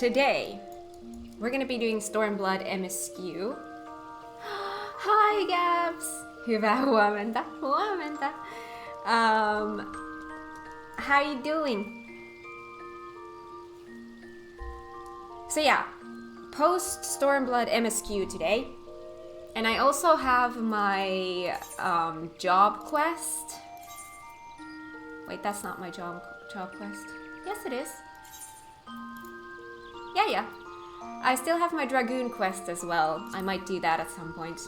today we're gonna be doing Stormblood MSQ. Hi Gabs! Hyvää huomenta, huomenta. How you doing? So yeah, post Stormblood MSQ today. And I also have my job quest. Wait, that's not my job quest. Yes, it is. Yeah. I still have my Dragoon quest as well. I might do that at some point.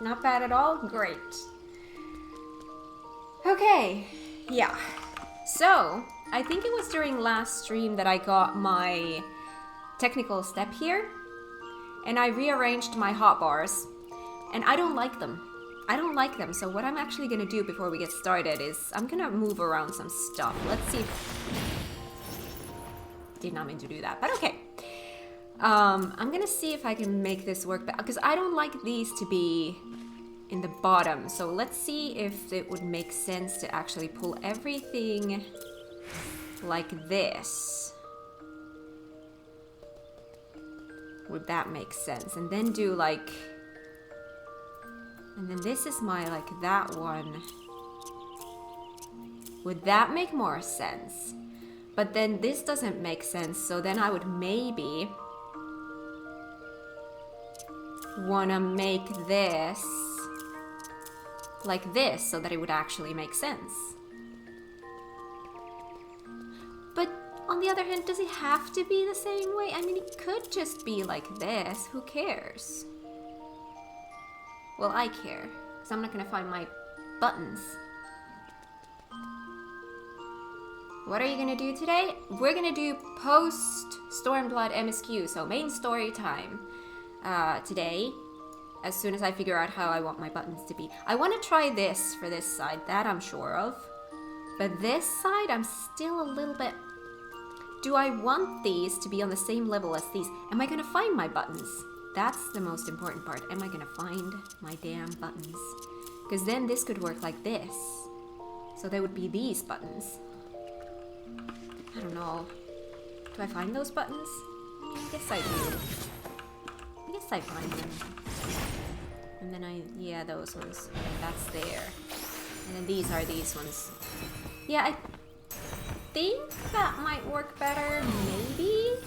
Not bad at all? Great. Okay, yeah. So, I think it was during last stream that I got my technical step here. And I rearranged my hotbars. And I don't like them. I don't like them, so what I'm actually gonna do before we get started is I'm gonna move around some stuff. Let's see. Did not mean to do that, but okay. I'm gonna see if I can make this work, because I don't like these to be in the bottom. So let's see if it would make sense to actually pull everything like this. Would that make sense? And then do like... And then this is my, like, that one. Would that make more sense? But then this doesn't make sense, so then I would maybe wanna make this like this so that it would actually make sense. But on the other hand, does it have to be the same way? I mean, it could just be like this. Who cares? Well, I care, because I'm not gonna find my buttons. What are you gonna do today? We're gonna do post Stormblood MSQ, so main story time today, as soon as I figure out how I want my buttons to be. I want to try this for this side, that I'm sure of. But this side, I'm still a little bit... Do I want these to be on the same level as these? Am I gonna find my buttons? That's the most important part. Am I gonna find my damn buttons? Because then this could work like this. So there would be these buttons. I don't know. Do I find those buttons? I guess I do. I guess I find them. And then yeah, those ones. That's there. And then these are these ones. Yeah, I think that might work better, maybe?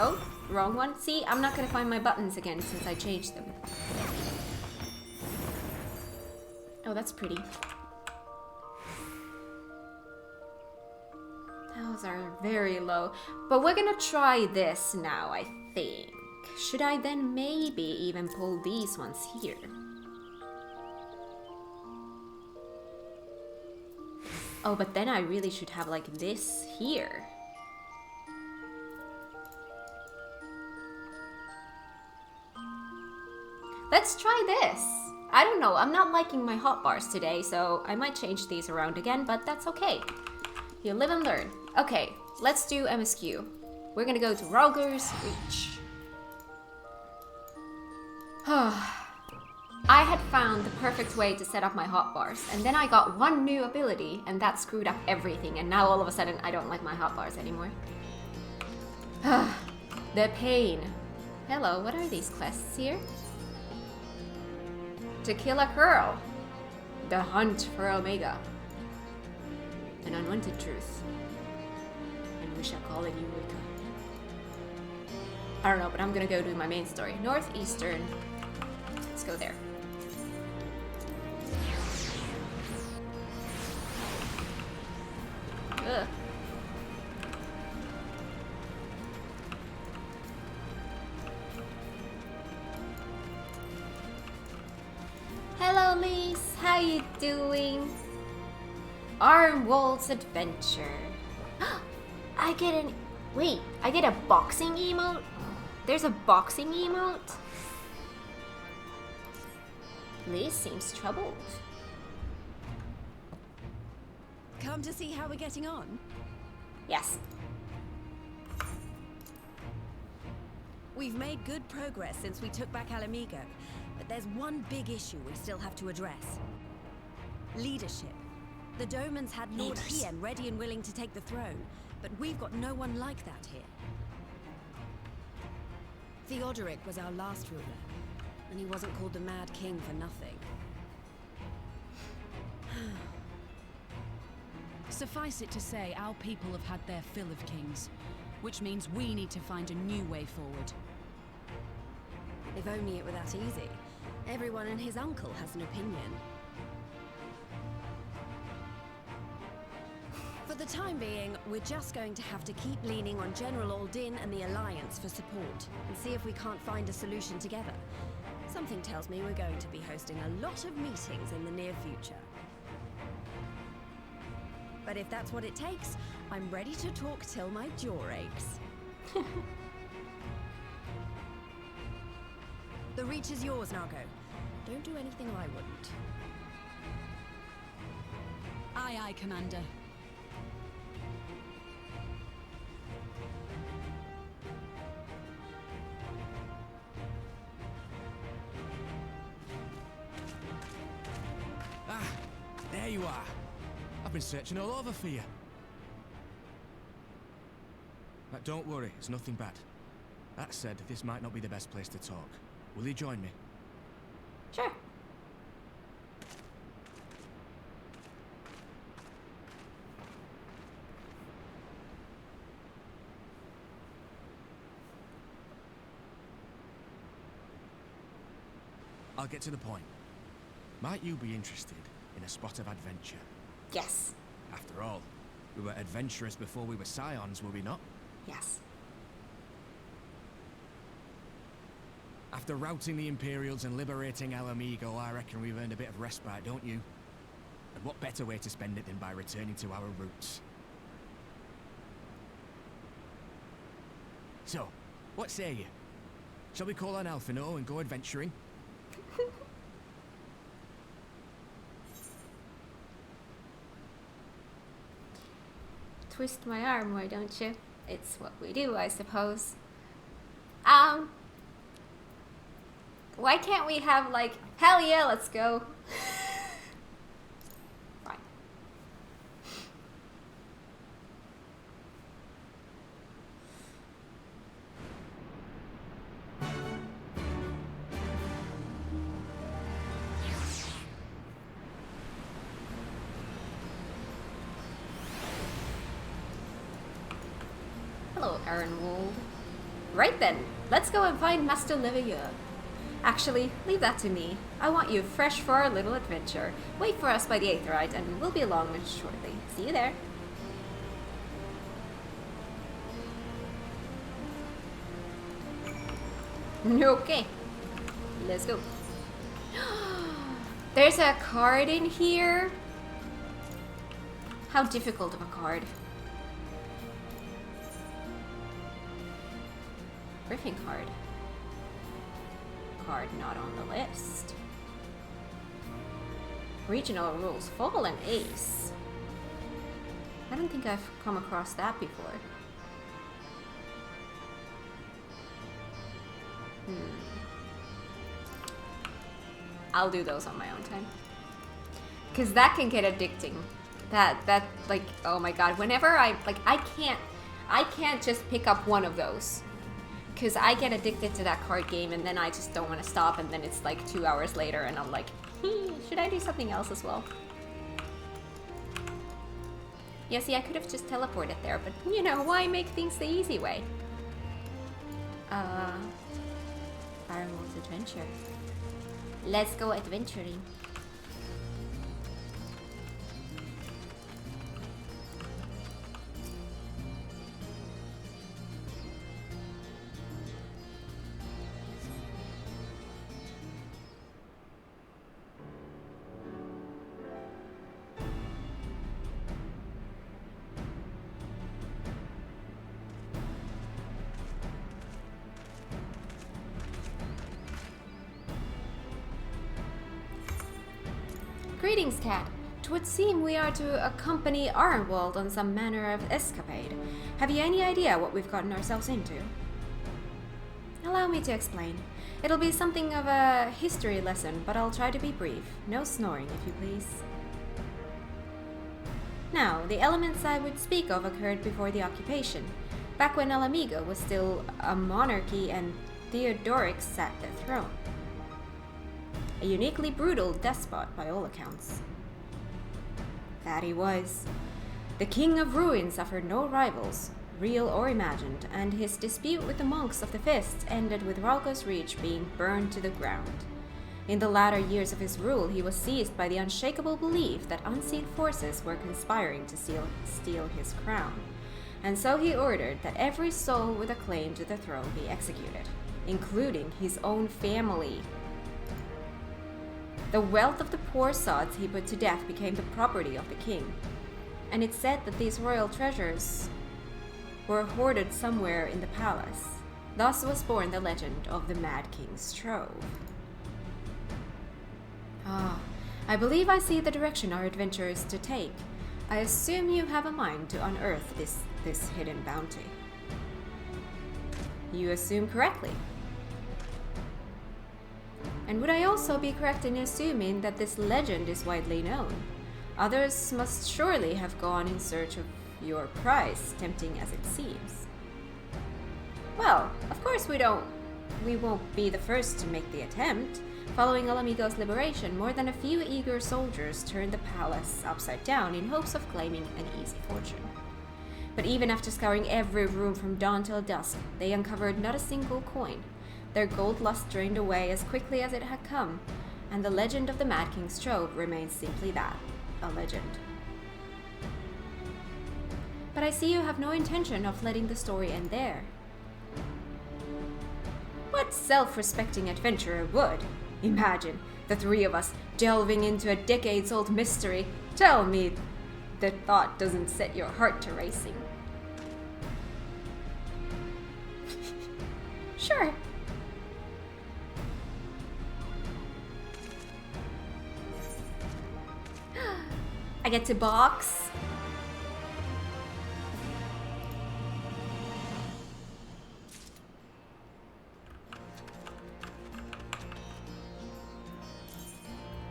Oh, wrong one. See, I'm not gonna find my buttons again since I changed them. Oh, that's pretty. Those are very low. But we're gonna try this now, I think. Should I then maybe even pull these ones here? Oh, but then I really should have like this here. Let's try this. I don't know, I'm not liking my hotbars today, so I might change these around again, but that's okay. You live and learn. Okay, let's do MSQ. We're gonna go to Rogger's Reach. I had found the perfect way to set up my hotbars, and then I got one new ability, and that screwed up everything, and now all of a sudden I don't like my hotbars anymore. The pain. Hello, what are these quests here? To kill a girl. The hunt for Omega. An unwanted truth. And we shall call it Eureka. I don't know, but I'm gonna go do my main story. Northeastern. Let's go there. Ugh. Hello, Lise. How you doing? Armwald's Adventure. I get an... Wait, I get a boxing emote? There's a boxing emote? Lise seems troubled. Come to see how we're getting on? Yes. We've made good progress since we took back Alamigo, but there's one big issue we still have to address. Leadership. The Domans had Lord Hien ready and willing to take the throne, but we've got no one like that here. Theodoric was our last ruler, and he wasn't called the Mad King for nothing. Suffice it to say, our people have had their fill of kings, which means we need to find a new way forward. If only it were that easy. Everyone and his uncle has an opinion. For the time being, we're just going to have to keep leaning on General Aldin and the Alliance for support, and see if we can't find a solution together. Something tells me we're going to be hosting a lot of meetings in the near future. But if that's what it takes, I'm ready to talk till my jaw aches. The Reach is yours, Nago. Don't do anything I wouldn't. Aye, aye, Commander. Ah, there you are. I've been searching all over for you. But don't worry, it's nothing bad. That said, this might not be the best place to talk. Will you join me? Sure. I'll get to the point. Might you be interested in a spot of adventure? Yes. After all, we were adventurers before we were scions, were we not? Yes. After routing the Imperials and liberating Alamigo, I reckon we've earned a bit of respite, don't you? And what better way to spend it than by returning to our roots? So, what say you? Shall we call on Alphino and go adventuring? Twist my arm, why don't you? It's what we do, I suppose. Why can't we have like, hell yeah, let's go? Fine. Hello, Aaronwold. Right then, let's go and find Master Leveilleur. Actually, leave that to me. I want you fresh for our little adventure. Wait for us by the Aetheryte and we'll be along shortly. See you there. Okay. Let's go. There's a card in here. How difficult of a card. Griffin card. Card not on the list. Regional rules. Fallen Ace. I don't think I've come across that before. I'll do those on my own time. Cause that can get addicting. That like, oh my god, whenever I can't just pick up one of those. Because I get addicted to that card game and then I just don't want to stop, and then it's like 2 hours later and I'm like, should I do something else as well? Yeah, see, I could have just teleported there, but you know, why make things the easy way? Fireworks adventure. Let's go adventuring. Greetings, Cat. 'Twould seem we are to accompany Arnwald on some manner of escapade. Have you any idea what we've gotten ourselves into? Allow me to explain. It'll be something of a history lesson, but I'll try to be brief. No snoring, if you please. Now, the elements I would speak of occurred before the occupation, back when Alamigo was still a monarchy and Theodoric sat the throne. A uniquely brutal despot by all accounts. That he was. The King of Ruin suffered no rivals, real or imagined, and his dispute with the monks of the Fists ended with Ralco's Reach being burned to the ground. In the latter years of his rule, he was seized by the unshakable belief that unseen forces were conspiring to steal his crown, and so he ordered that every soul with a claim to the throne be executed, including his own family. The wealth of the poor sods he put to death became the property of the king, and it's said that these royal treasures were hoarded somewhere in the palace. Thus was born the legend of the Mad King's Trove. I believe I see the direction our adventure is to take. I assume you have a mind to unearth this hidden bounty. You assume correctly. And would I also be correct in assuming that this legend is widely known? Others must surely have gone in search of your prize, tempting as it seems. Well, of course we won't be the first to make the attempt. Following Alamigo's liberation, more than a few eager soldiers turned the palace upside down in hopes of claiming an easy fortune. But even after scouring every room from dawn till dusk, they uncovered not a single coin. Their gold lust drained away as quickly as it had come, and the legend of the Mad King's Trove remains simply that, a legend. But I see you have no intention of letting the story end there. What self-respecting adventurer would? Imagine the three of us delving into a decades-old mystery. Tell me the thought doesn't set your heart to racing. Sure. I get to box.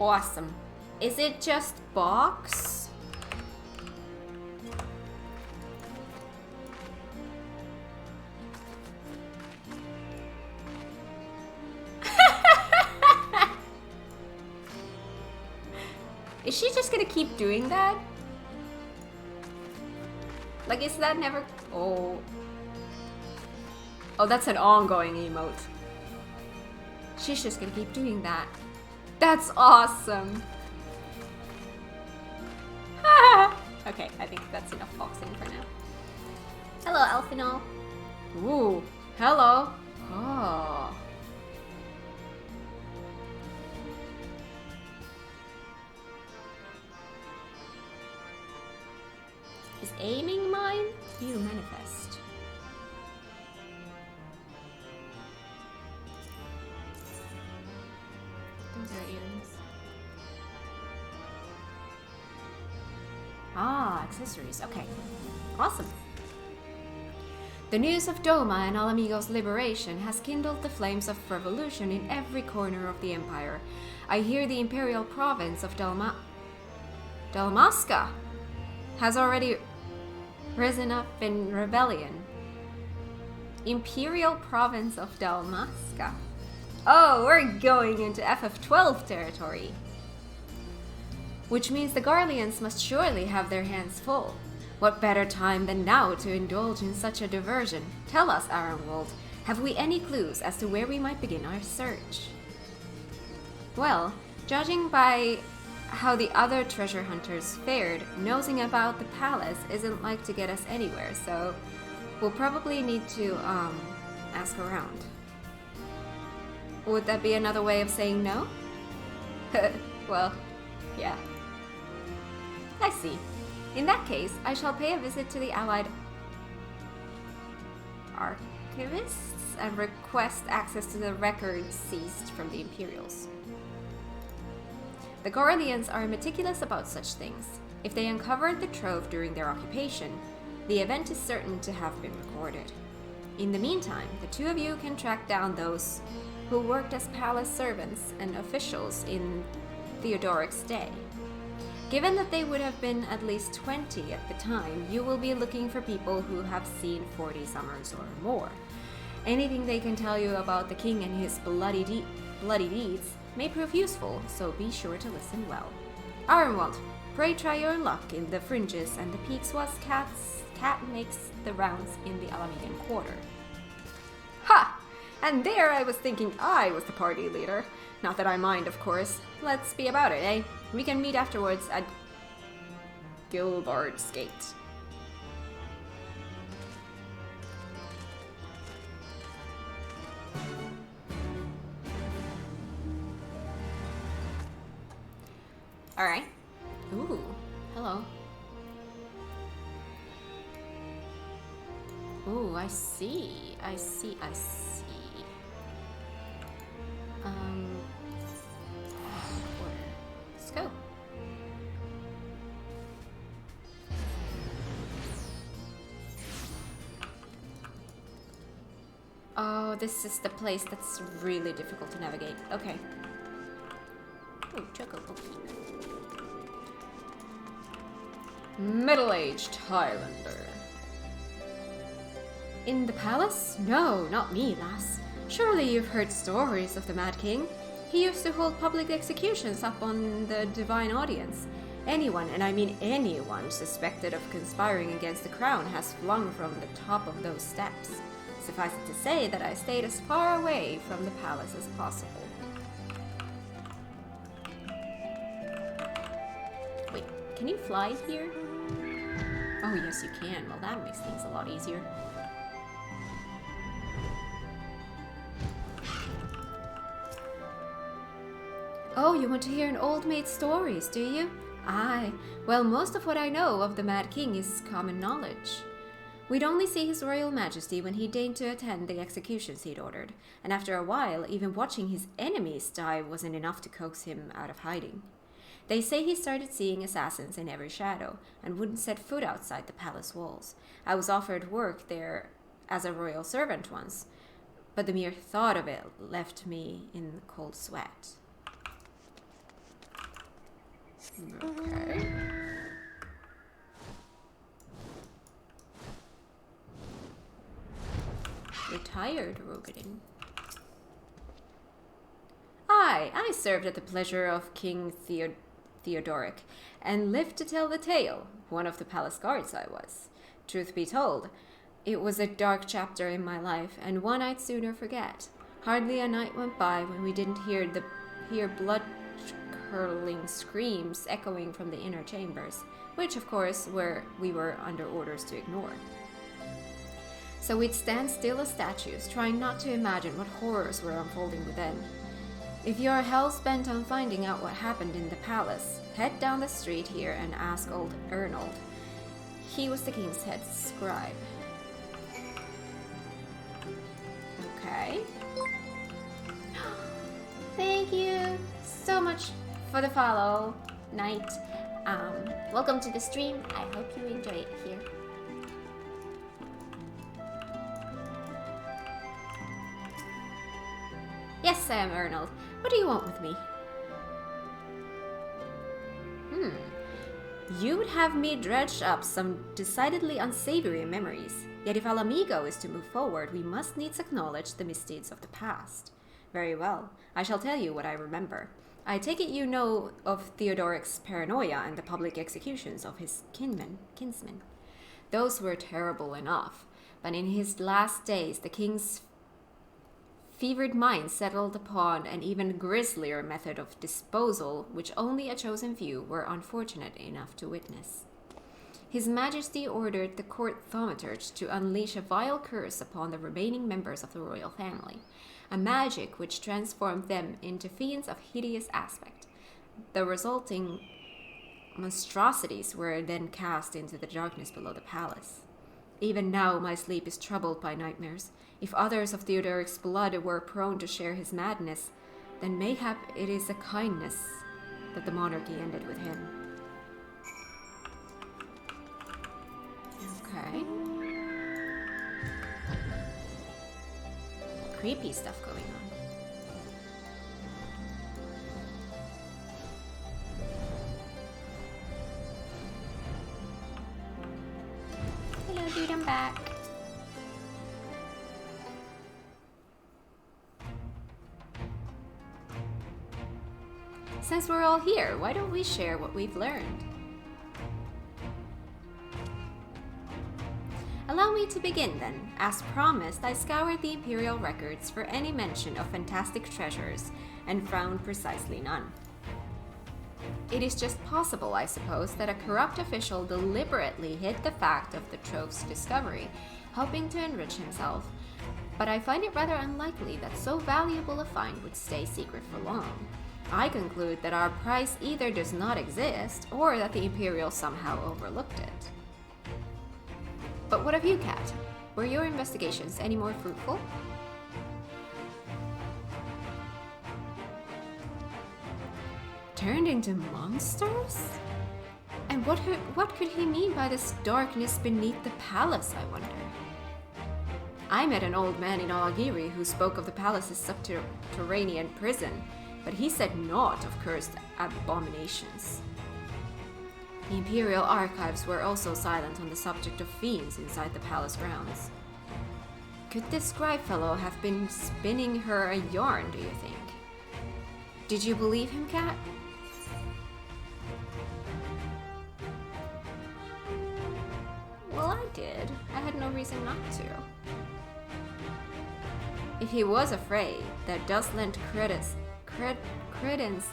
Awesome. Is it just box? Is she just gonna keep doing that? Like, is that never... Oh. Oh, that's an ongoing emote. She's just gonna keep doing that. That's awesome. Okay, I think that's enough boxing for now. Hello, Alphino. Ooh, hello. Oh. Is aiming mine? View manifest. Those are earrings. Ah, accessories. Okay. Awesome. The news of Doma and Alamigo's liberation has kindled the flames of revolution in every corner of the Empire. I hear the Imperial province of Dalmasca has already risen up in rebellion. Imperial province of Dalmasca. Oh, we're going into FF12 territory. Which means the Garleans must surely have their hands full. What better time than now to indulge in such a diversion? Tell us, Arenwold, have we any clues as to where we might begin our search? Well, judging by how the other treasure hunters fared, nosing about the palace isn't like to get us anywhere, so we'll probably need to, ask around. Would that be another way of saying no? Well, yeah. I see. In that case, I shall pay a visit to the allied archivists and request access to the records seized from the Imperials. The Garleans are meticulous about such things. If they uncovered the trove during their occupation, the event is certain to have been recorded. In the meantime, the two of you can track down those who worked as palace servants and officials in Theodoric's day. Given that they would have been at least 20 at the time, you will be looking for people who have seen 40 summers or more. Anything they can tell you about the king and his bloody deeds may prove useful, so be sure to listen well. Armwald, pray try your luck in the fringes and the peaks whilst cat makes the rounds in the Alamigan quarter. Ha! And there I was thinking I was the party leader. Not that I mind, of course. Let's be about it, eh? We can meet afterwards at Gilbard's Gate. Alright. Ooh, hello. Ooh, I see. Let's go. Oh, this is the place that's really difficult to navigate. Okay. Ooh, Choco Pokey. Middle-aged Highlander. In the palace? No, not me, lass. Surely you've heard stories of the Mad King. He used to hold public executions up on the divine audience. Anyone, and I mean anyone, suspected of conspiring against the crown has flung from the top of those steps. Suffice it to say that I stayed as far away from the palace as possible. Wait, can you fly here? Oh yes, you can. Well, that makes things a lot easier. Oh, you want to hear an old maid's stories, do you? Aye. Well, most of what I know of the Mad King is common knowledge. We'd only see His Royal Majesty when he deigned to attend the executions he'd ordered, and after a while, even watching his enemies die wasn't enough to coax him out of hiding. They say he started seeing assassins in every shadow, and wouldn't set foot outside the palace walls. I was offered work there as a royal servant once, but the mere thought of it left me in the cold sweat. Okay. Retired Rogadin. I served at the pleasure of King Theodoric, and lived to tell the tale. One of the palace guards I was. Truth be told, it was a dark chapter in my life, and one I'd sooner forget. Hardly a night went by when we didn't hear blood-curdling screams echoing from the inner chambers, which of course we were under orders to ignore. So we'd stand still as statues, trying not to imagine what horrors were unfolding within. If you're hell-bent on finding out what happened in the palace, head down the street here and ask old Ernold. He was the king's head scribe. Okay. Thank you so much for the follow, Knight. Welcome to the stream. I hope you enjoy it here. Yes, I am Ernold. What do you want with me? You would have me dredge up some decidedly unsavory memories. Yet if Alamigo is to move forward, we must needs acknowledge the misdeeds of the past. Very well. I shall tell you what I remember. I take it you know of Theodoric's paranoia and the public executions of his kinsmen. Those were terrible enough, but in his last days the king's fevered mind settled upon an even grislier method of disposal, which only a chosen few were unfortunate enough to witness. His Majesty ordered the court thaumaturge to unleash a vile curse upon the remaining members of the royal family, a magic which transformed them into fiends of hideous aspect. The resulting monstrosities were then cast into the darkness below the palace. Even now my sleep is troubled by nightmares. If others of Theodoric's blood were prone to share his madness, then mayhap it is a kindness that the monarchy ended with him. Okay. Creepy stuff going on. Alright, I'm back. Since we're all here, why don't we share what we've learned? Allow me to begin then. As promised, I scoured the Imperial records for any mention of fantastic treasures and found precisely none. It is just possible, I suppose, that a corrupt official deliberately hid the fact of the trove's discovery, hoping to enrich himself, but I find it rather unlikely that so valuable a find would stay secret for long. I conclude that our prize either does not exist, or that the Imperial somehow overlooked it. But what of you, Kat? Were your investigations any more fruitful? Turned into monsters? And what could he mean by this darkness beneath the palace, I wonder? I met an old man in Aligiri who spoke of the palace's subterranean prison, but he said naught of cursed abominations. The Imperial archives were also silent on the subject of fiends inside the palace grounds. Could this scribe fellow have been spinning her a yarn, do you think? Did you believe him, Kat? Well, I did. I had no reason not to. If he was afraid, that does lend credence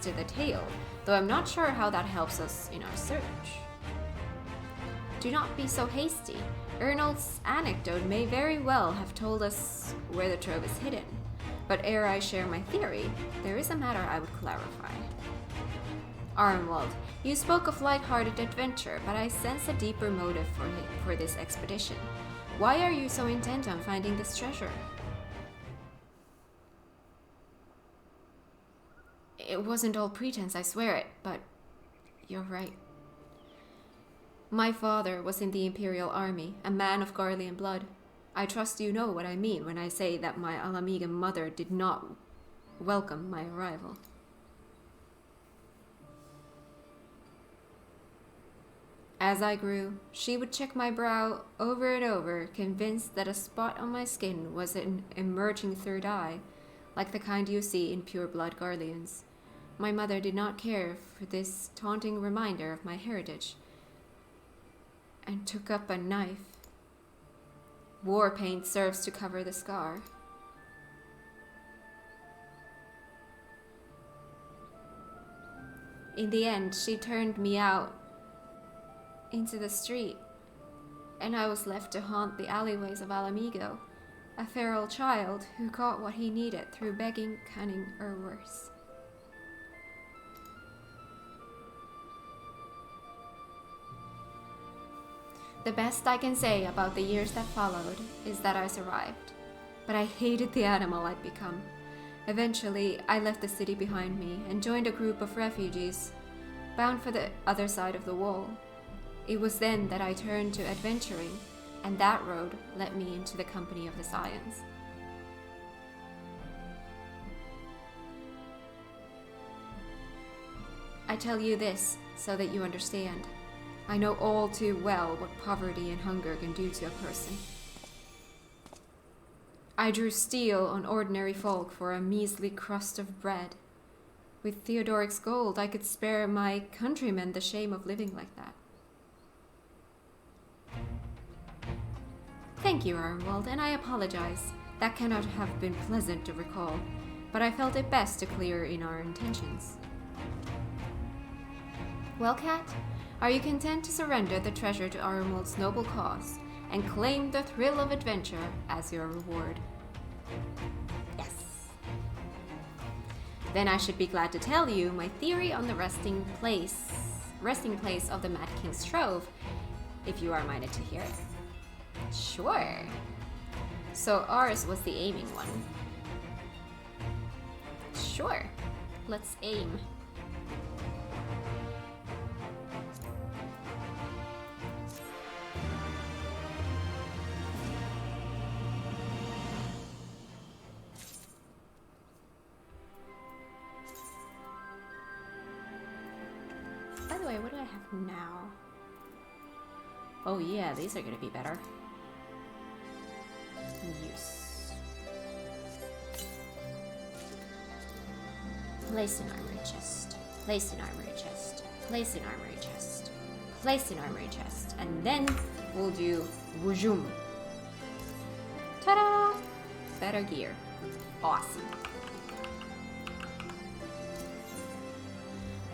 to the tale, though I'm not sure how that helps us in our search. Do not be so hasty. Ernald's anecdote may very well have told us where the trove is hidden, but ere I share my theory, there is a matter I would clarify. Arnwald, you spoke of light-hearted adventure, but I sense a deeper motive for this expedition. Why are you so intent on finding this treasure? It wasn't all pretense, I swear it, but you're right. My father was in the Imperial Army, a man of Garlean blood. I trust you know what I mean when I say that my Alamigan mother did not welcome my arrival. As I grew, she would check my brow over and over, convinced that a spot on my skin was an emerging third eye, like the kind you see in pure-blood Garleans. My mother did not care for this taunting reminder of my heritage, and took up a knife. War paint serves to cover the scar. In the end, she turned me out into the street, and I was left to haunt the alleyways of Alamigo, a feral child who got what he needed through begging, cunning, or worse. The best I can say about the years that followed is that I survived, but I hated the animal I'd become. Eventually, I left the city behind me and joined a group of refugees, bound for the other side of the wall. It was then that I turned to adventuring, and that road led me into the company of the Scions. I tell you this so that you understand. I know all too well what poverty and hunger can do to a person. I drew steel on ordinary folk for a measly crust of bread. With Theodoric's gold, I could spare my countrymen the shame of living like that. Thank you, Arnwald, and I apologize. That cannot have been pleasant to recall, but I felt it best to clear in our intentions. Well, Kat, are you content to surrender the treasure to Arnwald's noble cause and claim the thrill of adventure as your reward? Yes. Then I should be glad to tell you my theory on the resting place of the Mad King's Trove, if you are minded to hear it. Sure. So ours was the aiming one. Sure. Let's aim. By the way, what do I have now? Oh yeah, these are gonna be better. use. Place in armory chest. Place in armory chest. Place in armory chest. Place in armory chest. And then we'll do Wujum. Ta-da! Better gear. Awesome.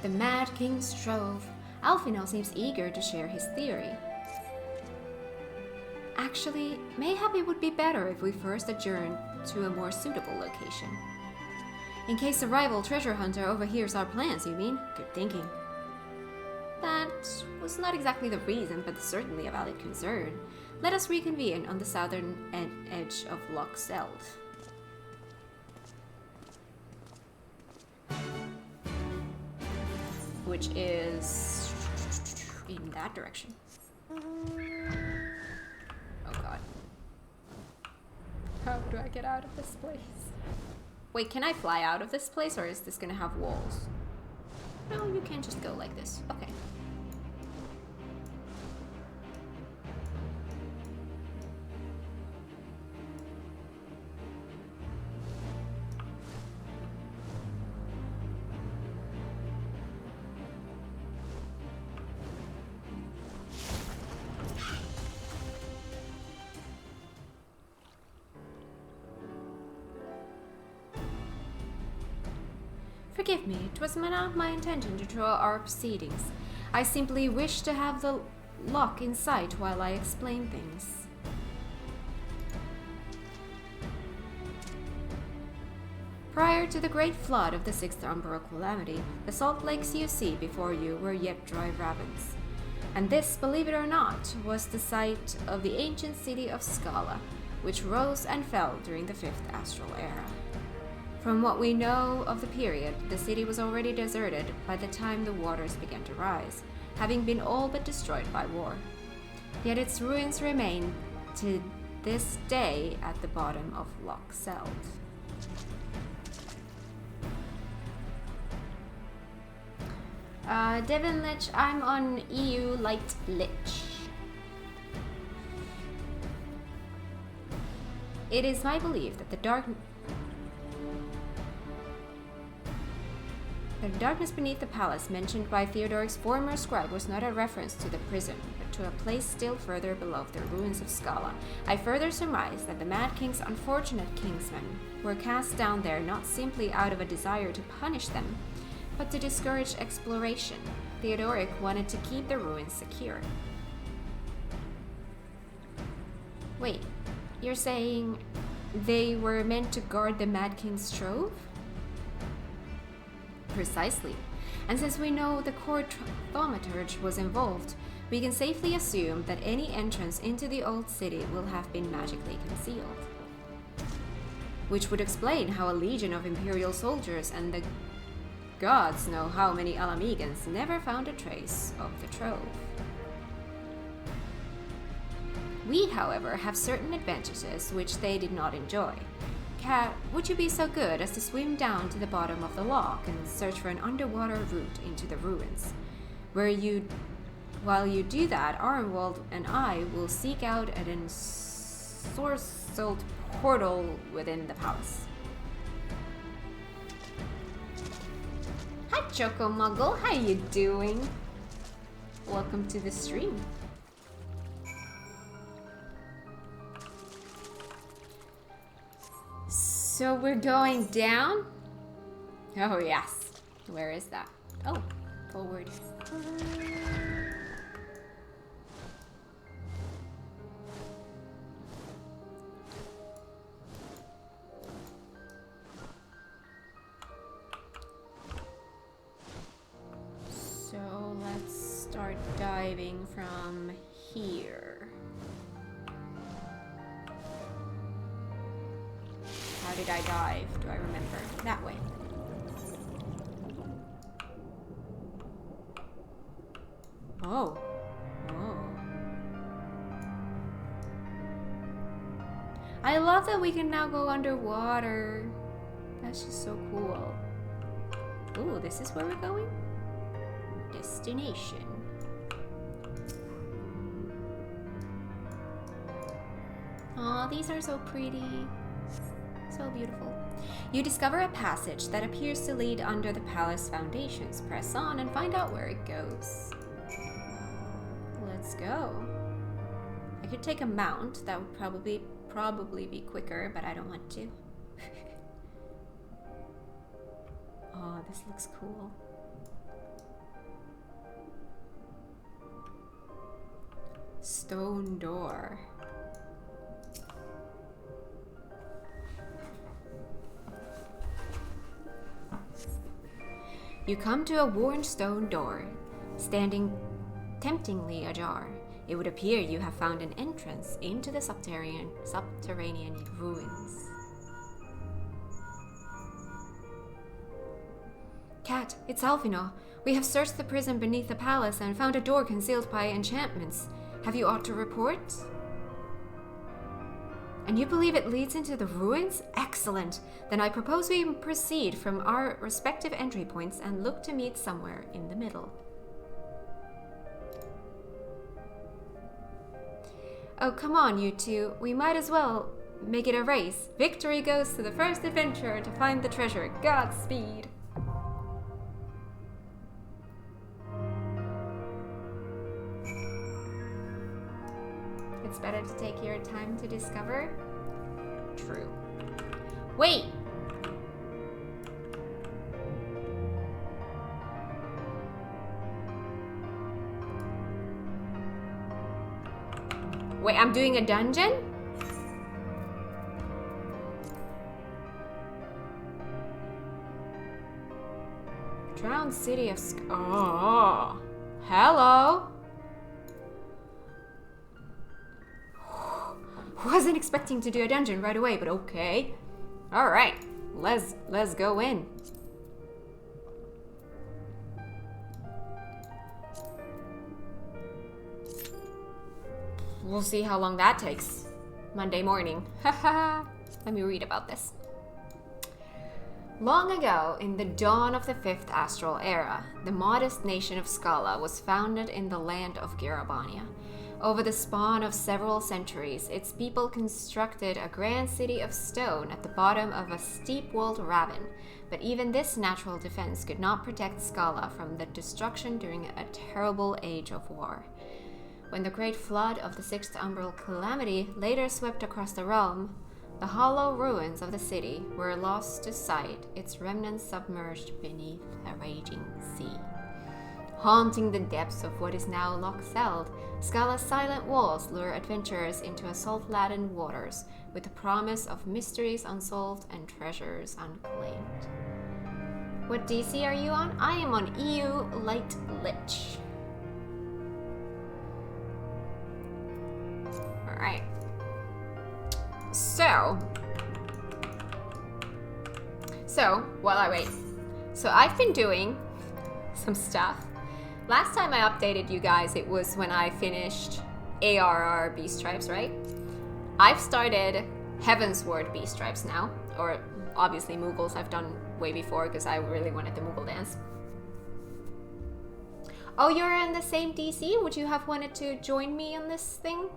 The Mad King Strove. Alfino seems eager to share his theory. Actually, mayhap it would be better if we first adjourn to a more suitable location. In case a rival treasure hunter overhears our plans, you mean? Good thinking. That was not exactly the reason, but certainly a valid concern. Let us reconvene on the southern edge of Loch Seld. Which is in that direction. Oh god. How do I get out of this place? Wait, can I fly out of this place, or is this gonna have walls? No, you can't just go like this. Okay. Forgive me, it was not my intention to draw our proceedings. I simply wished to have the lock in sight while I explain things. Prior to the great flood of the 6th Umbral Calamity, the salt lakes you see before you were yet dry ravines. And this, believe it or not, was the site of the ancient city of Scala, which rose and fell during the 5th Astral Era. From what we know of the period, the city was already deserted by the time the waters began to rise, having been all but destroyed by war. Yet its ruins remain to this day at the bottom of Loch Seld. Devin Lich, I'm on EU Light Lich. It is my belief that the darkness beneath the palace mentioned by Theodoric's former scribe was not a reference to the prison, but to a place still further below the ruins of Scala. I further surmise that the Mad King's unfortunate kingsmen were cast down there not simply out of a desire to punish them, but to discourage exploration. Theodoric wanted to keep the ruins secure. Wait, you're saying they were meant to guard the Mad King's trove? Precisely. And since we know the core thaumaturge was involved, we can safely assume that any entrance into the old city will have been magically concealed. Which would explain how a legion of Imperial soldiers and the gods know how many Alamegans never found a trace of the trove. We, however, have certain advantages which they did not enjoy. Cat, would you be so good as to swim down to the bottom of the loch and search for an underwater route into the ruins? While you do that, Arenwald and I will seek out an ensorcelled portal within the palace. Hi, Choco Muggle. How you doing? Welcome to the stream. So we're going down? Oh, yes. Where is that? Oh, forward. So let's start diving from here. How did I dive? Do I remember? That way. Oh. Oh. I love that we can now go underwater. That's just so cool. Ooh, this is where we're going? Destination. Aw, these are so pretty. So beautiful. You discover a passage that appears to lead under the palace foundations. Press on and find out where it goes. Let's go. I could take a mount. That would probably be quicker, but I don't want to. Oh, this looks cool. Stone door. You come to a worn stone door, standing temptingly ajar. It would appear you have found an entrance into the subterranean ruins. Cat, it's Alphino. We have searched the prison beneath the palace and found a door concealed by enchantments. Have you aught to report? And you believe it leads into the ruins? Excellent! Then I propose we proceed from our respective entry points and look to meet somewhere in the middle. Oh, come on, you two. We might as well make it a race. Victory goes to the first adventurer to find the treasure. Godspeed! It's better to take your time to discover. True. Wait! Wait, I'm doing a dungeon? Drowned city of oh, hello. Wasn't expecting to do a dungeon right away, but okay. All right, let's go in. We'll see how long that takes. Monday morning. Haha. Let me read about this. Long ago, in the dawn of the 5th astral era, the modest nation of Scala was founded in the land of Garabania. Over the span of several centuries, its people constructed a grand city of stone at the bottom of a steep-walled ravine, but even this natural defense could not protect Scala from the destruction during a terrible age of war. When the great flood of the 6th umbral calamity later swept across the realm, the hollow ruins of the city were lost to sight, its remnants submerged beneath a raging sea. Haunting the depths of what is now Loch Seld, Scala's silent walls lure adventurers into a salt-laden waters with the promise of mysteries unsolved and treasures unclaimed. What DC are you on? I am on EU Light Lich. Alright. So, while I wait. So I've been doing some stuff. Last time I updated you guys, it was when I finished ARR Beast Stripes, right? I've started Heavensward Beast Stripes now, or obviously Moogles I've done way before because I really wanted the Moogle dance. Oh, you're in the same DC? Would you have wanted to join me on this thing?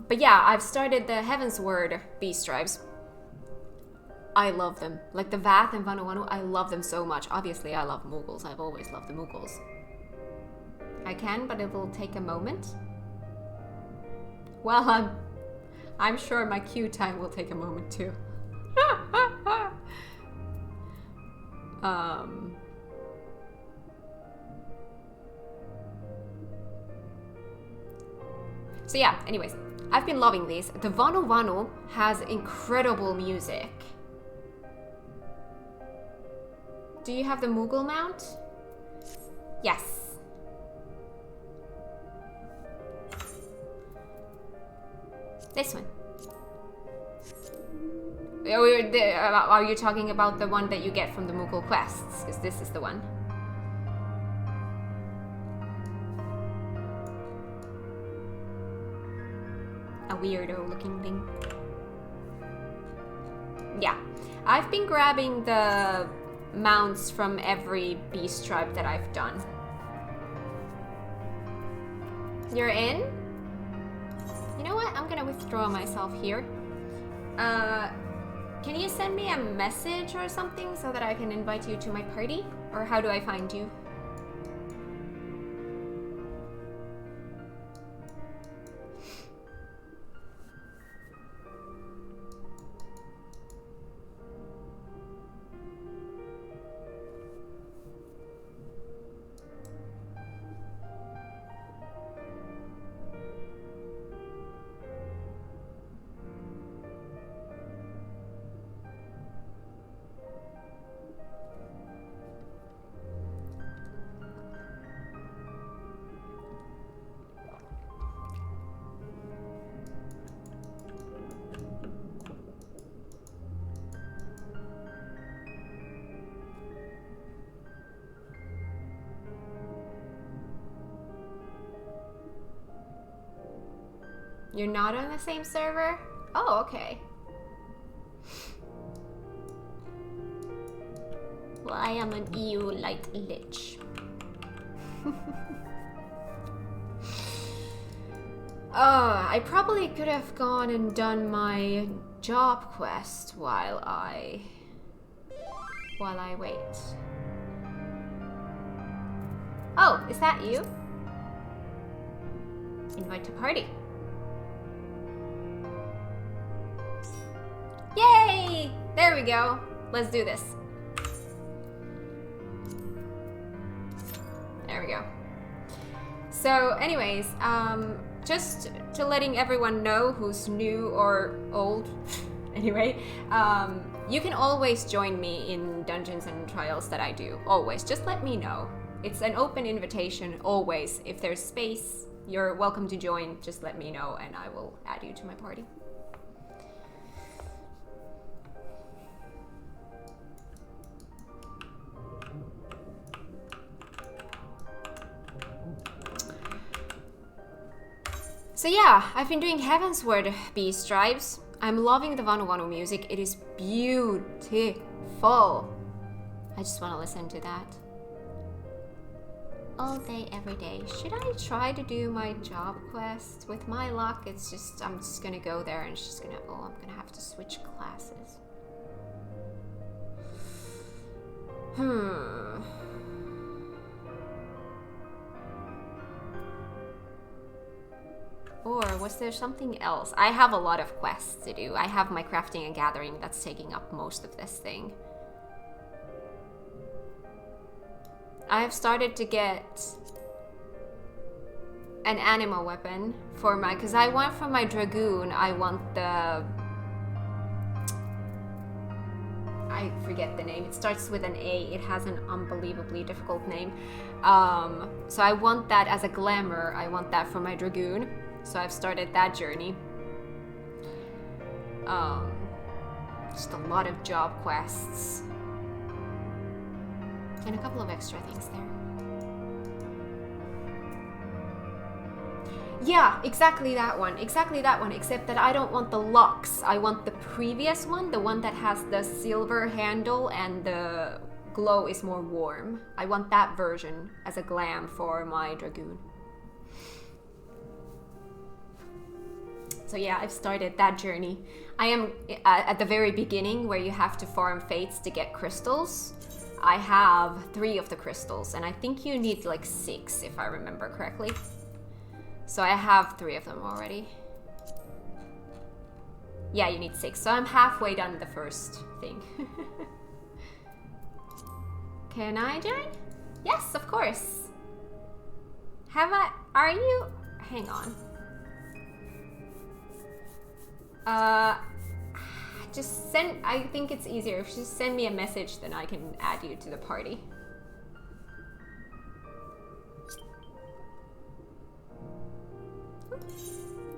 But yeah, I've started the Heavensward Beast Stripes. I love them. Like the Vath and Vanuatu, I love them so much. Obviously, I love Moogles. I've always loved the Moogles. I can, but it will take a moment. Well, I'm sure my queue time will take a moment too. So yeah, anyways, I've been loving these. The Vanuatu has incredible music. Do you have the Moogle mount? Yes. This one. Are you talking about the one that you get from the Moogle quests? Because this is the one. A weirdo looking thing. Yeah. I've been grabbing the mounts from every beast tribe that I've done. You're in? You know what? I'm gonna withdraw myself here. Can you send me a message or something so that I can invite you to my party? Or how do I find you? You're not on the same server? Oh, okay. Well, I am an EU light lich. I probably could have gone and done my job quest while I wait. Oh, is that you? Invite to party. Yay! There we go. Let's do this. There we go. So anyways, just to letting everyone know who's new or old, anyway, you can always join me in dungeons and trials that I do. Always. Just let me know. It's an open invitation, always. If there's space, you're welcome to join. Just let me know and I will add you to my party. So yeah, I've been doing Heavensward Beast Tribes. I'm loving the Vanu Vanu music. It is beautiful. I just want to listen to that. All day, every day. Should I try to do my job quest? With my luck, it's just, I'm just gonna go there and it's just gonna, oh, I'm gonna have to switch classes. Or was there something else? I have a lot of quests to do. I have my crafting and gathering that's taking up most of this thing. I have started to get an animal weapon for my, because I want for my dragoon, I want the, I forget the name. It starts with an A. It has an unbelievably difficult name. So I want that as a glamour. I want that for my dragoon. So I've started that journey. Just a lot of job quests. And a couple of extra things there. Yeah, exactly that one. Exactly that one, except that I don't want the locks. I want the previous one, the one that has the silver handle and the glow is more warm. I want that version as a glam for my dragoon. So yeah, I've started that journey. I am at the very beginning where you have to farm fates to get crystals. I have 3 of the crystals and I think you need like 6 if I remember correctly. So I have 3 of them already. Yeah, you need 6. So I'm halfway done the first thing. Can I join? Yes, of course. Are you? Hang on. Just send, I think it's easier if you just send me a message, then I can add you to the party.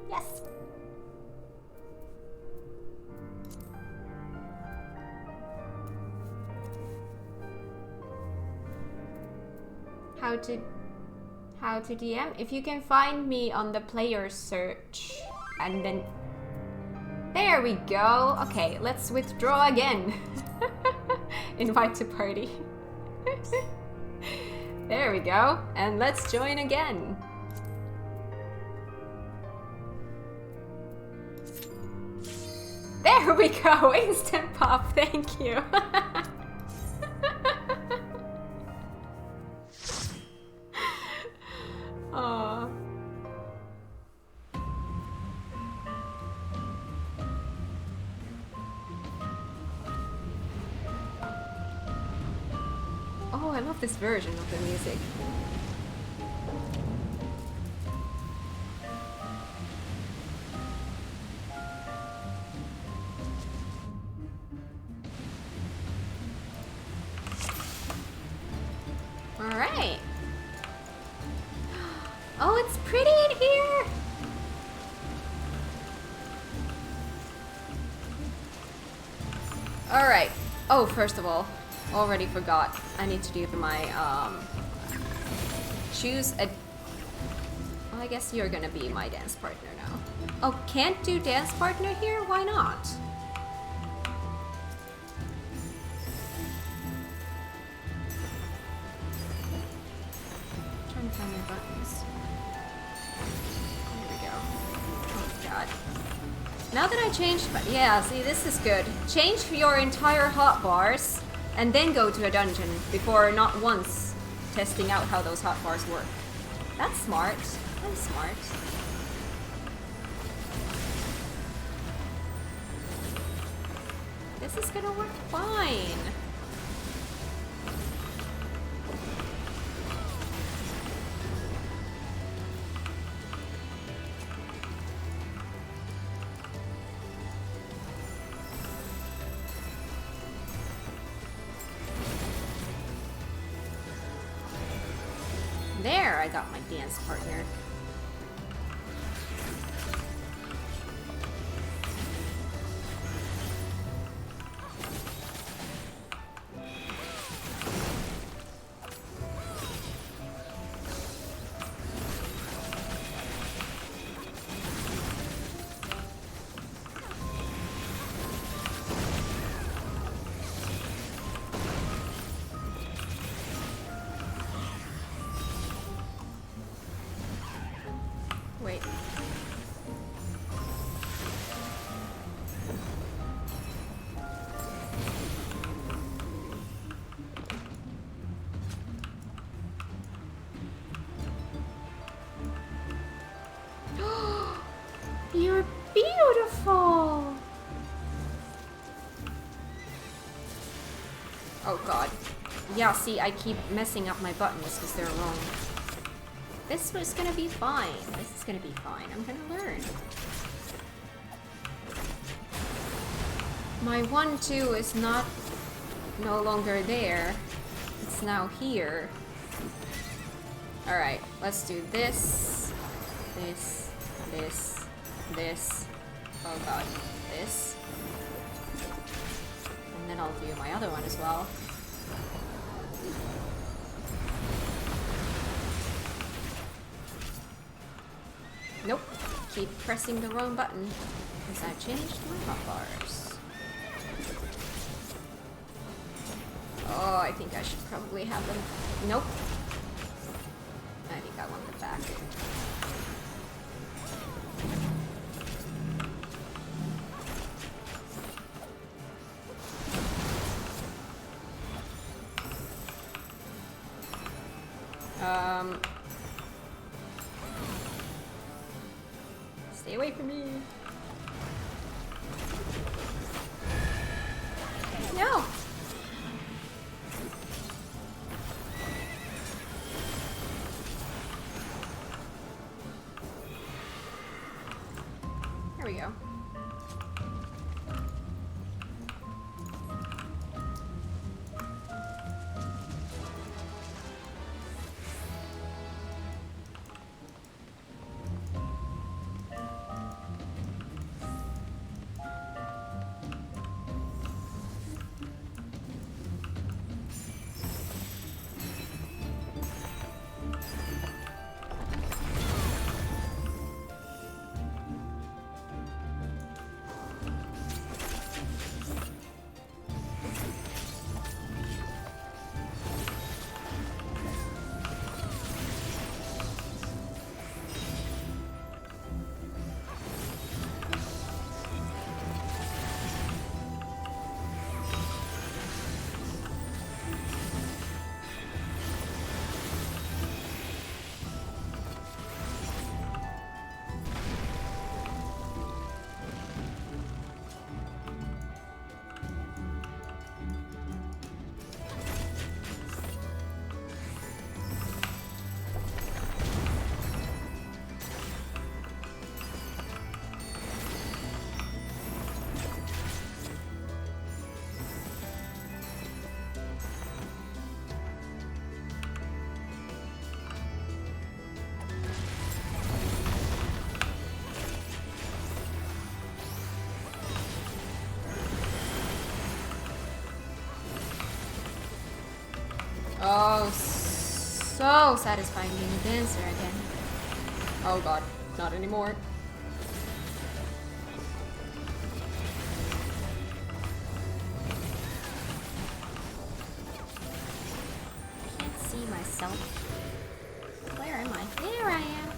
Yes. How to DM? If you can find me on the player search and then there we go. Okay, let's withdraw again. Invite to party. There we go. And let's join again. There we go. Instant pop. Thank you. Aww. Oh, I love this version of the music. Alright. Oh, it's pretty in here! Alright. Oh, first of all, already forgot. I need to do my, choose a... Well, I guess you're gonna be my dance partner now. Oh, can't do dance partner here? Why not? I'm trying to find my buttons. There we go. Oh, God. Now that I changed... Yeah, see, this is good. Change your entire hotbars and then go to a dungeon before not once testing out how those hotbars work. That's smart. That's smart. This is gonna work fine. There, I got my dance partner. Wait. You're beautiful! Oh god. Yeah, see, I keep messing up my buttons because they're wrong. This was gonna be fine. This is gonna be fine. I'm gonna learn. My 1-2 is no longer there. It's now here. Alright, let's do this. This. Oh god. This. And then I'll do my other one as well. Nope. Keep pressing the wrong button because I changed my hotbars. Oh, I think I should probably have them. Nope. I think I want them back. Stay away from me. No. There we go. so satisfying being a dancer again. Oh god, not anymore. Can't see myself. Where am I? There I am.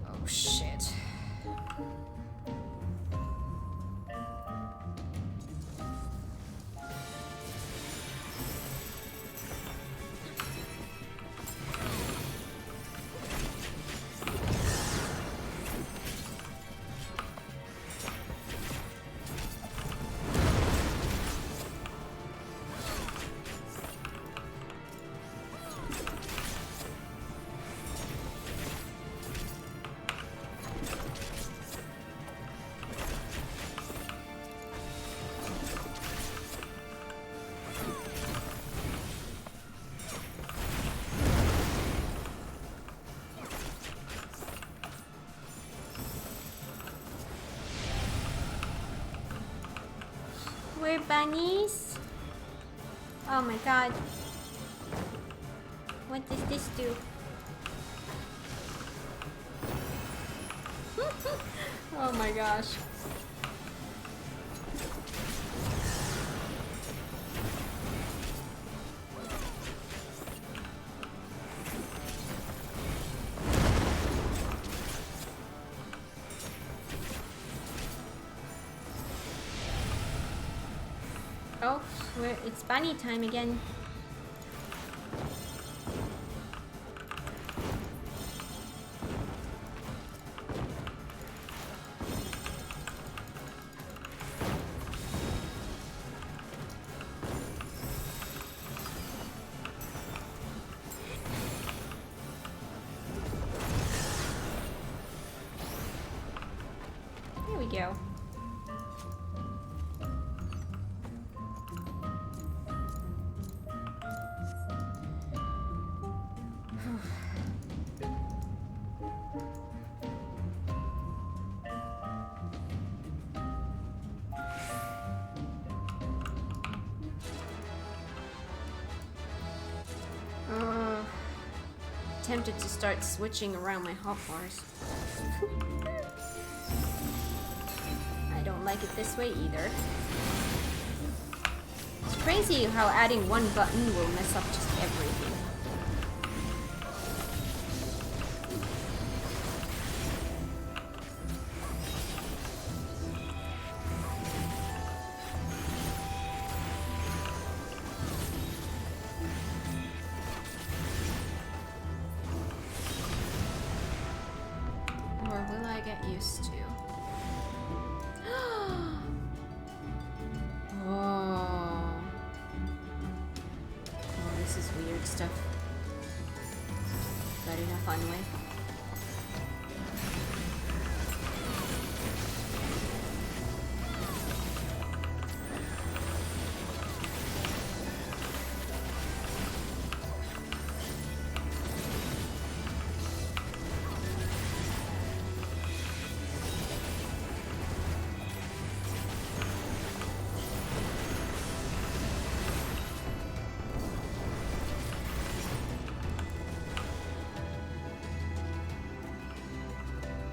Oh shit. We're bunnies. Oh my god. What does this do? Oh my gosh. Oh, it's bunny time again. Here we go. Tempted to start switching around my hotbars. I don't like it this way either. It's crazy how adding one button will mess up just everything. Or will I get used to? Oh, this is weird stuff. But in a fun way.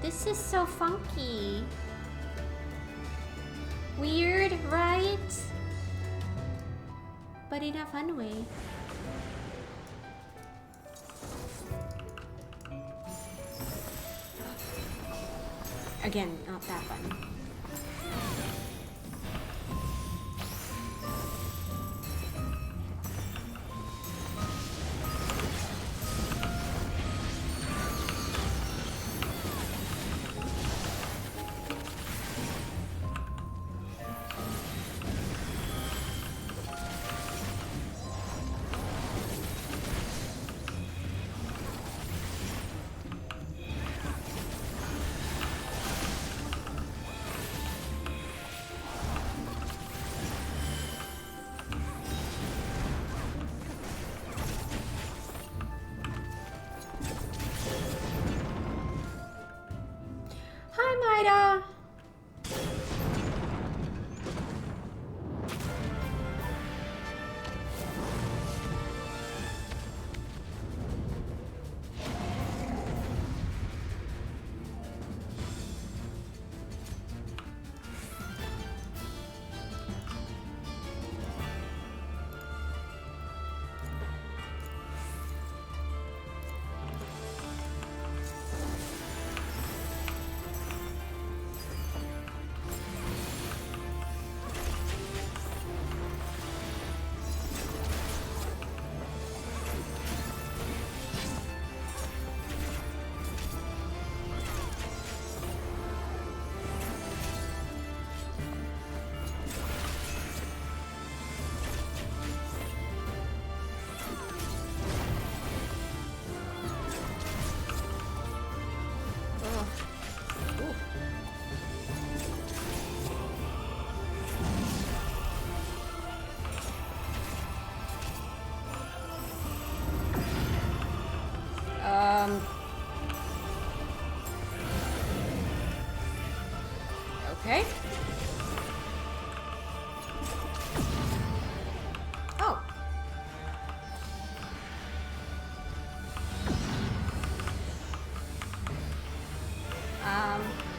This is so funky. Weird, right? But in a fun way. Again, not that button. Alright, okay. Oh.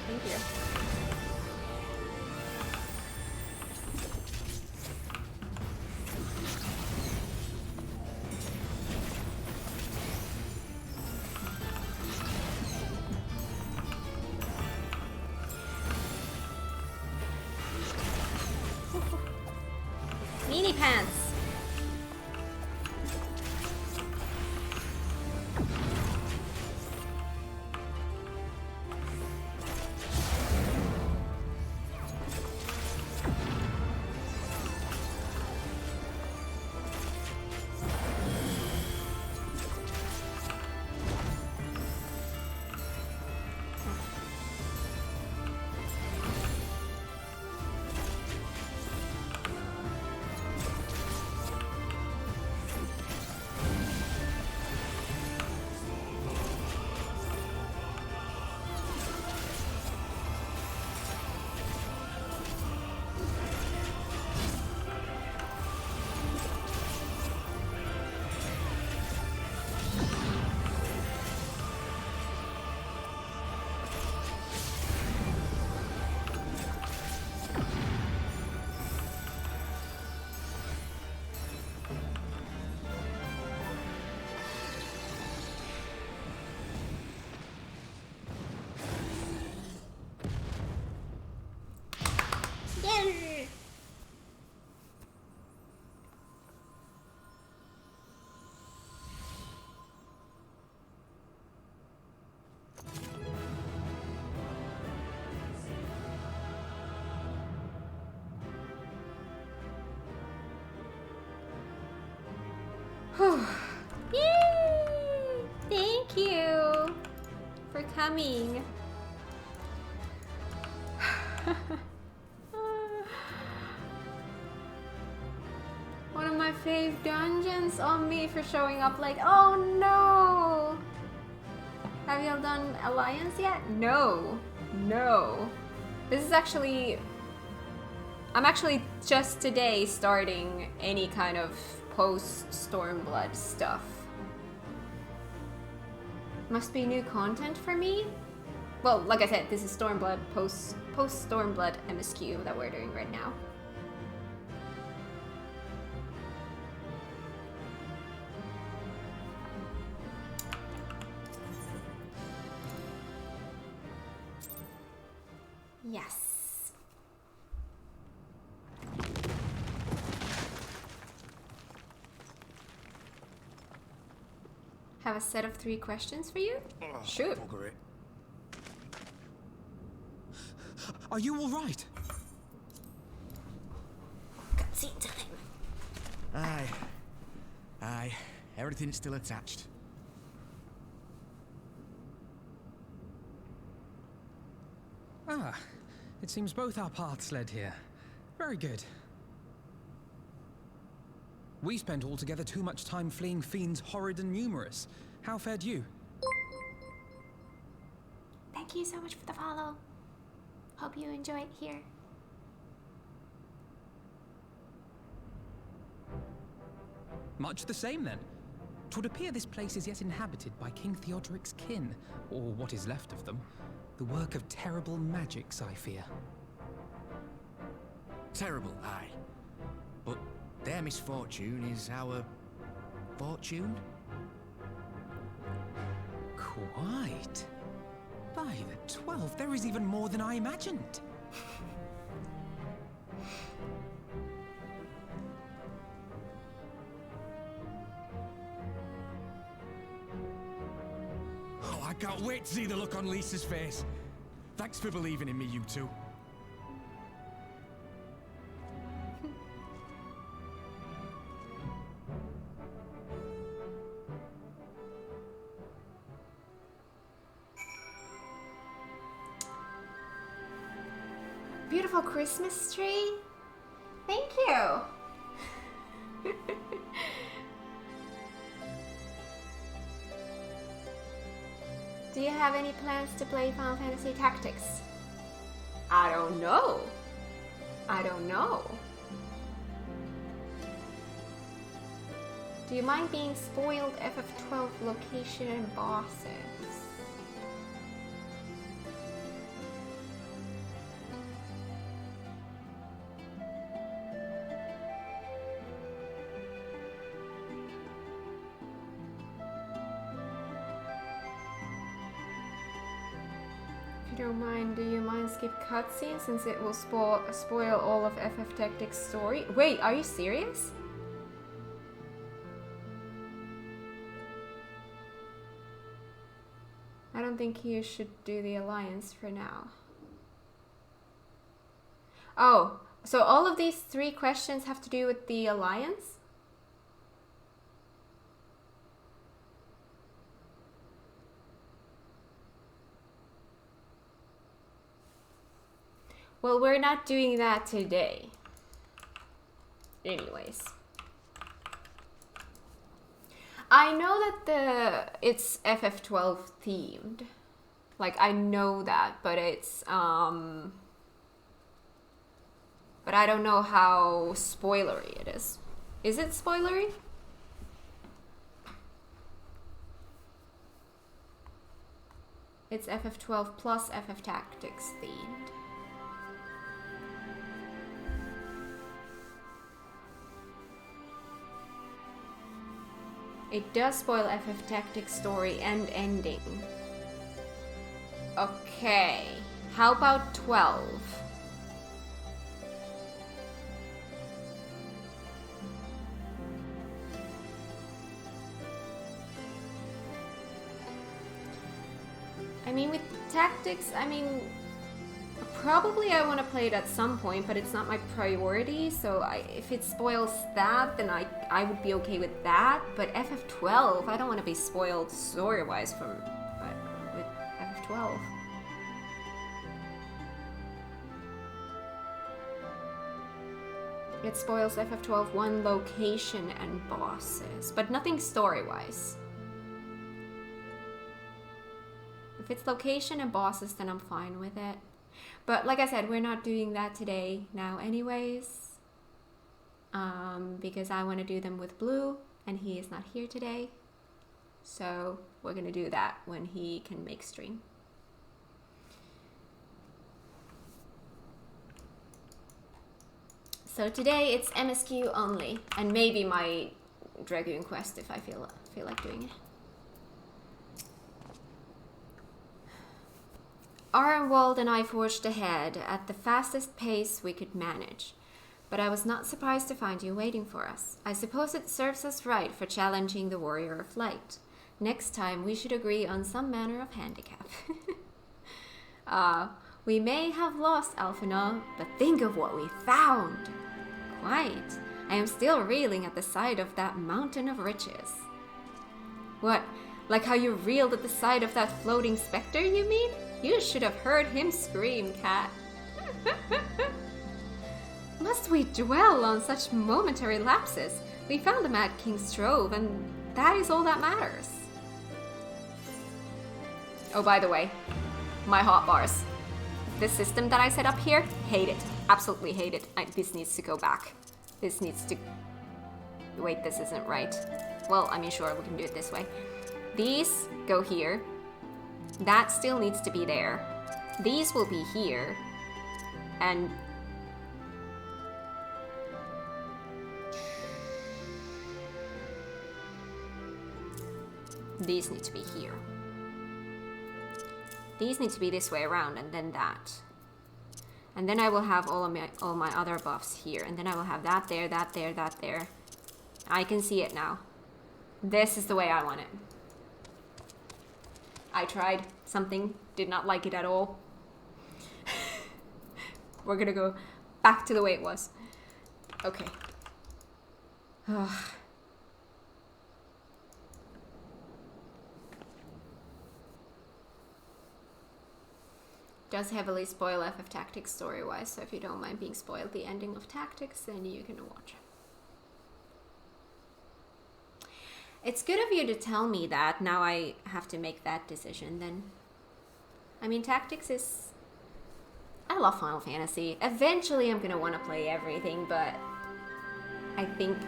Thank you. Meanie pants. Yay! Thank you for coming. One of my fave dungeons on me for showing up like, oh no! Have y'all done Alliance yet? No. No. This is actually... I'm actually just today starting any kind of post-Stormblood stuff. Must be new content for me? Well, like I said, this is Stormblood post-Stormblood MSQ that we're doing right now. Yes. Have a set of 3 questions for you? Sure. Are you all right? Cutscene time. Aye. Aye. Everything's still attached. Ah, it seems both our paths led here. Very good. We spent altogether too much time fleeing fiends horrid and numerous. How fared you? Thank you so much for the follow. Hope you enjoy it here. Much the same, then. 'Twould appear this place is yet inhabited by King Theodoric's kin, or what is left of them. The work of terrible magics, I fear. Terrible, aye. But their misfortune is our fortune? Quite. By the 12, there is even more than I imagined. Oh, I can't wait to see the look on Lisa's face. Thanks for believing in me, you two. Beautiful Christmas tree. Thank you. Do you have any plans to play Final Fantasy Tactics? I don't know. I don't know. Do you mind being spoiled FF12 location and bosses? If you don't mind, do you mind skip cutscenes since it will spoil all of FF Tactics story? Wait, are you serious? I don't think you should do the Alliance for now. Oh, so all of these 3 questions have to do with the Alliance? Well, we're not doing that today. Anyways. I know that it's FF12 themed. Like, I know that, but it's, but I don't know how spoilery it is. Is it spoilery? It's FF12 plus FF Tactics themed. It does spoil FF Tactics story and ending. Okay. How about 12? I mean, with Tactics, I mean, probably I want to play it at some point, but it's not my priority, so if it spoils that, then I would be okay with that, but FF12, I don't want to be spoiled story-wise with FF12. It spoils FF12 one location and bosses, but nothing story-wise. If it's location and bosses, then I'm fine with it. But like I said, we're not doing that today now anyways. Because I want to do them with Blue, and he is not here today. So we're going to do that when he can make stream. So today it's MSQ only, and maybe my Dragoon quest if I feel like doing it. Arenwald and I forged ahead at the fastest pace we could manage, but I was not surprised to find you waiting for us. I suppose it serves us right for challenging the Warrior of Light. Next time we should agree on some manner of handicap. We may have lost Alphinaud, but think of what we found! Quite. I am still reeling at the sight of that mountain of riches. What, like how you reeled at the sight of that floating specter, you mean? You should have heard him scream, Cat. Must we dwell on such momentary lapses? We found the Mad King's trove, and that is all that matters. Oh, by the way, my hot bars. This system that I set up here, hate it. Absolutely hate it. This needs to go back. This needs to... Wait, this isn't right. Well, I mean, sure, we can do it this way. These go here. That still needs to be there. These will be here. And... these need to be here. These need to be this way around, and then that. And then I will have all my other buffs here. And then I will have that there, that there, that there. I can see it now. This is the way I want it. I tried something, did not like it at all. We're gonna go back to the way it was. Okay. Does heavily spoil FF Tactics story-wise, so if you don't mind being spoiled the ending of Tactics, then you can watch. It's good of you to tell me that. Now I have to make that decision then. I mean, Tactics is... I love Final Fantasy. Eventually I'm gonna want to play everything, but I think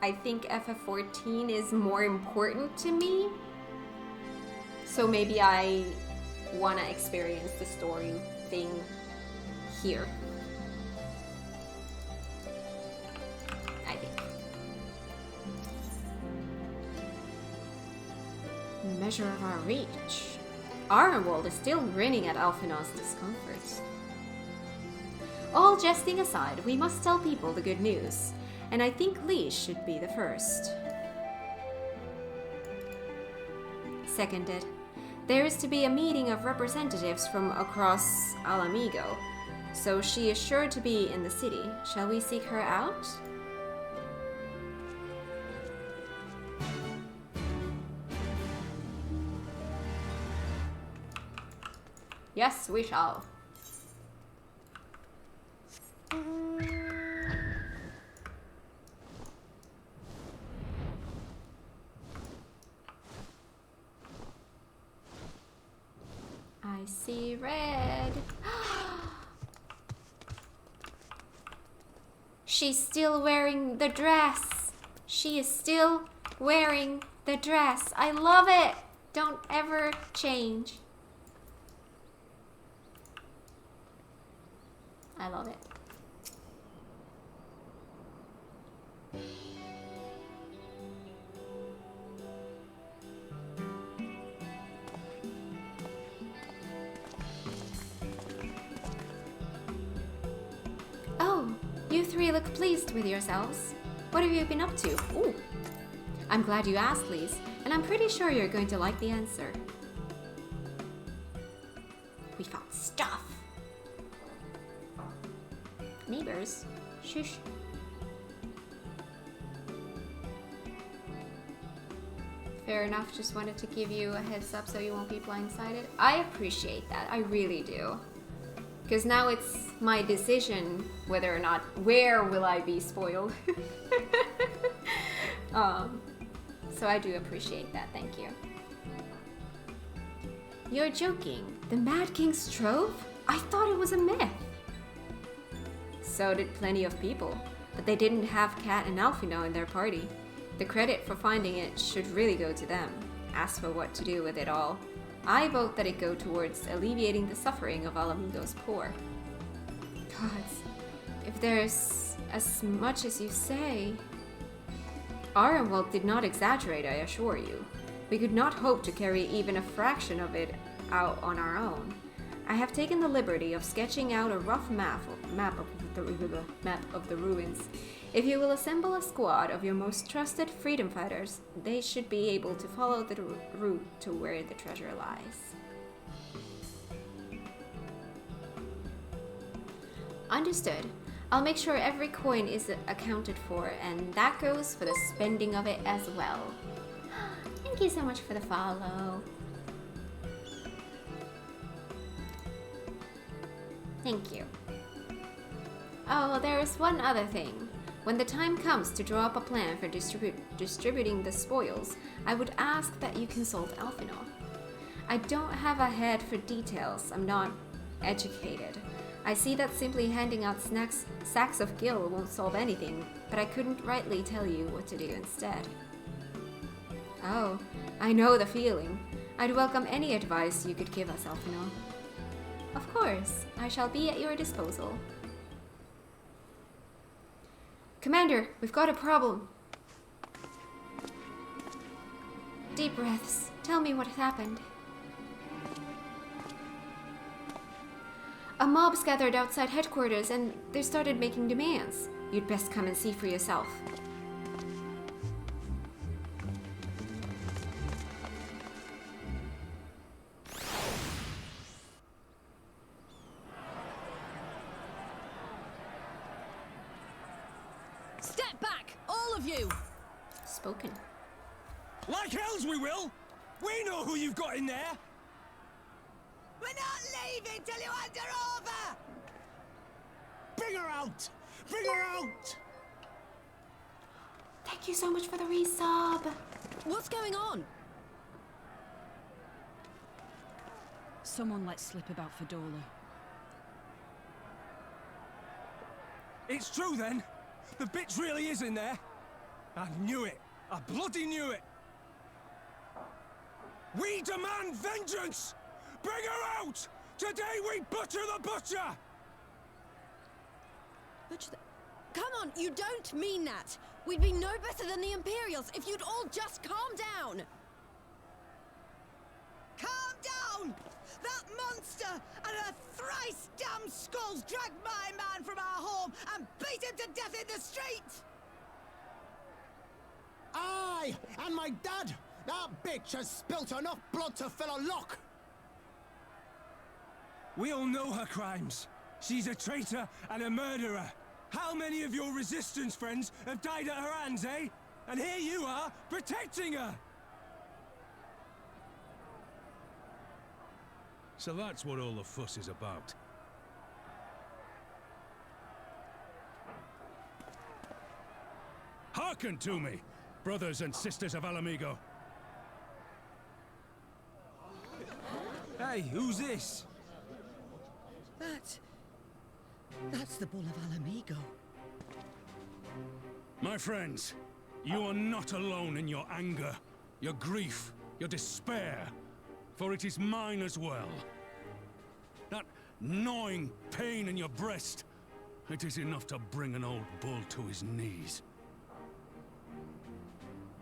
FF14 is more important to me. So maybe I want to experience the story thing here. I think. Measure of our reach. Arnwold is still grinning at Alphinaud's discomforts. All jesting aside, we must tell people the good news, and I think Lee should be the first. Seconded. There is to be a meeting of representatives from across Alamigo, so she is sure to be in the city. Shall we seek her out? Yes, we shall. I see red. She's still wearing the dress. She is still wearing the dress. I love it. Don't ever change. I love it. Oh, you three look pleased with yourselves. What have you been up to? Ooh. I'm glad you asked, Lise, and I'm pretty sure you're going to like the answer. We found stuff. Neighbors? Shush. Fair enough, just wanted to give you a heads up so you won't be blindsided. I appreciate that, I really do. Because now it's my decision whether or not, where will I be spoiled. So I do appreciate that, thank you. You're joking. The Mad King's Trove? I thought it was a myth. So did plenty of people, but they didn't have Kat and Alphinaud in their party. The credit for finding it should really go to them. As for what to do with it all, I vote that it go towards alleviating the suffering of Alamigo's poor. Gods, if there's as much as you say... Arnwold did not exaggerate, I assure you. We could not hope to carry even a fraction of it out on our own. I have taken the liberty of sketching out a rough map of the ruins. If you will assemble a squad of your most trusted freedom fighters, they should be able to follow the route to where the treasure lies. Understood. I'll make sure every coin is accounted for, and that goes for the spending of it as well. Thank you so much for the follow. Thank you. Oh, there is one other thing. When the time comes to draw up a plan for distributing the spoils, I would ask that you consult Alphinaud. I don't have a head for details. I'm not educated. I see that simply handing out sacks of gil won't solve anything, but I couldn't rightly tell you what to do instead. Oh, I know the feeling. I'd welcome any advice you could give us, Alphino. Of course, I shall be at your disposal. Commander, we've got a problem. Deep breaths. Tell me what happened. A mob's gathered outside headquarters and they started making demands. You'd best come and see for yourself. Step back, all of you! Spoken. Like hells we will! We know who you've got in there! We're not leaving till you hand her over! Bring her out! Bring her out! Thank you so much for the resub. What's going on? Someone let slip about Fedora. It's true then! The bitch really is in there! I knew it! I bloody knew it! We demand vengeance! Bring her out! Today we butcher the butcher! Come on, you don't mean that! We'd be no better than the Imperials if you'd all just calm down! Calm down! That monster and her thrice damned skulls dragged my man from our home and beat him to death in the street! Aye, and my dad! That bitch has spilt enough blood to fill a lock! We all know her crimes. She's a traitor and a murderer. How many of your resistance friends have died at her hands, eh? And here you are, protecting her! So that's what all the fuss is about. Hearken to me, brothers and sisters of Alamigo. Hey, who's this? That's the Bull of Alamigo. My friends, you are not alone in your anger, your grief, your despair, for it is mine as well. That gnawing pain in your breast, it is enough to bring an old bull to his knees.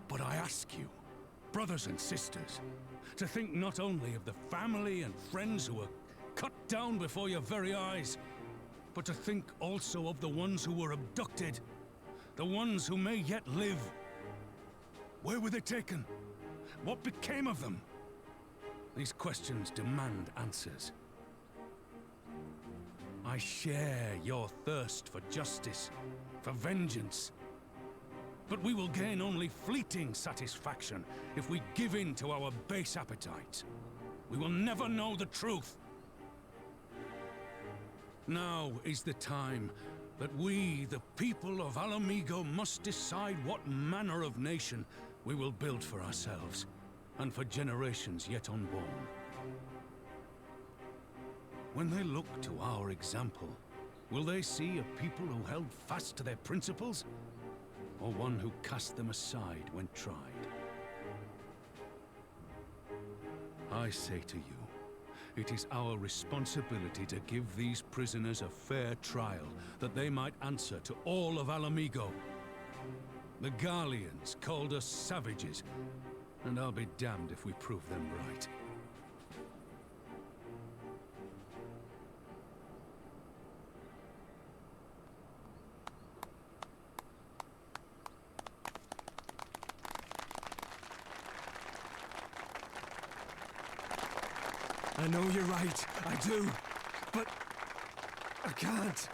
But I ask you, brothers and sisters, to think not only of the family and friends who were cut down before your very eyes, but to think also of the ones who were abducted, the ones who may yet live. Where were they taken? What became of them? These questions demand answers. I share your thirst for justice, for vengeance. But we will gain only fleeting satisfaction if we give in to our base appetites. We will never know the truth. Now is the time that we, the people of Alamigo, must decide what manner of nation we will build for ourselves, and for generations yet unborn. When they look to our example, will they see a people who held fast to their principles, or one who cast them aside when tried? I say to you, it is our responsibility to give these prisoners a fair trial, that they might answer to all of Alamigo. The Garleans called us savages, and I'll be damned if we prove them right. I know you're right, I do, but I can't.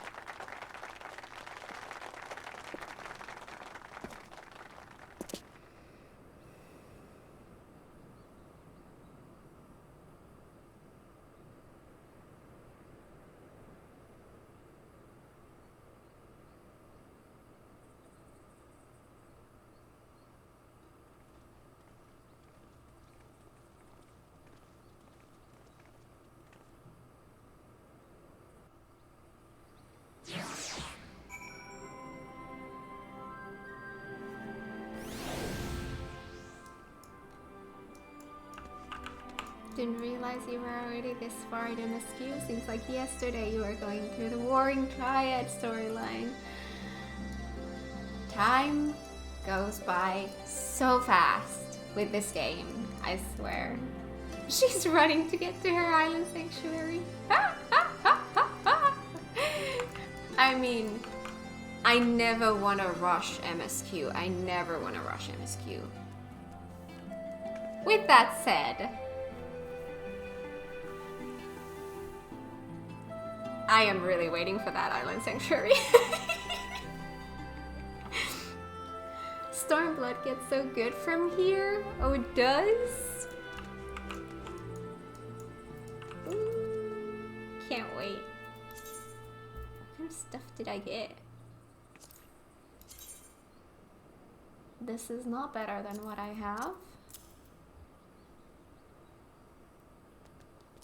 didn't realize you were already this far in MSQ. Seems like yesterday you were going through the Warring Triad storyline. Time goes by so fast with this game, I swear. She's running to get to her island sanctuary. I mean, I never want to rush MSQ. I never want to rush MSQ. With that said, I am really waiting for that island sanctuary. Stormblood gets so good from here. Oh, it does? Ooh, can't wait. What kind of stuff did I get? This is not better than what I have.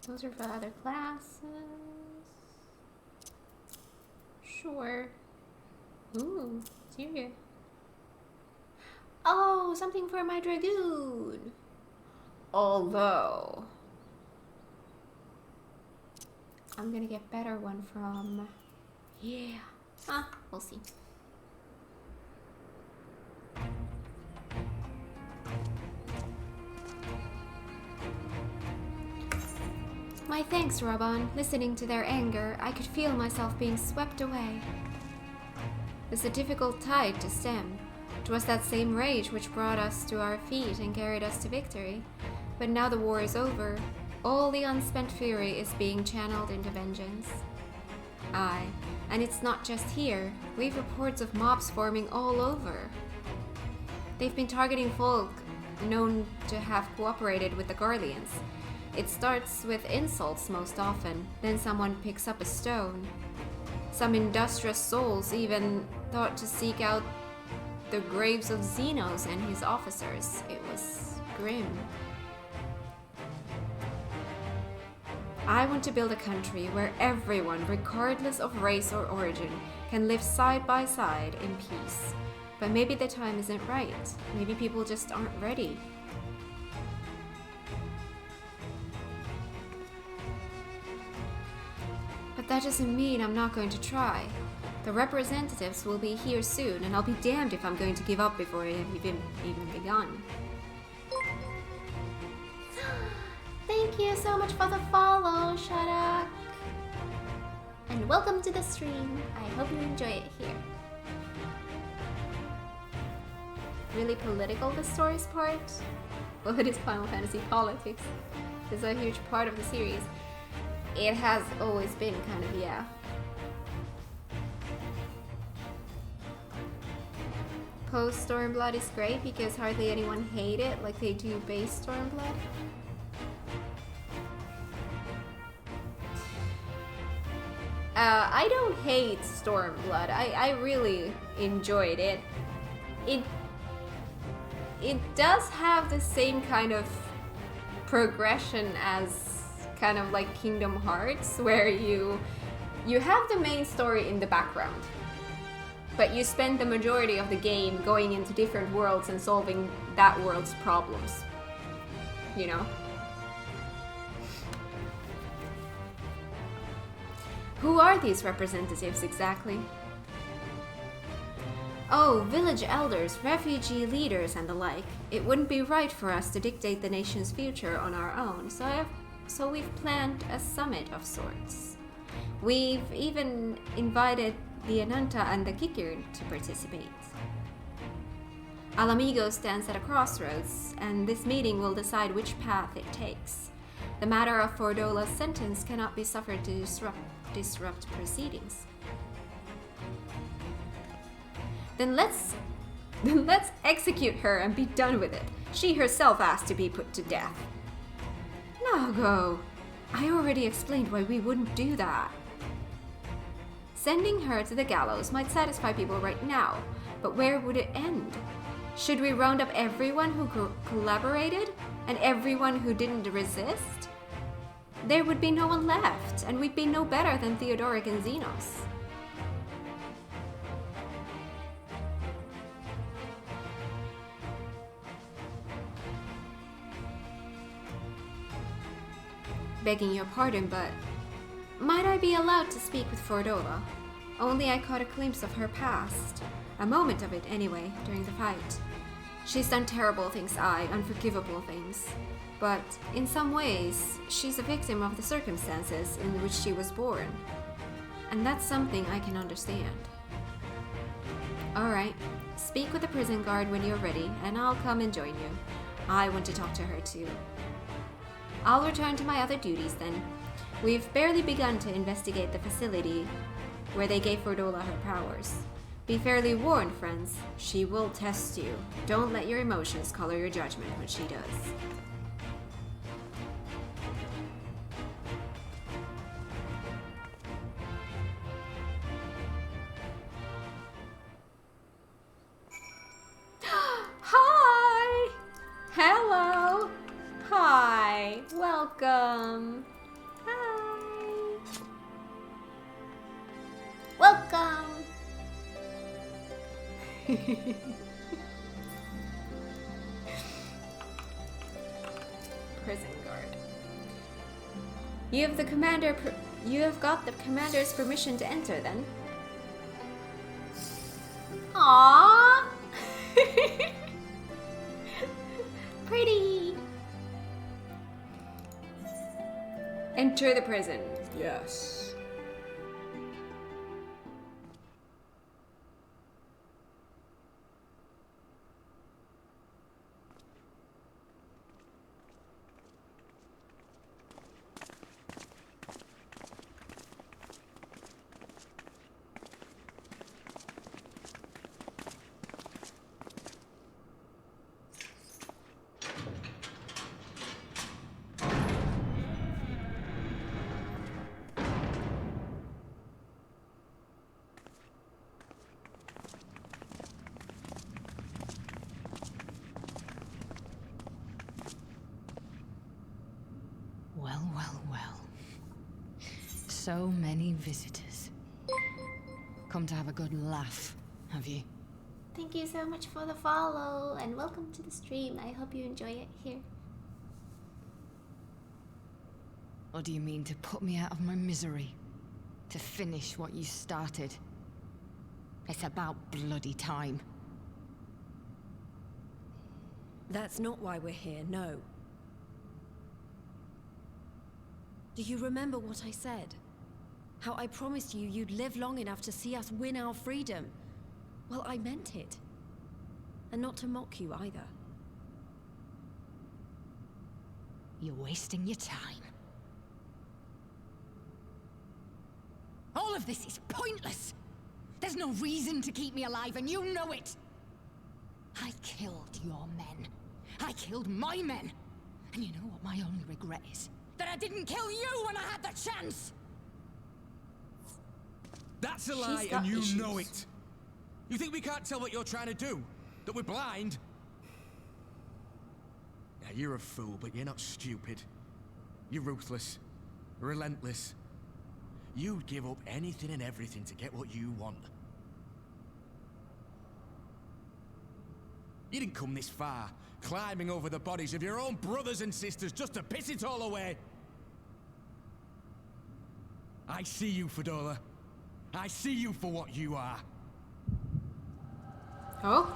Those are for other classes. Sure. Ooh, serious. Oh, something for my Dragoon. Although, I'm gonna get better one from... Yeah. We'll see. My thanks, Robon. Listening to their anger, I could feel myself being swept away. It's a difficult tide to stem. It was that same rage which brought us to our feet and carried us to victory. But now the war is over. All the unspent fury is being channeled into vengeance. Aye, and it's not just here. We've reports of mobs forming all over. They've been targeting folk known to have cooperated with the Guardians. It starts with insults most often, then someone picks up a stone. Some industrious souls even thought to seek out the graves of Xenos and his officers. It was grim. I want to build a country where everyone, regardless of race or origin, can live side by side in peace. But maybe the time isn't right. Maybe people just aren't ready. But that doesn't mean I'm not going to try. The representatives will be here soon, and I'll be damned if I'm going to give up before I have even begun. Thank you so much for the follow, Shadak. And welcome to the stream. I hope you enjoy it here. Really political, the story's part? Well, it is Final Fantasy politics. It's a huge part of the series. It has always been kind of, yeah. Post Stormblood is great because hardly anyone hate it like they do base Stormblood. I don't hate Stormblood. I really enjoyed it. It does have the same kind of progression as kind of like Kingdom Hearts, where you have the main story in the background, but you spend the majority of the game going into different worlds and solving that world's problems, you know? Who are these representatives exactly? Oh, village elders, refugee leaders, and the like. It wouldn't be right for us to dictate the nation's future on our own, so we've planned a summit of sorts. We've even invited the Ananta and the Kikir to participate. Alamigo stands at a crossroads, and this meeting will decide which path it takes. The matter of Fordola's sentence cannot be suffered to disrupt proceedings. Then let's execute her and be done with it. She herself asked to be put to death. Nago, I already explained why we wouldn't do that. Sending her to the gallows might satisfy people right now, but where would it end? Should we round up everyone who collaborated and everyone who didn't resist? There would be no one left, and we'd be no better than Theodoric and Xenos. begging your pardon, but might I be allowed to speak with Fordola? Only I caught a glimpse of her past. A moment of it, anyway, during the fight. She's done terrible things, aye, unforgivable things. But in some ways, she's a victim of the circumstances in which she was born. And that's something I can understand. Alright, speak with the prison guard when you're ready, and I'll come and join you. I want to talk to her too. I'll return to my other duties then. We've barely begun to investigate the facility where they gave Fordola her powers. Be fairly warned, friends. She will test you. Don't let your emotions color your judgment when she does. Hi! Hello! Hi! Welcome! Hi! Welcome! Prison guard. You have got the commander's permission to enter then. Aww! Pretty! Enter the prison. Yes. Well, well, well. So many visitors. Come to have a good laugh, have you? Thank you so much for the follow and welcome to the stream. I hope you enjoy it here. Or do you mean to put me out of my misery? To finish what you started? It's about bloody time. That's not why we're here, no. Do you remember what I said? How I promised you you'd live long enough to see us win our freedom? Well, I meant it. And not to mock you either. You're wasting your time. All of this is pointless! There's no reason to keep me alive, and you know it! I killed your men. I killed my men. And you know what my only regret is? That I didn't kill you when I had the chance! That's a lie, and you know it! You think we can't tell what you're trying to do? That we're blind? Yeah, you're a fool, but you're not stupid. You're ruthless. Relentless. You'd give up anything and everything to get what you want. You didn't come this far, climbing over the bodies of your own brothers and sisters just to piss it all away. I see you, Fordola. I see you for what you are. Oh?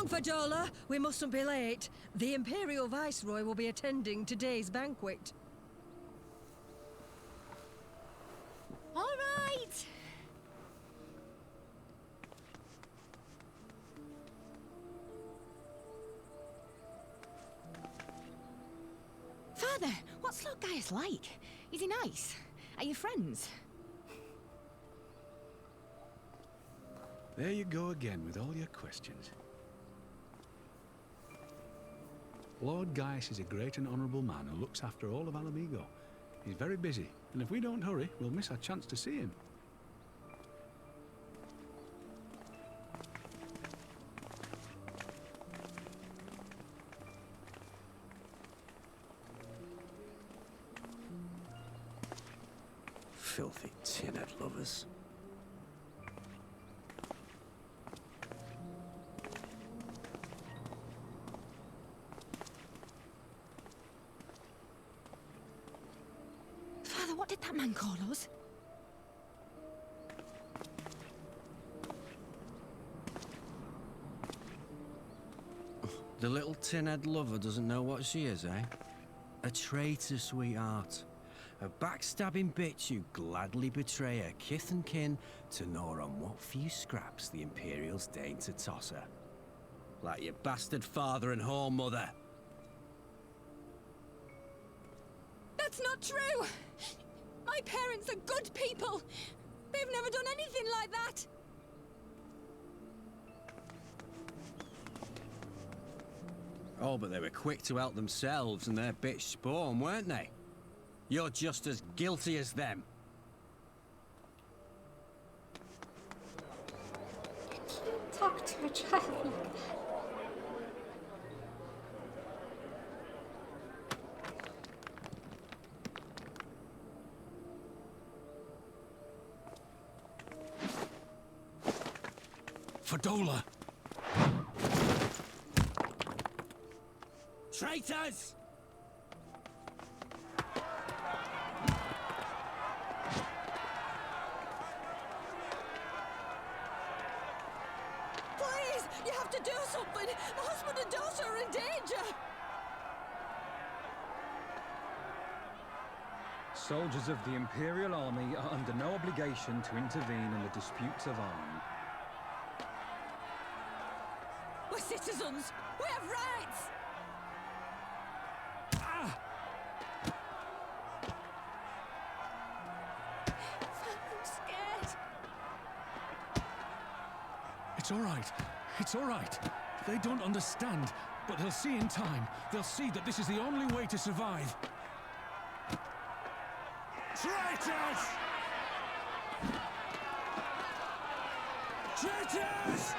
Fordola, we mustn't be late. The Imperial Viceroy will be attending today's banquet. All right! Father, what's Lord Gaius like? Is he nice? Are you friends? There you go again with all your questions. Lord Gaius is a great and honourable man who looks after all of Alamigo. He's very busy, and if we don't hurry, we'll miss our chance to see him. Filthy tin-head lovers. Father, what did that man call us? The little tin-head lover doesn't know what she is, eh? A traitor, sweetheart. A backstabbing bitch who'd gladly betray her kith and kin to gnaw on what few scraps the Imperials deign to toss her. Like your bastard father and whore mother. That's not true! My parents are good people! They've never done anything like that! Oh, but they were quick to help themselves and their bitch spawn, weren't they? You're just as guilty as them. Talk to a child like that. Fadola! Traitors! Please, you have to do something. My husband and daughter are in danger. Soldiers of the Imperial Army are under no obligation to intervene in the disputes of army. We're citizens. We have rights. I'm scared. It's all right. It's all right. They don't understand, but they'll see in time. They'll see that this is the only way to survive. Traitors! Traitors!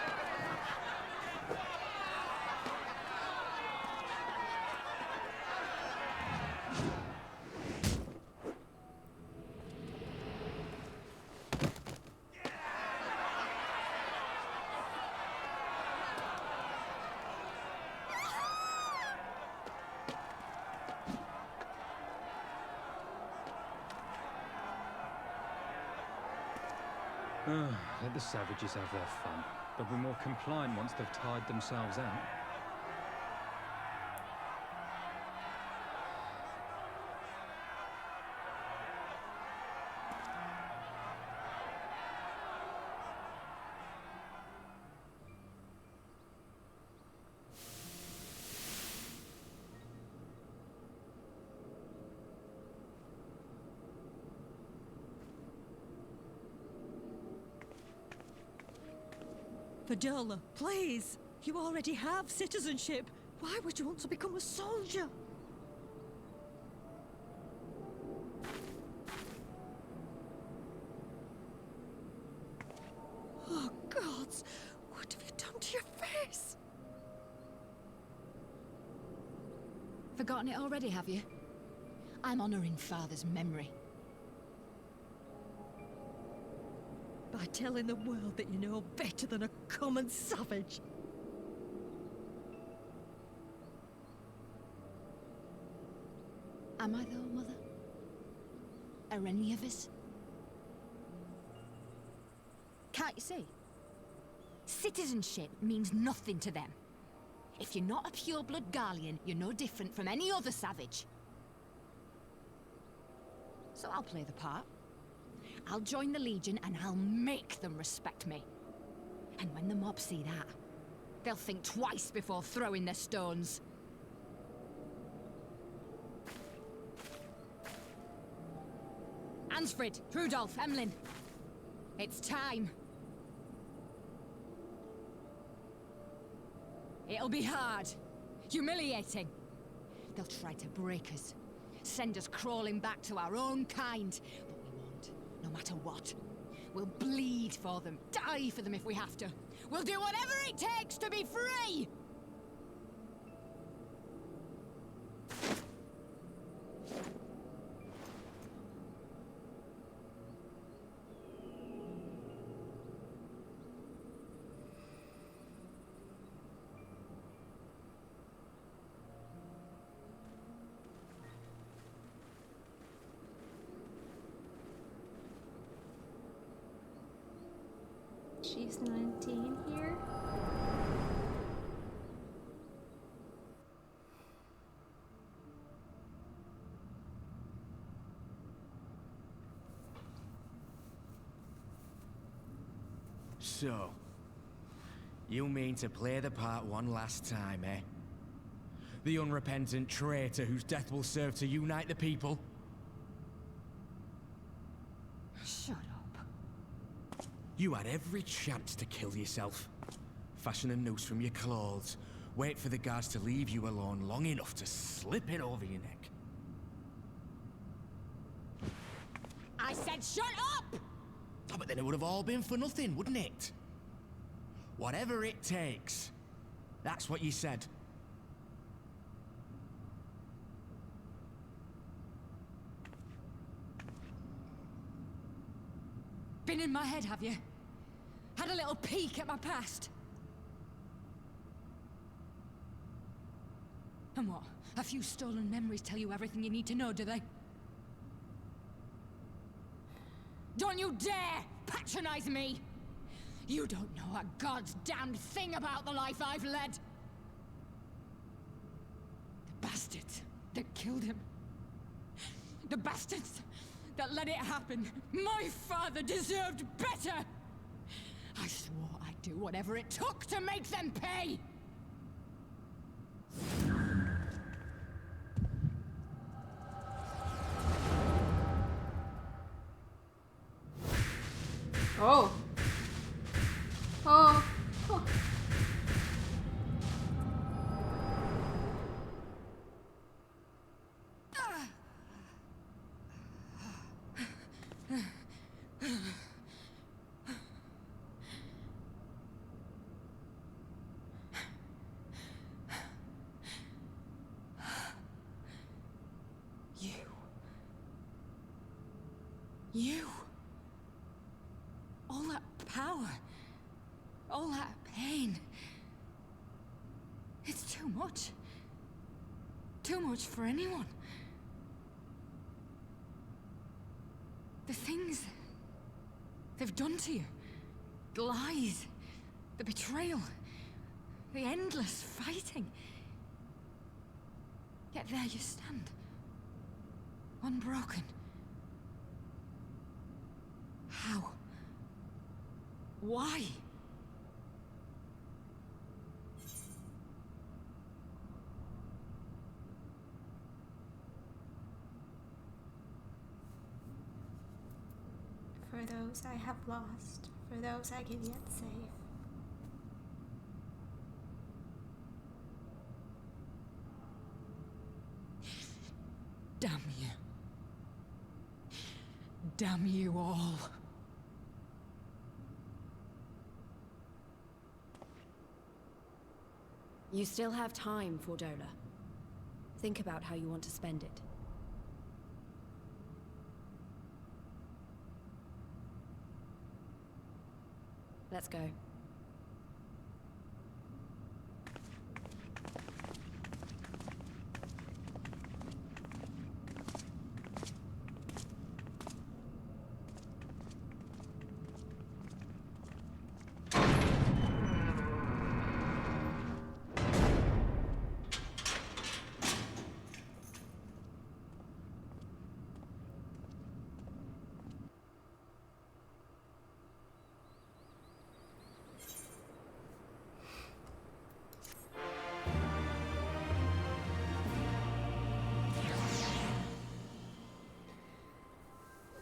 Let the savages have their fun. They'll be more compliant once they've tired themselves out. Fadola, please. You already have citizenship. Why would you want to become a soldier? Oh, gods. What have you done to your face? Forgotten it already, have you? I'm honoring Father's memory. By telling the world that you know better than a common savage. Am I though, Mother? Are any of us? Can't you see? Citizenship means nothing to them. If you're not a pure-blood Garlean, you're no different from any other savage. So I'll play the part. I'll join the Legion and I'll make them respect me. And when the mob see that, they'll think twice before throwing their stones. Ansfrid, Rudolph, Emlyn. It's time. It'll be hard. Humiliating. They'll try to break us. Send us crawling back to our own kind. But we won't, no matter what. We'll bleed for them, die for them if we have to. We'll do whatever it takes to be free! She's 19 here. So, you mean to play the part one last time, eh? The unrepentant traitor whose death will serve to unite the people? Shut up. You had every chance to kill yourself. Fashion a noose from your clothes. Wait for the guards to leave you alone long enough to slip it over your neck. I said shut up! Oh, but then it would have all been for nothing, wouldn't it? Whatever it takes. That's what you said. Been in my head, have you? Had a little peek at my past? And what? A few stolen memories tell you everything you need to know, do they? Don't you dare patronize me! You don't know a god's damned thing about the life I've led! The bastards that killed him. The bastards that let it happen. My father deserved better! I swore I'd do whatever it took to make them pay! Oh. Oh. Oh. You. All that power. All that pain. It's too much. Too much for anyone. The things they've done to you. The lies. The betrayal. The endless fighting. Yet there you stand. Unbroken. How? Why? For those I have lost, for those I can yet save. Damn you. Damn you all. You still have time, Fordola. Think about how you want to spend it. Let's go.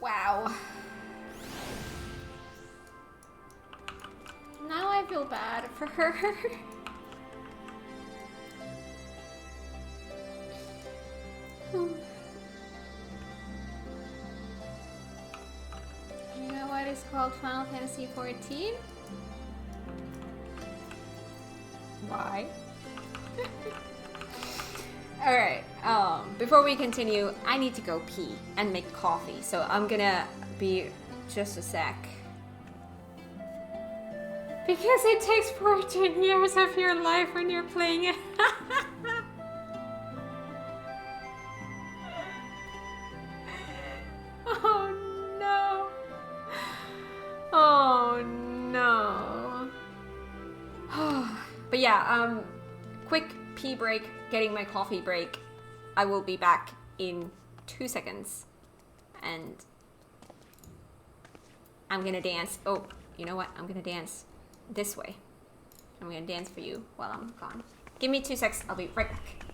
Wow. Now I feel bad for her. You know what is called Final Fantasy XIV? Why? Alright, before we continue, I need to go pee and make coffee, so I'm gonna be just a sec. Because it takes 14 years of your life when you're playing it. Oh no. Oh no. But yeah, quick pee break, getting my coffee break. I will be back in 2 seconds. And I'm gonna dance. Oh, you know what? I'm gonna dance this way. I'm gonna dance for you while I'm gone. Give me 2 seconds. I'll be right back.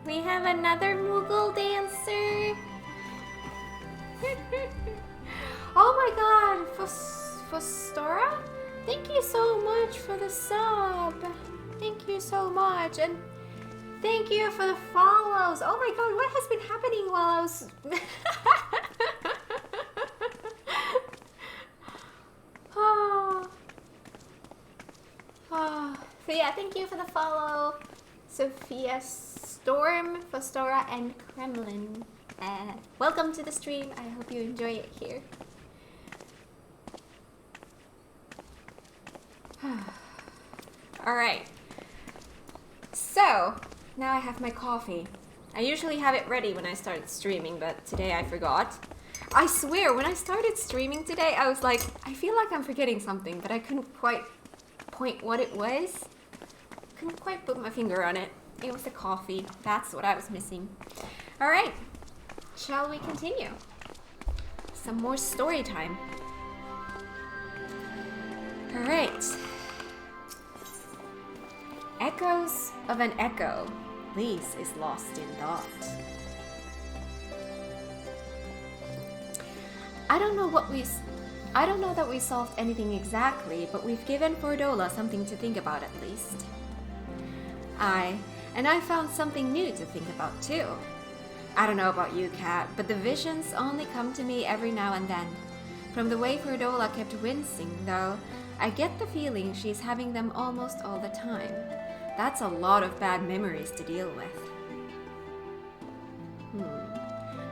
We have another Moogle dancer. Oh my god, Fostora? Thank you so much for the sub. Thank you so much. And thank you for the follows. Oh my god, what has been happening while I was... Oh. Oh. So yeah, thank you for the follow, Sophia, Storm, Fostora, and Kremlin. Welcome to the stream. I hope you enjoy it here. Alright. So, now I have my coffee. I usually have it ready when I start streaming, but today I forgot. I swear, when I started streaming today, I was like, I feel like I'm forgetting something, but I couldn't quite point what it was. Couldn't quite put my finger on it. It was the coffee. That's what I was missing. Alright. Shall we continue? Some more story time. Alright. Echoes of an echo. Lise is lost in thought. I don't know that we solved anything exactly, but we've given Fordola something to think about at least. And I found something new to think about too. I don't know about you, Kat, but the visions only come to me every now and then. From the way Fordola kept wincing, though, I get the feeling she's having them almost all the time. That's a lot of bad memories to deal with.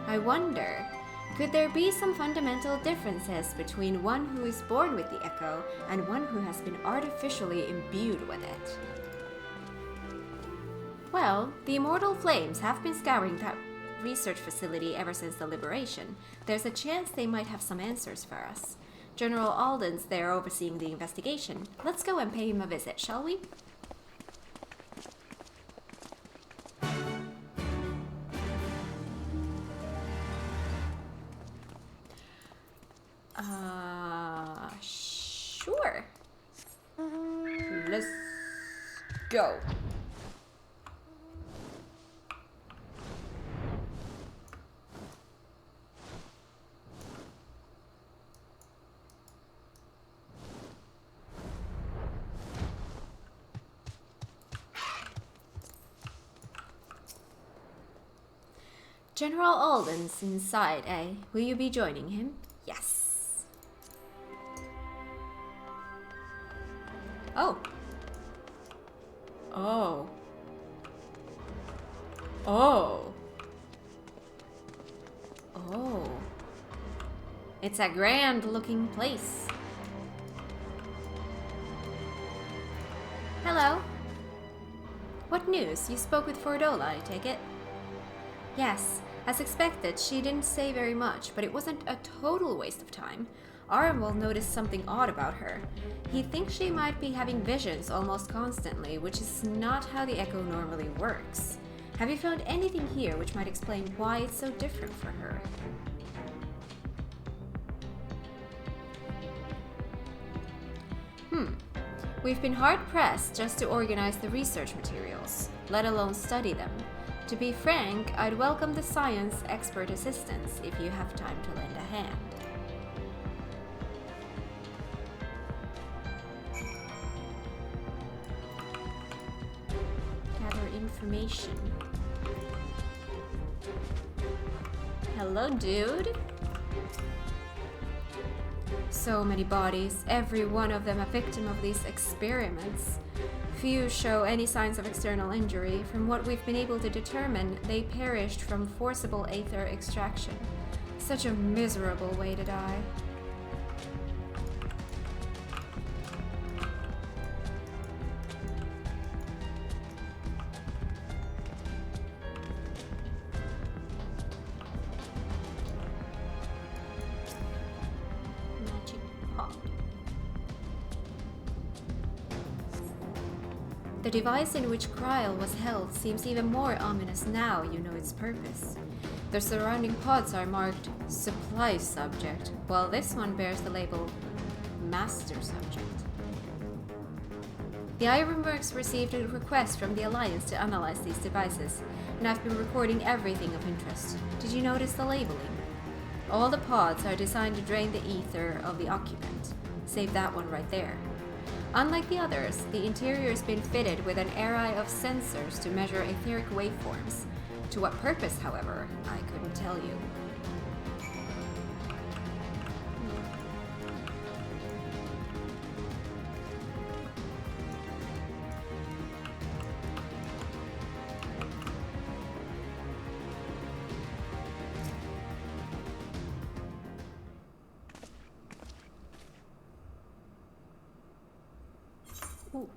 I wonder, could there be some fundamental differences between one who is born with the echo and one who has been artificially imbued with it? Well, the Immortal Flames have been scouring that research facility ever since the liberation. There's a chance they might have some answers for us. General Alden's there overseeing the investigation. Let's go and pay him a visit, shall we? Sure. Let's go. General Alden's inside, eh? Will you be joining him? Yes. Oh. Oh. Oh. Oh. It's a grand looking place. Hello. What news? You spoke with Fordola, I take it? Yes. As expected, she didn't say very much, but it wasn't a total waste of time. Arenwald noticed something odd about her. He thinks she might be having visions almost constantly, which is not how the echo normally works. Have you found anything here which might explain why it's so different for her? We've been hard-pressed just to organize the research materials, let alone study them. To be frank, I'd welcome the science expert assistance if you have time to lend a hand. Gather information. Hello, dude. So many bodies, every one of them a victim of these experiments. Few show any signs of external injury. From what we've been able to determine, they perished from forcible aether extraction. Such a miserable way to die. The device in which Kryl was held seems even more ominous now you know its purpose. The surrounding pods are marked Supply Subject, while this one bears the label Master Subject. The Ironworks received a request from the Alliance to analyze these devices, and I've been recording everything of interest. Did you notice the labeling? All the pods are designed to drain the ether of the occupant, save that one right there. Unlike the others, the interior has been fitted with an array of sensors to measure etheric waveforms. To what purpose, however, I couldn't tell you. Ooh.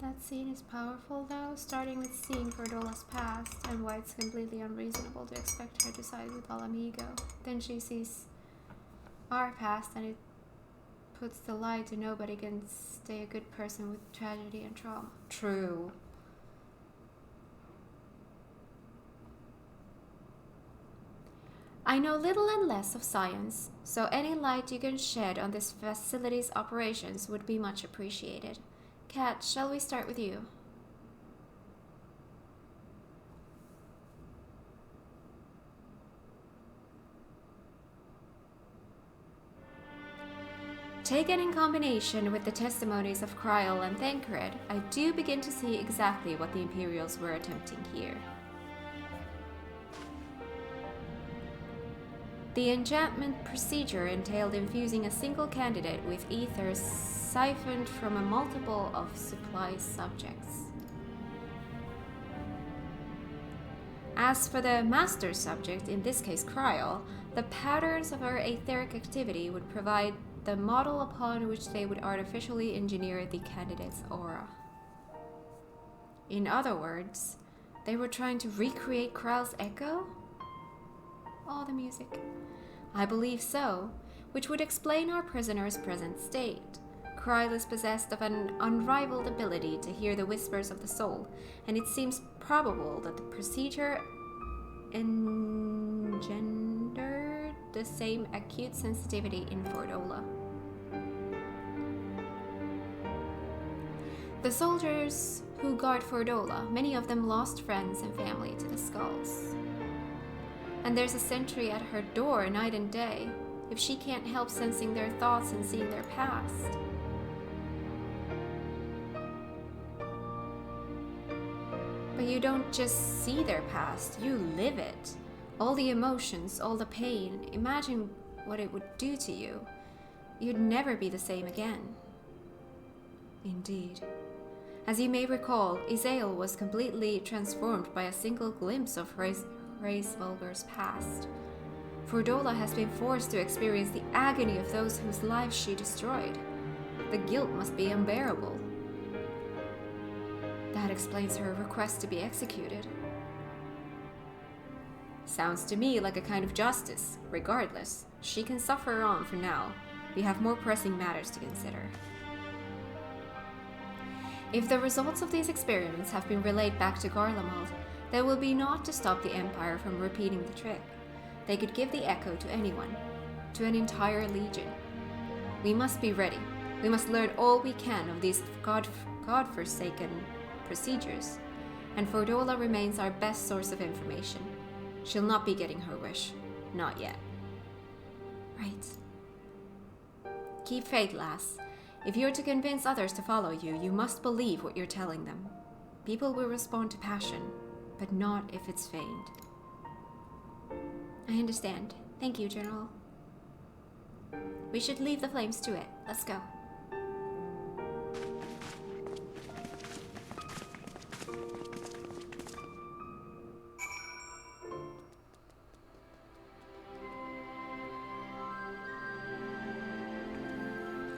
That scene is powerful though, starting with seeing Ferdola's past and why it's completely unreasonable to expect her to side with Alamigo. Then she sees our past and it puts the lie to nobody can stay a good person with tragedy and trauma. True. I know little and less of science, so any light you can shed on this facility's operations would be much appreciated. Kat, shall we start with you? Taken in combination with the testimonies of Kryl and Thancred, I do begin to see exactly what the Imperials were attempting here. The enchantment procedure entailed infusing a single candidate with ether siphoned from a multiple of supply subjects. As for the master subject, in this case Kryl, the patterns of her etheric activity would provide the model upon which they would artificially engineer the candidate's aura. In other words, they were trying to recreate Kryl's echo? Oh, the music. I believe so, which would explain our prisoner's present state. Kryl is possessed of an unrivaled ability to hear the whispers of the soul, and it seems probable that the procedure engendered the same acute sensitivity in Fordola. The soldiers who guard Fordola, many of them lost friends and family to the skulls. And there's a sentry at her door night and day, if she can't help sensing their thoughts and seeing their past. But you don't just see their past, you live it. All the emotions, all the pain, imagine what it would do to you. You'd never be the same again. Indeed. As you may recall, Izael was completely transformed by a single glimpse of Reisvolger's past. Fordola has been forced to experience the agony of those whose lives she destroyed. The guilt must be unbearable. That explains her request to be executed. Sounds to me like a kind of justice. Regardless, she can suffer on for now. We have more pressing matters to consider. If the results of these experiments have been relayed back to Garlemald, there will be naught to stop the Empire from repeating the trick. They could give the echo to anyone, to an entire legion. We must be ready. We must learn all we can of these godforsaken procedures, and Fordola remains our best source of information. She'll not be getting her wish. Not yet. Right. Keep faith, lass. If you're to convince others to follow you, you must believe what you're telling them. People will respond to passion, but not if it's feigned. I understand. Thank you, General. We should leave the flames to it. Let's go.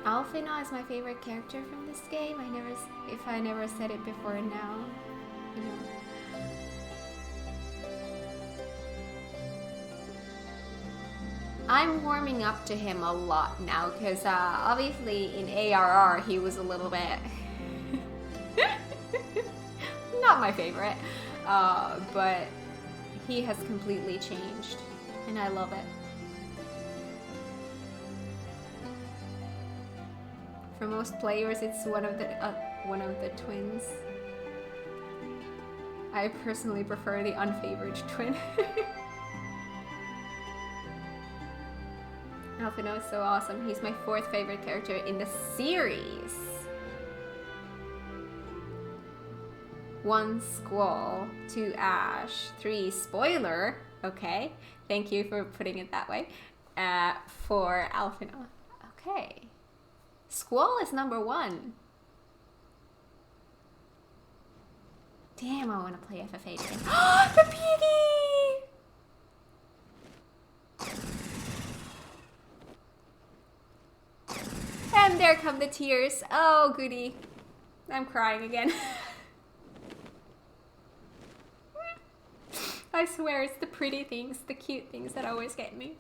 Alfina is my favorite character from this game. If I never said it before now, you know. I'm warming up to him a lot now, because obviously in ARR he was a little bit not my favorite, but he has completely changed, and I love it. For most players, it's one of the twins. I personally prefer the unfavored twin. Alphino is so awesome. He's my 4th favorite character in the series. 1 Squall, 2 Ash, 3 Spoiler. Okay, thank you for putting it that way. 4 Alphino. Okay. Squall is number 1. Damn, I want to play FF8 again. Oh, the piggy! And there come the tears. Oh, goody. I'm crying again. I swear it's the pretty things, the cute things that always get me.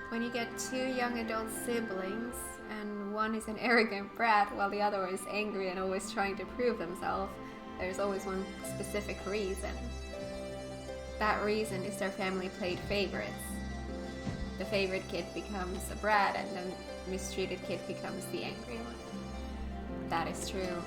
When you get 2 young adult siblings, and one is an arrogant brat while the other is angry and always trying to prove themselves, there's always one specific reason. That reason is their family played favorites. The favorite kid becomes a brat and the mistreated kid becomes the angry one. That is true.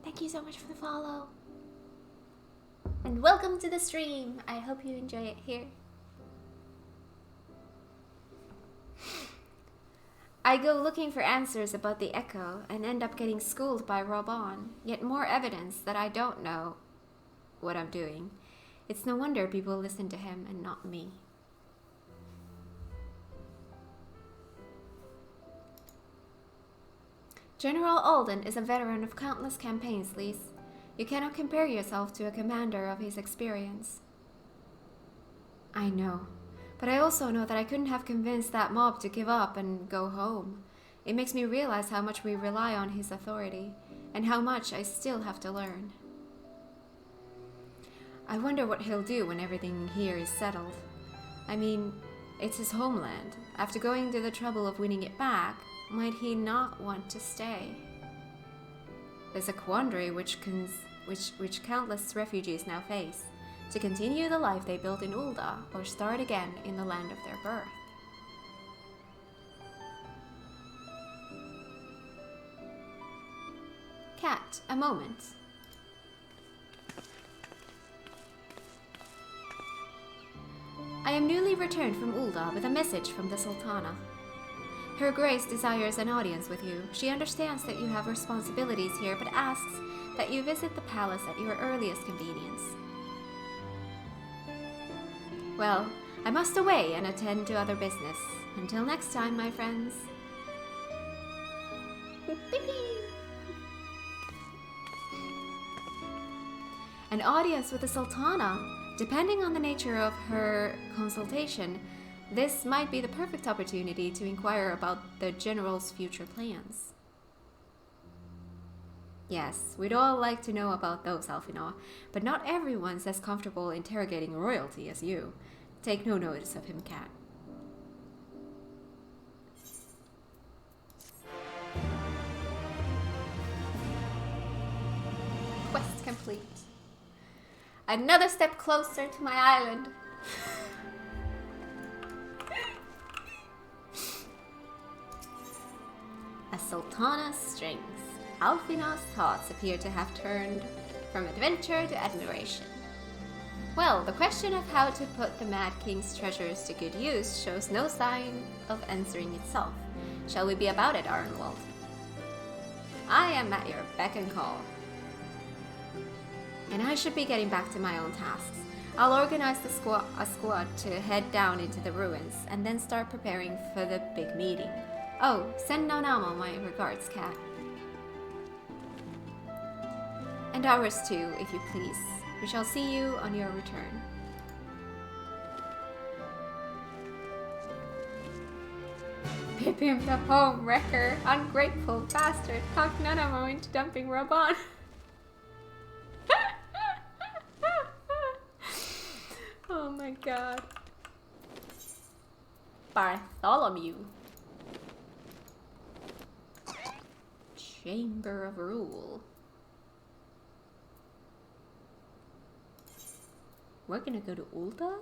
Thank you so much for the follow. And welcome to the stream. I hope you enjoy it here. I go looking for answers about the Echo and end up getting schooled by Robon. Yet more evidence that I don't know what I'm doing. It's no wonder people listen to him and not me. General Alden is a veteran of countless campaigns, Lise. You cannot compare yourself to a commander of his experience. I know, but I also know that I couldn't have convinced that mob to give up and go home. It makes me realize how much we rely on his authority, and how much I still have to learn. I wonder what he'll do when everything here is settled. I mean, it's his homeland. After going to the trouble of winning it back, might he not want to stay? There's a quandary which countless refugees now face. To continue the life they built in Ul'dah, or start again in the land of their birth. Cat, a moment. I am newly returned from Ul'dah with a message from the Sultana. Her Grace desires an audience with you. She understands that you have responsibilities here, but asks that you visit the palace at your earliest convenience. Well, I must away and attend to other business. Until next time, my friends. An audience with the Sultana. Depending on the nature of her consultation, this might be the perfect opportunity to inquire about the General's future plans. Yes, we'd all like to know about those, Alphino, but not everyone's as comfortable interrogating royalty as you. Take no notice of him, Cat. Quest complete. Another step closer to my island. A Sultana's strength. Alphino's thoughts appear to have turned from adventure to admiration. Well, the question of how to put the Mad King's treasures to good use shows no sign of answering itself. Shall we be about it, Arnwald? I am at your beck and call. And I should be getting back to my own tasks. I'll organize a squad to head down into the ruins, and then start preparing for the big meeting. Oh, send Nanamo my regards, Cat. And ours too, if you please. We shall see you on your return. Ship him the home wrecker. Ungrateful bastard. Talk Nanamo into dumping Raban. Oh my god. Bartholomew. Chamber of Rule. We're gonna go to Ulda?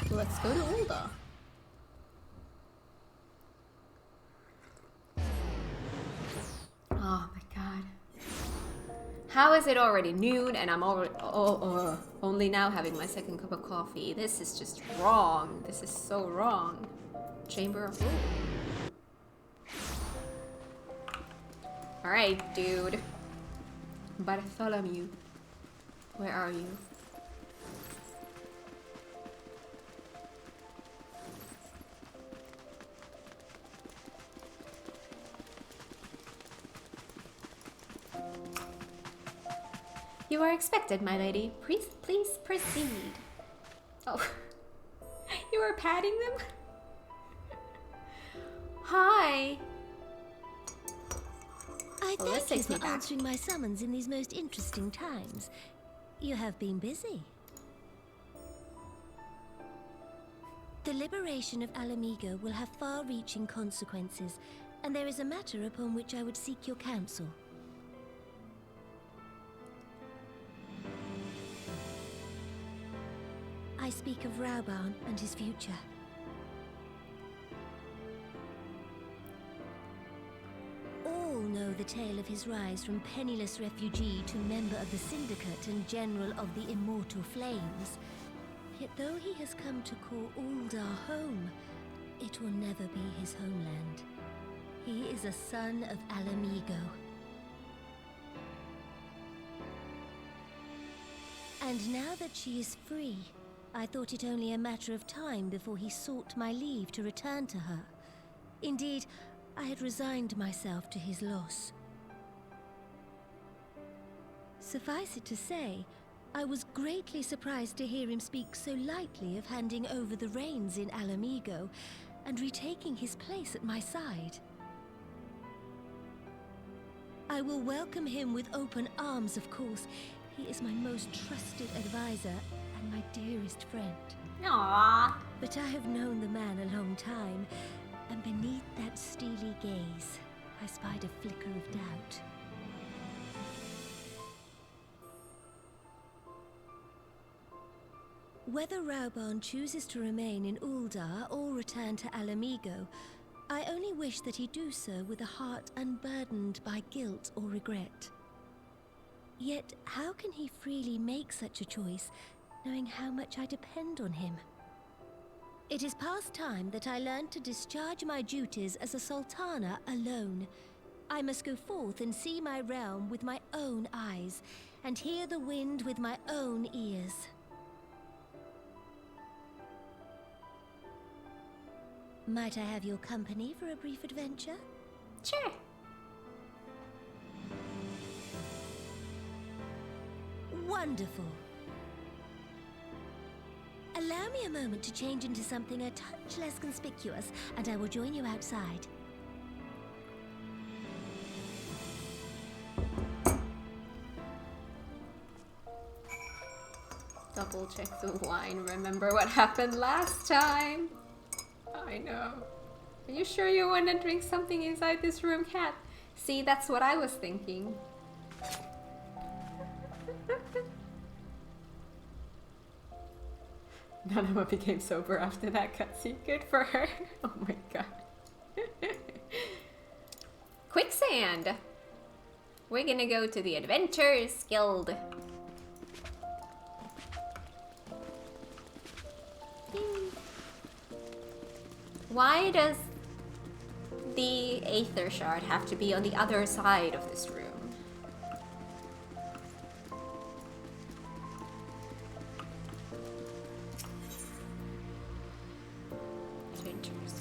Let's go to Ulda. Oh my god. How is it already noon and I'm already only now having my second cup of coffee? This is just wrong. This is so wrong. Chamber of Rule. Alright, dude. Bartholomew. Where are you? You are expected, my lady. Please proceed. Oh. You are patting them? Hi. I Well, this thank you takes me for back. answering my summons in these most interesting times. You have been busy. The liberation of Alamigo will have far-reaching consequences, and there is a matter upon which I would seek your counsel. I speak of Rauban and his future. All know the tale of his rise from penniless refugee to member of the Syndicate and General of the Immortal Flames. Yet though he has come to call Ulda home, it will never be his homeland. He is a son of Alamigo. And now that she is free, I thought it only a matter of time before he sought my leave to return to her. Indeed, I had resigned myself to his loss. Suffice it to say, I was greatly surprised to hear him speak so lightly of handing over the reins in Alamigo and retaking his place at my side. I will welcome him with open arms, of course. He is my most trusted advisor and my dearest friend. Aww. But I have known the man a long time, and beneath that steely gaze, I spied a flicker of doubt. Whether Rauban chooses to remain in Ulda or return to Alamigo, I only wish that he do so with a heart unburdened by guilt or regret. Yet, how can he freely make such a choice, knowing how much I depend on him? It is past time that I learned to discharge my duties as a sultana alone. I must go forth and see my realm with my own eyes, and hear the wind with my own ears. Might I have your company for a brief adventure? Sure. Wonderful. Allow me a moment to change into something a touch less conspicuous, and I will join you outside. Double check the wine. Remember what happened last time? I know. Are you sure you want to drink something inside this room, Cat? See, that's what I was thinking. Nanama became sober after that cutscene. Good for her. Oh my god. Quicksand! We're gonna go to the Adventurers Guild. Why does the Aether Shard have to be on the other side of this room? Adventures.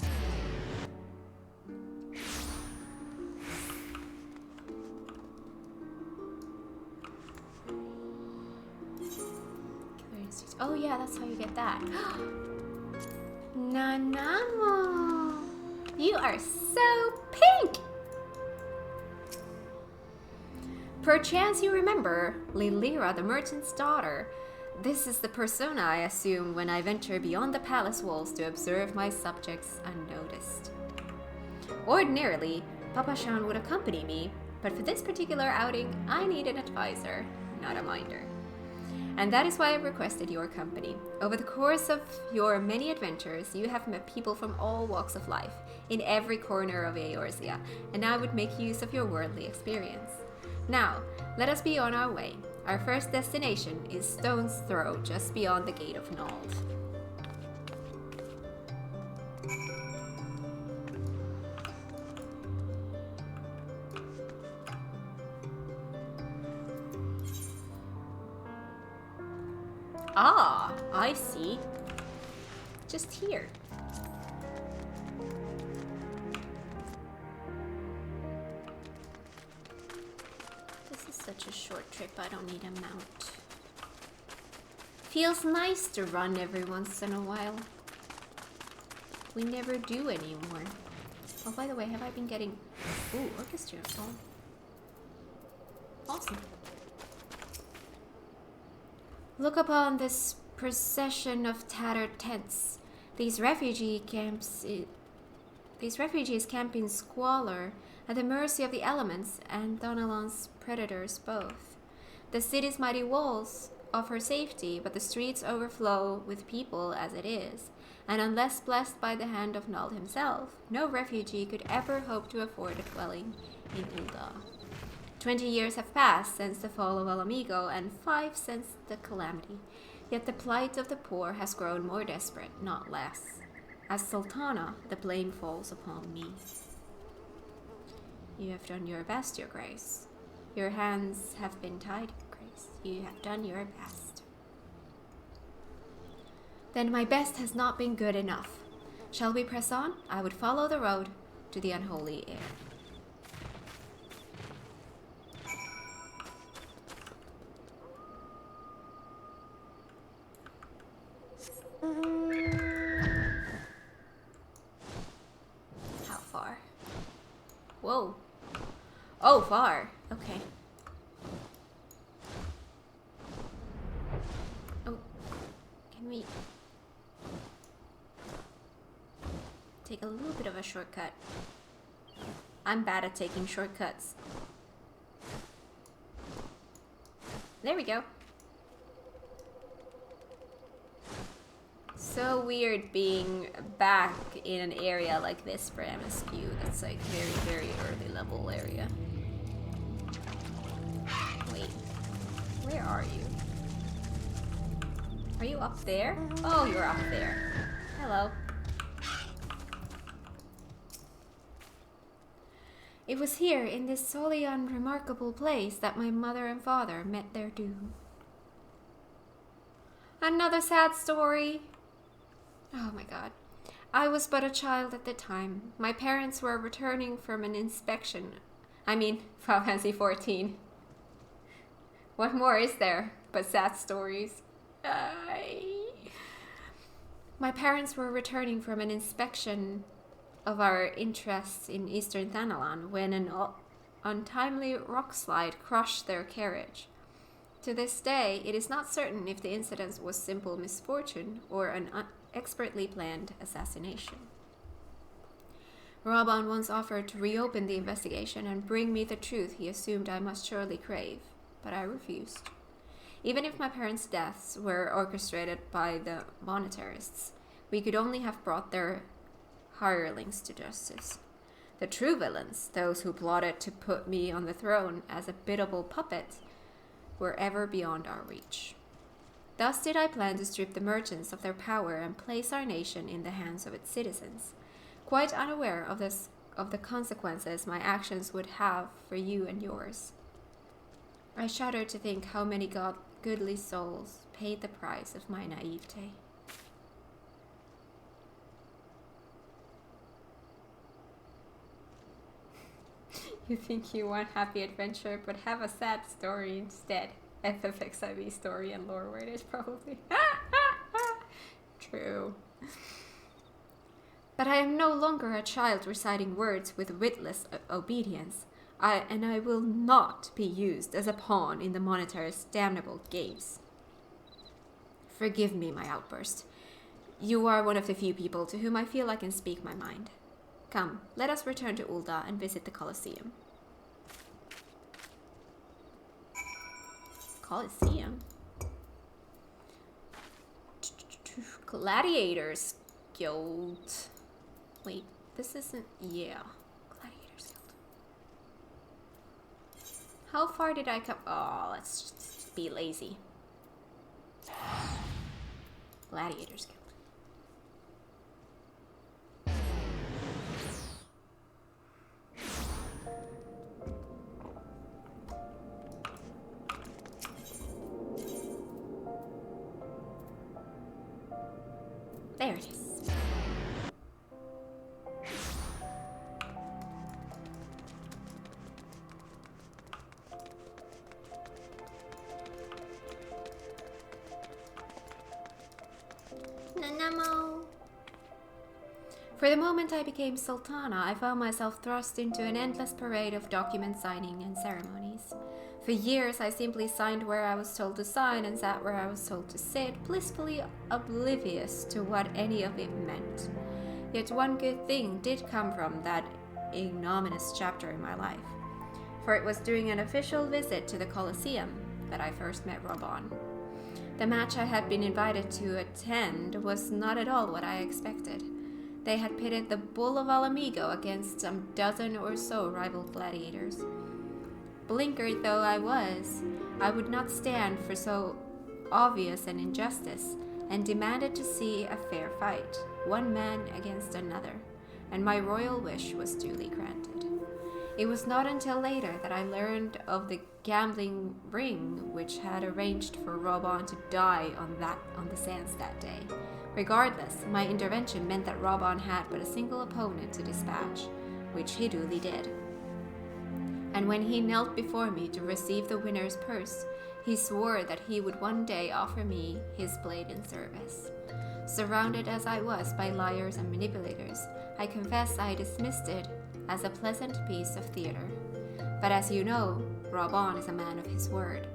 Oh yeah, that's how you get that. Nanamo! You are so pink! Perchance you remember Lilira, the merchant's daughter. This is the persona I assume when I venture beyond the palace walls to observe my subjects unnoticed. Ordinarily, Papa Shan would accompany me, but for this particular outing, I need an advisor, not a minder. And that is why I requested your company. Over the course of your many adventures, you have met people from all walks of life, in every corner of Eorzea, and I would make use of your worldly experience. Now, let us be on our way. Our first destination is Stone's Throw, just beyond the Gate of Nald. Ah, I see. Just here. This is such a short trip, I don't need a mount. Feels nice to run every once in a while. We never do anymore. Oh, by the way, have I been getting... Ooh, orchestra song. Awesome. Look upon this procession of tattered tents. These refugees camp in squalor, at the mercy of the elements and Donalan's predators both. The city's mighty walls offer safety, but the streets overflow with people as it is, and unless blessed by the hand of Nald himself, no refugee could ever hope to afford a dwelling in Ul'dah. 20 years have passed since the fall of Alamigo, and 5 since the calamity. Yet the plight of the poor has grown more desperate, not less. As Sultana, the blame falls upon me. You have done your best, Your Grace. Your hands have been tied, Your Grace. You have done your best. Then my best has not been good enough. Shall we press on? I would follow the road to the unholy air. How far? Whoa. Oh, far. Okay. Oh. Can we take a little bit of a shortcut? I'm bad at taking shortcuts. There we go. So weird being back in an area like this for MSQ. That's like very, very early level area. Wait, where are you? Are you up there? Oh, you're up there. Hello. It was here, in this solely unremarkable place, that my mother and father met their doom. Another sad story. Oh my god. I was but a child at the time. My parents were returning from an inspection. I mean, Final Fantasy XIV. What more is there but sad stories? My parents were returning from an inspection of our interests in Eastern Thanalan when an untimely rockslide crushed their carriage. To this day, it is not certain if the incident was simple misfortune or an expertly planned assassination. Raban once offered to reopen the investigation and bring me the truth he assumed I must surely crave, but I refused. Even if my parents' deaths were orchestrated by the monetarists, we could only have brought their hirelings to justice. The true villains, those who plotted to put me on the throne as a biddable puppet, were ever beyond our reach. Thus did I plan to strip the merchants of their power and place our nation in the hands of its citizens, quite unaware of the consequences my actions would have for you and yours. I shudder to think how many goodly souls paid the price of my naivete. You think you want happy adventure, but have a sad story instead. FFXIV story and lore word is probably true. But I am no longer a child reciting words with witless obedience. I will not be used as a pawn in the Monetary's damnable games. Forgive me my outburst. You are one of the few people to whom I feel I can speak my mind. Come, let us return to Ul'dah and visit the Colosseum. Colosseum? Gladiators Guild. Wait, this isn't... Yeah. Gladiators Guild. How far did I come? Oh, let's just be lazy. Gladiators Guild. There it is. Nanamo. For the moment I became Sultana, I found myself thrust into an endless parade of document signing and ceremonies. For years, I simply signed where I was told to sign and sat where I was told to sit, blissfully oblivious to what any of it meant. Yet one good thing did come from that ignominious chapter in my life. For it was during an official visit to the Colosseum that I first met Robon. The match I had been invited to attend was not at all what I expected. They had pitted the Bull of Alamigo against some dozen or so rival gladiators. Blinkered though I was, I would not stand for so obvious an injustice, and demanded to see a fair fight, one man against another, and my royal wish was duly granted. It was not until later that I learned of the gambling ring which had arranged for Robon to die on the sands that day. Regardless, my intervention meant that Robon had but a single opponent to dispatch, which he duly did. And when he knelt before me to receive the winner's purse, he swore that he would one day offer me his blade in service. Surrounded as I was by liars and manipulators, I confess I dismissed it as a pleasant piece of theater. But as you know, Robon is a man of his word.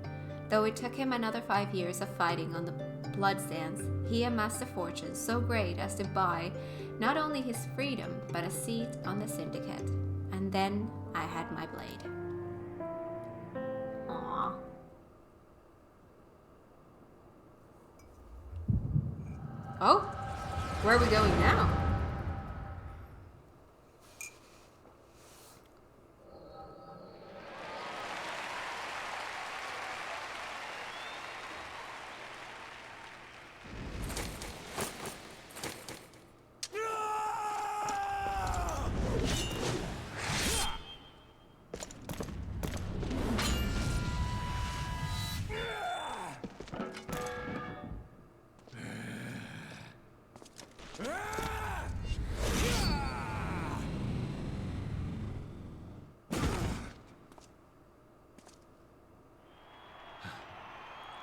Though it took him another 5 years of fighting on the blood sands, he amassed a fortune so great as to buy not only his freedom, but a seat on the syndicate. And then I had my blade. Aww. Oh, where are we going now?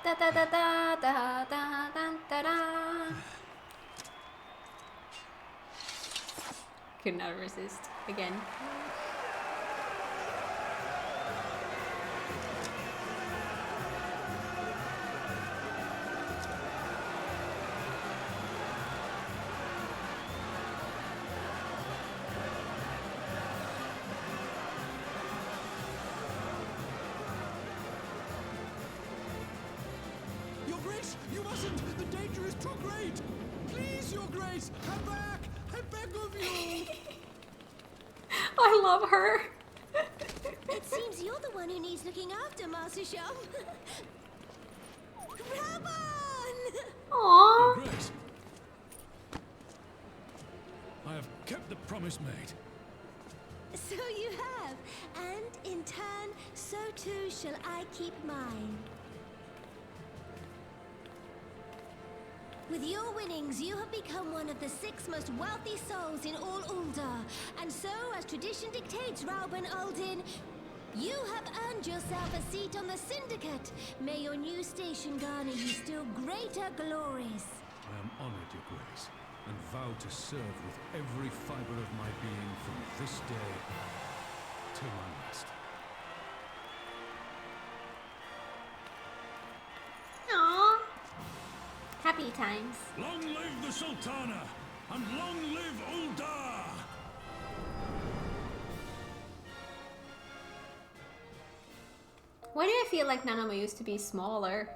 Da da da da da da da da. Could not resist again. You mustn't! The danger is too great! Please, Your Grace, come back! I beg of you! I love her. It seems you're the one who needs looking after, Master Shum. Robon! Aww. Your Grace, I have kept the promise made. So you have, and in turn, so too shall I keep mine. With your winnings, you have become one of the 6 most wealthy souls in all Ul'dah. And so, as tradition dictates, Rauben Aldin, you have earned yourself a seat on the Syndicate. May your new station garner you still greater glories. I am honored, Your Grace. and vow to serve with every fiber of my being from this day till my last. Aww. Happy times. Long live the Sultana, and long live Uldar! Why do I feel like Nanamo used to be smaller?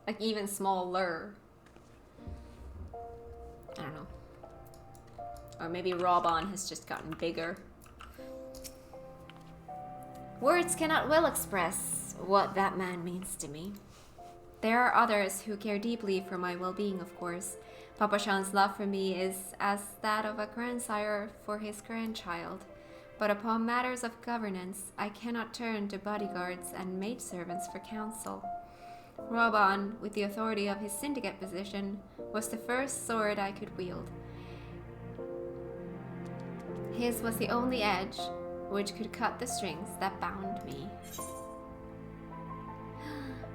Like even smaller. I don't know. Or maybe Robon has just gotten bigger. Words cannot well express what that man means to me. There are others who care deeply for my well-being, of course. Papa Shan's love for me is as that of a grandsire for his grandchild. But upon matters of governance, I cannot turn to bodyguards and maidservants for counsel. Robon, with the authority of his syndicate position, was the first sword I could wield. His was the only edge which could cut the strings that bound me.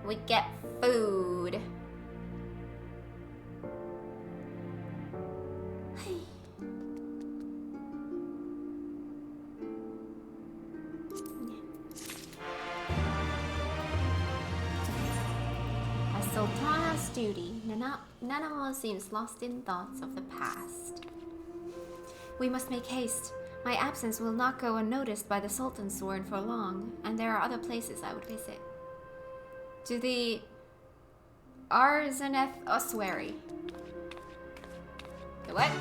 We get food. As Sultana's duty, Nanamo seems lost in thoughts of the past. We must make haste. My absence will not go unnoticed by the Sultan's Sworn for long, and there are other places I would visit. To the Arzaneth Ossuary. The what?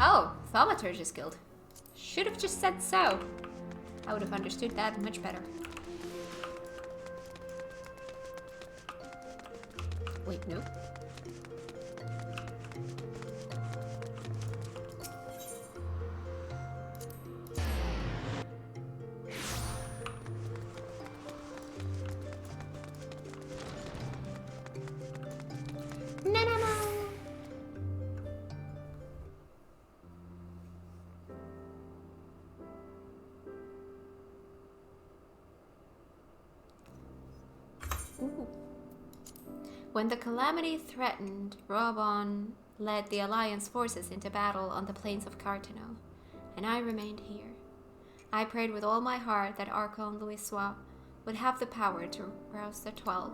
Oh, Thaumaturge's Guild. Should have just said so. I would have understood that much better. Wait, no. Ooh. When the calamity threatened, Robon led the Alliance forces into battle on the plains of Cartano, and I remained here. I prayed with all my heart that Archon Louisoix would have the power to rouse the 12.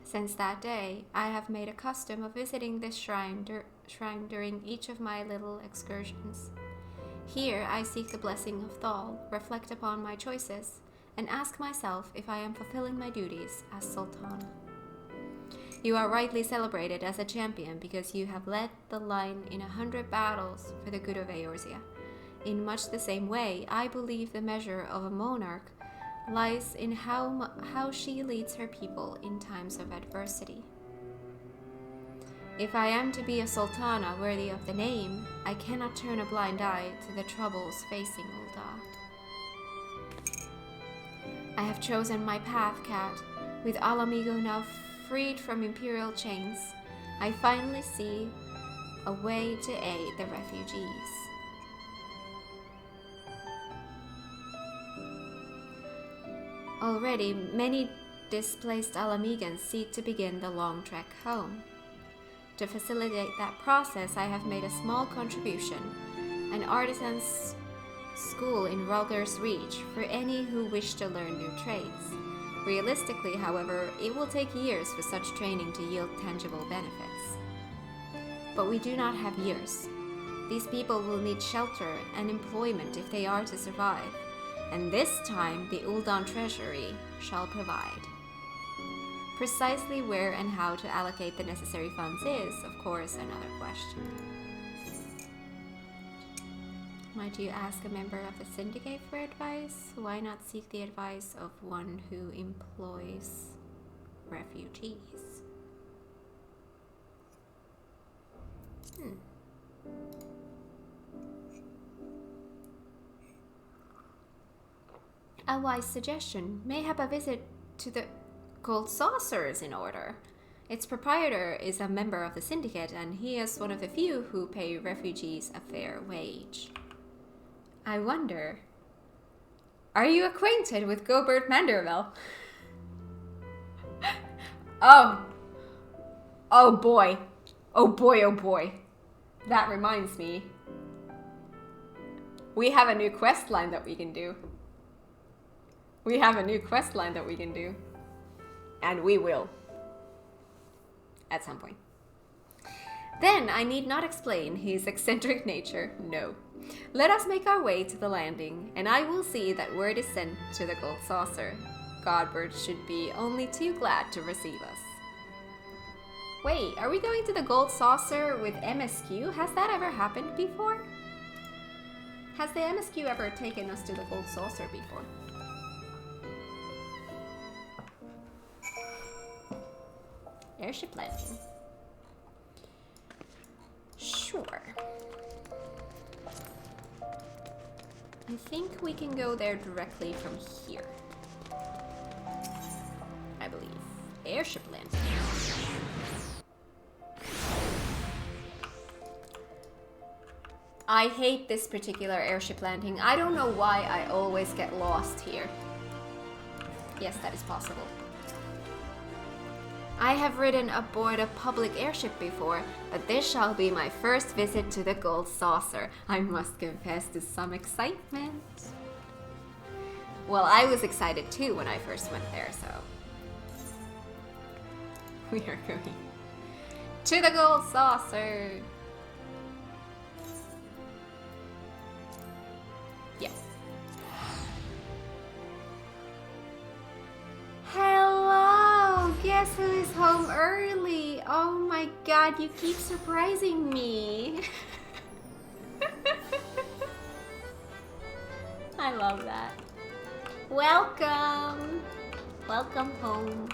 Since that day, I have made a custom of visiting this shrine during each of my little excursions. Here, I seek the blessing of Thal, reflect upon my choices, and ask myself if I am fulfilling my duties as Sultana. You are rightly celebrated as a champion because you have led the line in 100 battles for the good of Eorzea. In much the same way, I believe the measure of a monarch lies in how she leads her people in times of adversity. If I am to be a Sultana worthy of the name, I cannot turn a blind eye to the troubles facing Uldar. I have chosen my path, Kat. With Alamigo now freed from imperial chains, I finally see a way to aid the refugees. Already, many displaced Alamigans seek to begin the long trek home. To facilitate that process, I have made a small contribution, an artisan's school in Rulger's Reach for any who wish to learn new trades. Realistically, however, it will take years for such training to yield tangible benefits. But we do not have years. These people will need shelter and employment if they are to survive, and this time the Uldan Treasury shall provide. Precisely where and how to allocate the necessary funds is, of course, another question. Might you ask a member of the Syndicate for advice? Why not seek the advice of one who employs refugees? A wise suggestion. Mayhap a visit to the Gold Saucer is in order. Its proprietor is a member of the Syndicate, and he is one of the few who pay refugees a fair wage. I wonder, are you acquainted with Gobert Manderville? Oh, Oh boy. Oh boy, oh boy. That reminds me. We have a new quest line that we can do. We have a new quest line that we can do. And we will. At some point. Then I need not explain his eccentric nature, no. Let us make our way to the landing, and I will see that word is sent to the gold saucer. Godbird should be only too glad to receive us. Wait, are we going to the gold saucer with MSQ? Has that ever happened before? Has the MSQ ever taken us to the gold saucer before? Airship landing. Sure. I think we can go there directly from here. I believe. Airship landing. I hate this particular airship landing. I don't know why I always get lost here. Yes, that is possible. I have ridden aboard a public airship before, but this shall be my first visit to the gold saucer. I must confess to some excitement. Well, I was excited too when I first went there, so... We are going to the gold saucer. Yes. Hello! Guess who is home early? Oh my god, you keep surprising me. I love that. Welcome! Welcome home.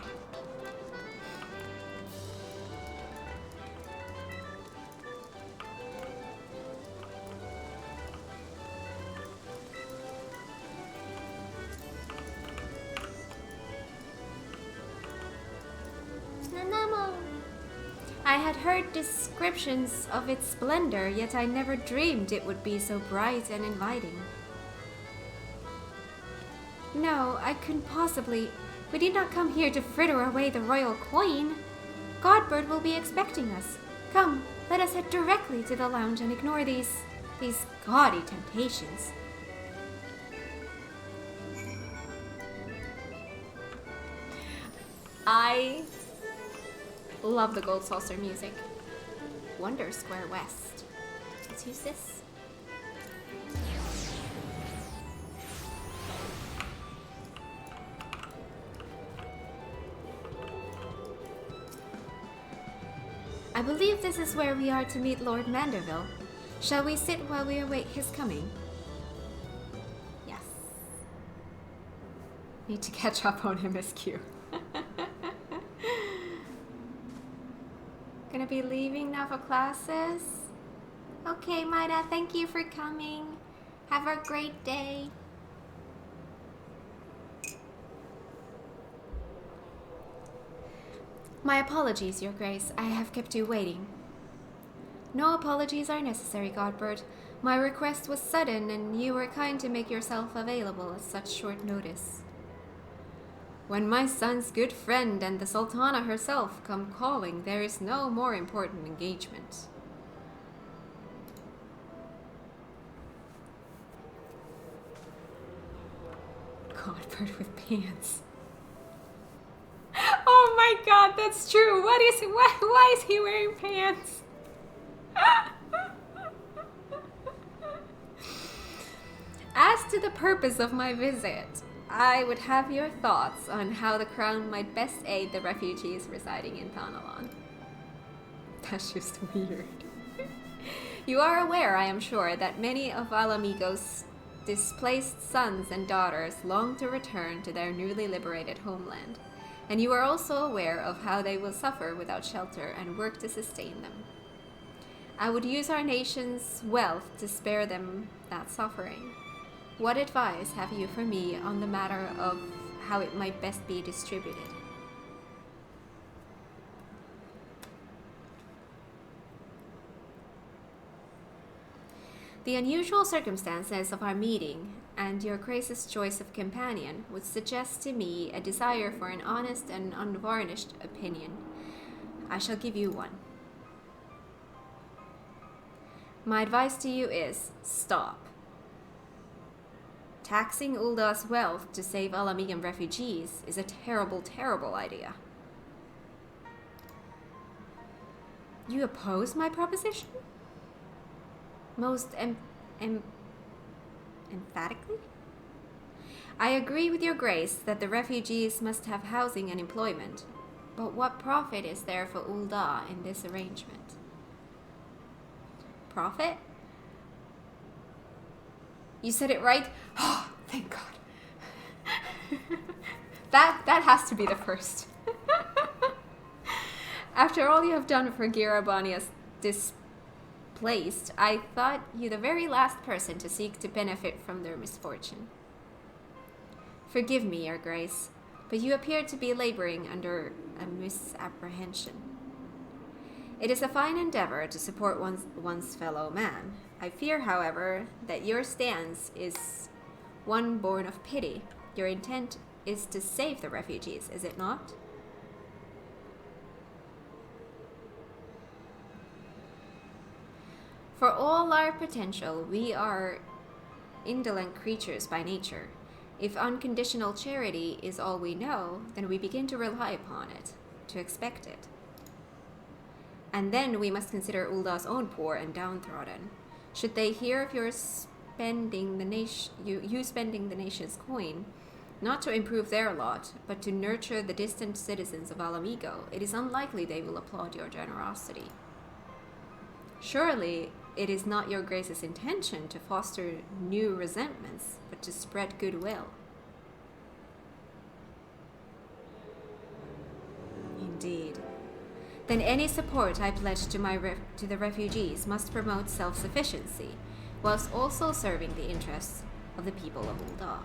I had heard descriptions of its splendor, yet I never dreamed it would be so bright and inviting. No, I couldn't possibly. We did not come here to fritter away the royal queen. Godbird will be expecting us. Come, let us head directly to the lounge and ignore these gaudy temptations. I love the gold saucer music. Wonder Square West. Let's use this. I believe this is where we are to meet Lord Manderville. Shall we sit while we await his coming? Yes. Need to catch up on MSQ. Gonna be leaving now for classes? Okay, Maida, thank you for coming. Have a great day. My apologies, Your Grace. I have kept you waiting. No apologies are necessary, Godbird. My request was sudden, and you were kind to make yourself available at such short notice. When my son's good friend and the Sultana herself come calling, there is no more important engagement. Godbird with pants. Oh my god, that's true. What is it? Why is he wearing pants? As to the purpose of my visit, I would have your thoughts on how the crown might best aid the refugees residing in Thanalan. That's just weird. You are aware, I am sure, that many of Alamigo's displaced sons and daughters long to return to their newly liberated homeland. And you are also aware of how they will suffer without shelter and work to sustain them. I would use our nation's wealth to spare them that suffering. What advice have you for me on the matter of how it might best be distributed? The unusual circumstances of our meeting and your Grace's choice of companion would suggest to me a desire for an honest and unvarnished opinion. I shall give you one. My advice to you is stop. Taxing Ulda's wealth to save Alamigan refugees is a terrible, terrible idea. You oppose my proposition? Most emphatically? I agree with your grace that the refugees must have housing and employment, but what profit is there for Ulda in this arrangement? Profit? You said it right? Oh, thank God. that has to be the first. After all you have done for Girabania's displaced, I thought you the very last person to seek to benefit from their misfortune. Forgive me, Your Grace, but you appear to be laboring under a misapprehension. It is a fine endeavor to support one's fellow man. I fear, however, that your stance is one born of pity. Your intent is to save the refugees, is it not? For all our potential, we are indolent creatures by nature. If unconditional charity is all we know, then we begin to rely upon it, to expect it. And then we must consider Ulda's own poor and downtrodden. Should they hear of your spending the nation's coin, not to improve their lot, but to nurture the distant citizens of Alamigo, it is unlikely they will applaud your generosity. Surely, it is not your grace's intention to foster new resentments, but to spread goodwill. Indeed. Then any support I pledge to the refugees must promote self-sufficiency, whilst also serving the interests of the people of Ulda.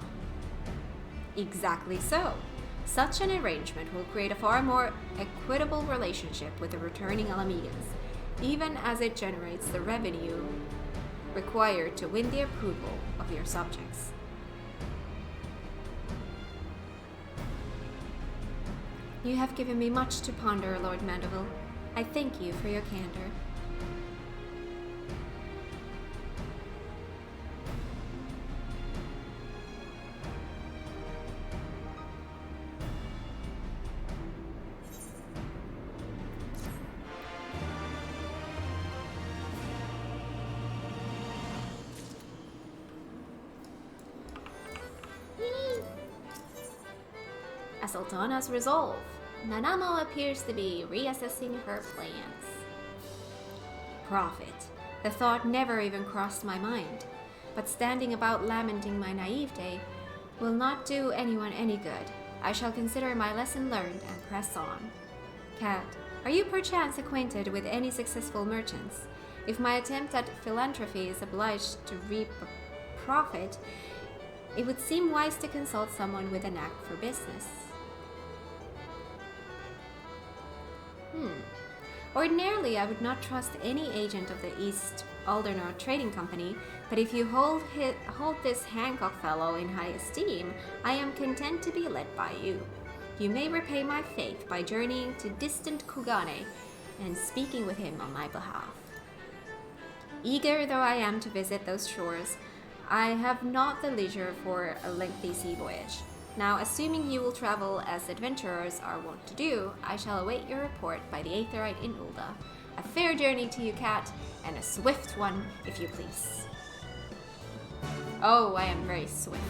Exactly so. Such an arrangement will create a far more equitable relationship with the returning Alamigans, even as it generates the revenue required to win the approval of your subjects. You have given me much to ponder, Lord Mandeville. I thank you for your candor. Sultana's resolve. Nanamo appears to be reassessing her plans. Profit. The thought never even crossed my mind, but standing about lamenting my naivete will not do anyone any good. I shall consider my lesson learned and press on. Kat, are you perchance acquainted with any successful merchants? If my attempt at philanthropy is obliged to reap a profit, it would seem wise to consult someone with a knack for business. Ordinarily, I would not trust any agent of the East Aldernor Trading Company, but if you hold this Hancock fellow in high esteem, I am content to be led by you. You may repay my faith by journeying to distant Kugane and speaking with him on my behalf. Eager though I am to visit those shores, I have not the leisure for a lengthy sea voyage. Now, assuming you will travel as adventurers are wont to do, I shall await your report by the Aetherite in Ulda. A fair journey to you, Kat, and a swift one, if you please. Oh, I am very swift.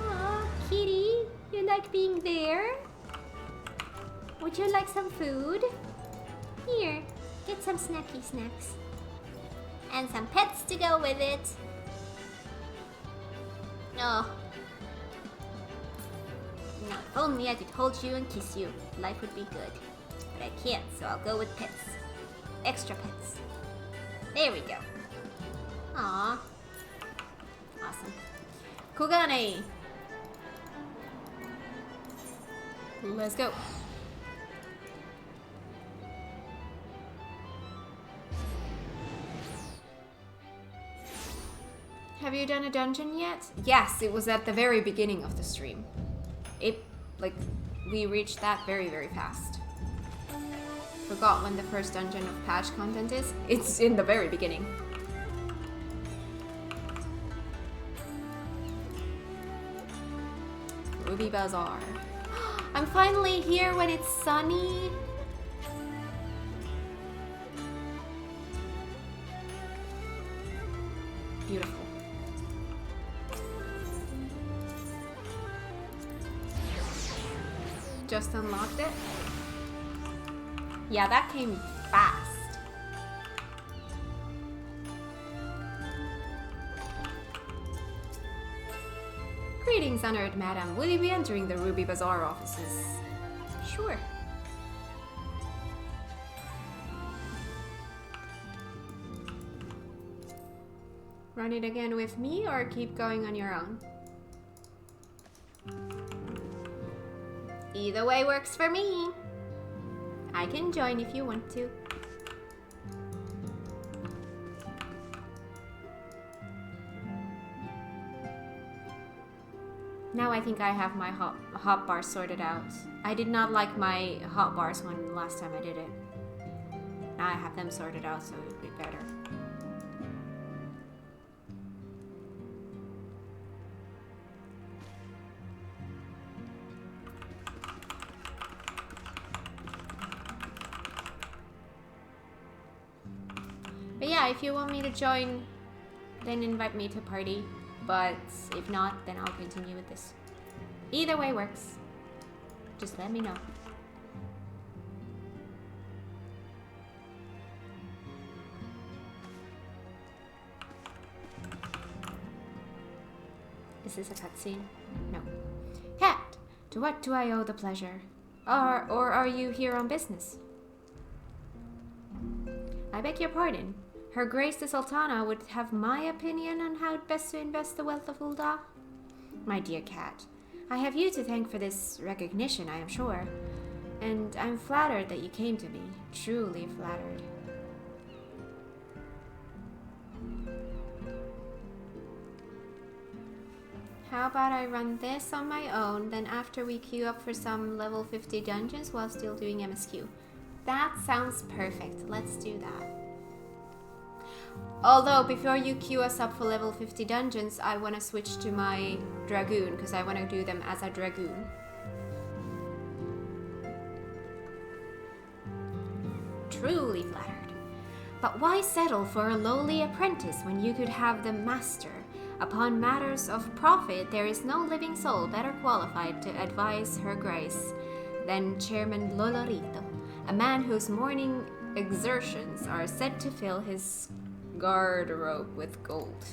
Aw, kitty, you like being there? Would you like some food? Here, get some snacky snacks. And some pets to go with it. Oh. Now, if only I could hold you and kiss you, life would be good. But I can't, so I'll go with pets. Extra pets. There we go. Aww. Awesome. Kugane! Let's go. Have you done a dungeon yet? Yes, it was at the very beginning of the stream. We reached that very, very fast. forgot when the first dungeon of patch content is. It's in the very beginning. Ruby Bazaar. I'm finally here when it's sunny. Beautiful. Just unlocked it. Yeah, that came fast. Greetings, honored madam. Will you be entering the Ruby Bazaar offices? Sure. Run it again with me or keep going on your own? Either way works for me. I can join if you want to. Now I think I have my hotbar sorted out. I did not like my hotbars one last time I did it. Now I have them sorted out, so it would be better. But yeah, if you want me to join, then invite me to party. But if not, then I'll continue with this. Either way works. Just let me know. Is this a cutscene? No. Cat, to what do I owe the pleasure? Or are you here on business? I beg your pardon. Her Grace the Sultana would have my opinion on how best to invest the wealth of Ul'dah? My dear Cat, I have you to thank for this recognition, I am sure. And I'm flattered that you came to me. Truly flattered. How about I run this on my own, then after we queue up for some level 50 dungeons while still doing MSQ. That sounds perfect. Let's do that. Although, before you queue us up for level 50 dungeons, I want to switch to my Dragoon, because I want to do them as a Dragoon. Truly flattered. But why settle for a lowly apprentice when you could have the master? Upon matters of profit, there is no living soul better qualified to advise Her Grace than Chairman Lolorito, a man whose morning exertions are said to fill his garderobe with gold.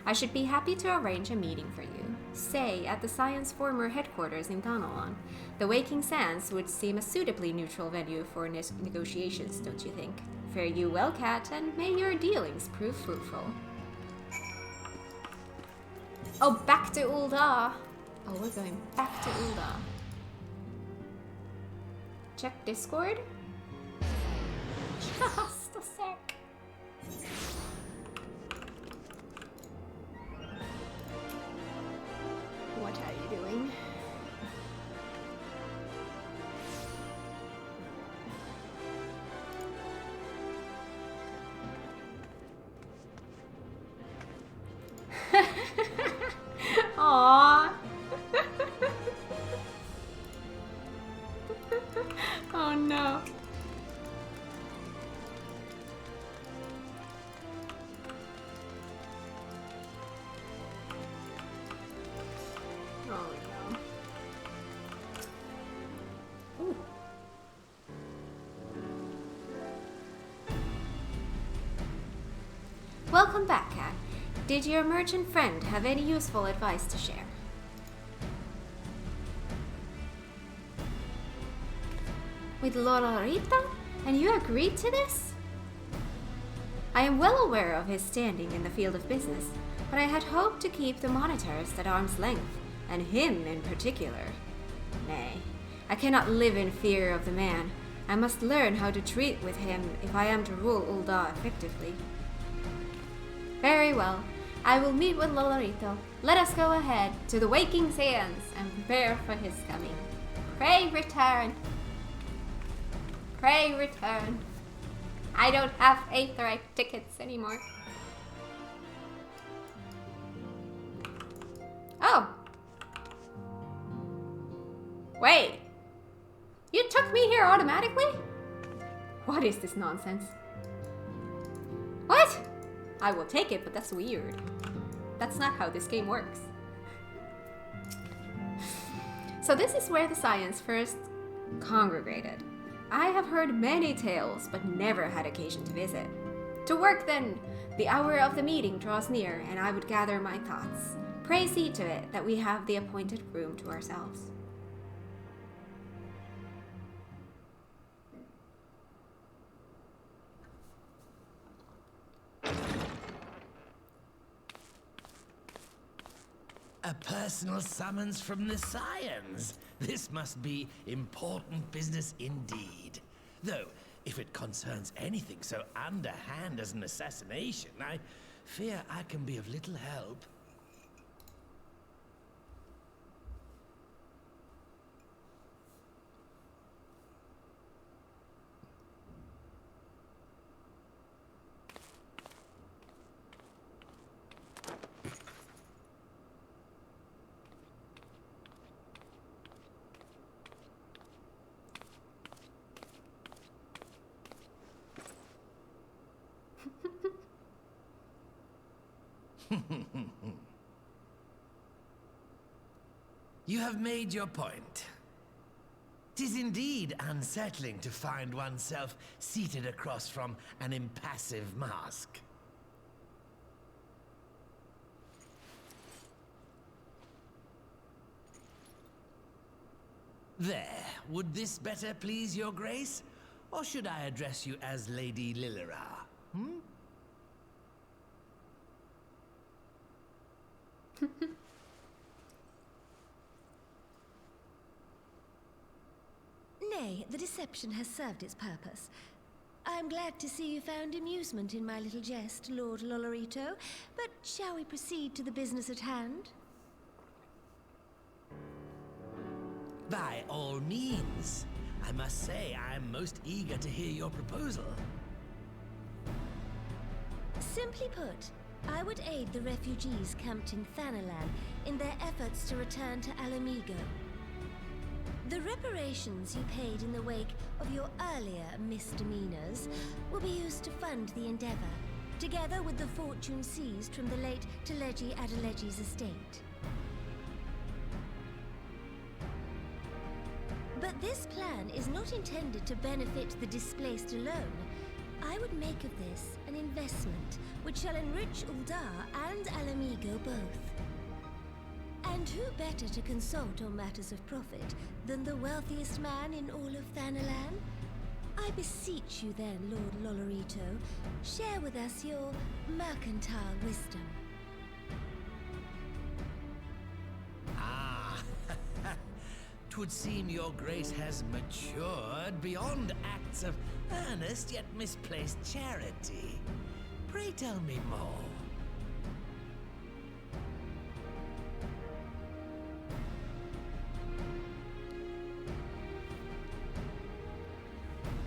I should be happy to arrange a meeting for you. Say, at the Science former headquarters in Thanalan. The Waking Sands would seem a suitably neutral venue for negotiations, don't you think? Fare you well, Cat, and may your dealings prove fruitful. Oh, back to Ul'dah! Oh, we're going back to Ul'dah. Check Discord? Just a sec. What are you doing? Aww. Oh no. Oh no. Ooh. Welcome back, Cat. Did your merchant friend have any useful advice to share? With Lolorito? And you agreed to this? I am well aware of his standing in the field of business, but I had hoped to keep the monetarist at arm's length, and him in particular. Nay, I cannot live in fear of the man. I must learn how to treat with him if I am to rule Ul'dah effectively. Very well. I will meet with Lolorito. Let us go ahead to the Waking Sands and prepare for his coming. Pray return. Pray return. I don't have Aetheryte tickets anymore. Oh. Wait. You took me here automatically? What is this nonsense? What? I will take it, but that's weird. That's not how this game works. So this is where the Scions first congregated. I have heard many tales, but never had occasion to visit. To work then! The hour of the meeting draws near, and I would gather my thoughts. Pray see to it that we have the appointed room to ourselves. A personal summons from the Scions. This must be important business indeed. Though, if it concerns anything so underhand as an assassination, I fear I can be of little help. You have made your point. 'Tis indeed unsettling to find oneself seated across from an impassive mask. There, would this better please your grace? Or should I address you as Lady Lilira? Nay, the deception has served its purpose. I am glad to see you found amusement in my little jest, Lord Lolorito, but shall we proceed to the business at hand? By all means. I must say I am most eager to hear your proposal. Simply put, I would aid the refugees camped in Thanalan in their efforts to return to Alamigo. The reparations you paid in the wake of your earlier misdemeanors will be used to fund the endeavor, together with the fortune seized from the late Teleji Adeleji's estate. But this plan is not intended to benefit the displaced alone. I would make of this an investment which shall enrich Uldar and Alamigo both. And who better to consult on matters of profit than the wealthiest man in all of Thanalan? I beseech you then, Lord Lolorito, share with us your mercantile wisdom. Ah, 'twould seem your grace has matured beyond acts of earnest yet misplaced charity. Pray tell me more.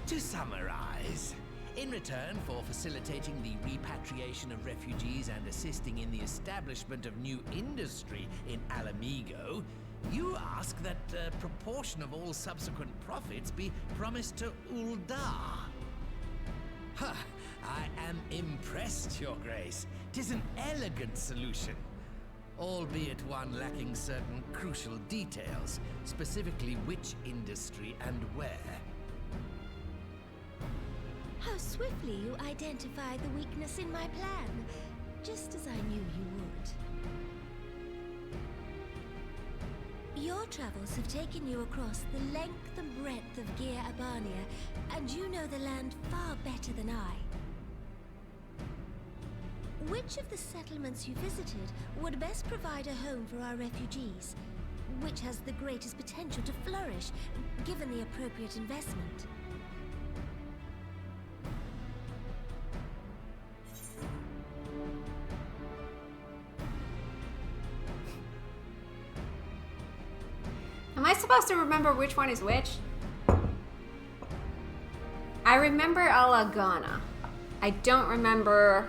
To summarize, in return for facilitating the repatriation of refugees and assisting in the establishment of new industry in Alamigo, you ask that a proportion of all subsequent profits be promised to Uldar. Ha! I am impressed, Your Grace. 'Tis an elegant solution, albeit one lacking certain crucial details, specifically which industry and where. How swiftly you identify the weakness in my plan, just as I knew you would. Your travels have taken you across the length and breadth of Gir Abania, and you know the land far better than I. Which of the settlements you visited would best provide a home for our refugees? Which has the greatest potential to flourish, given the appropriate investment? Am I supposed to remember which one is which? I remember Alagana. I don't remember...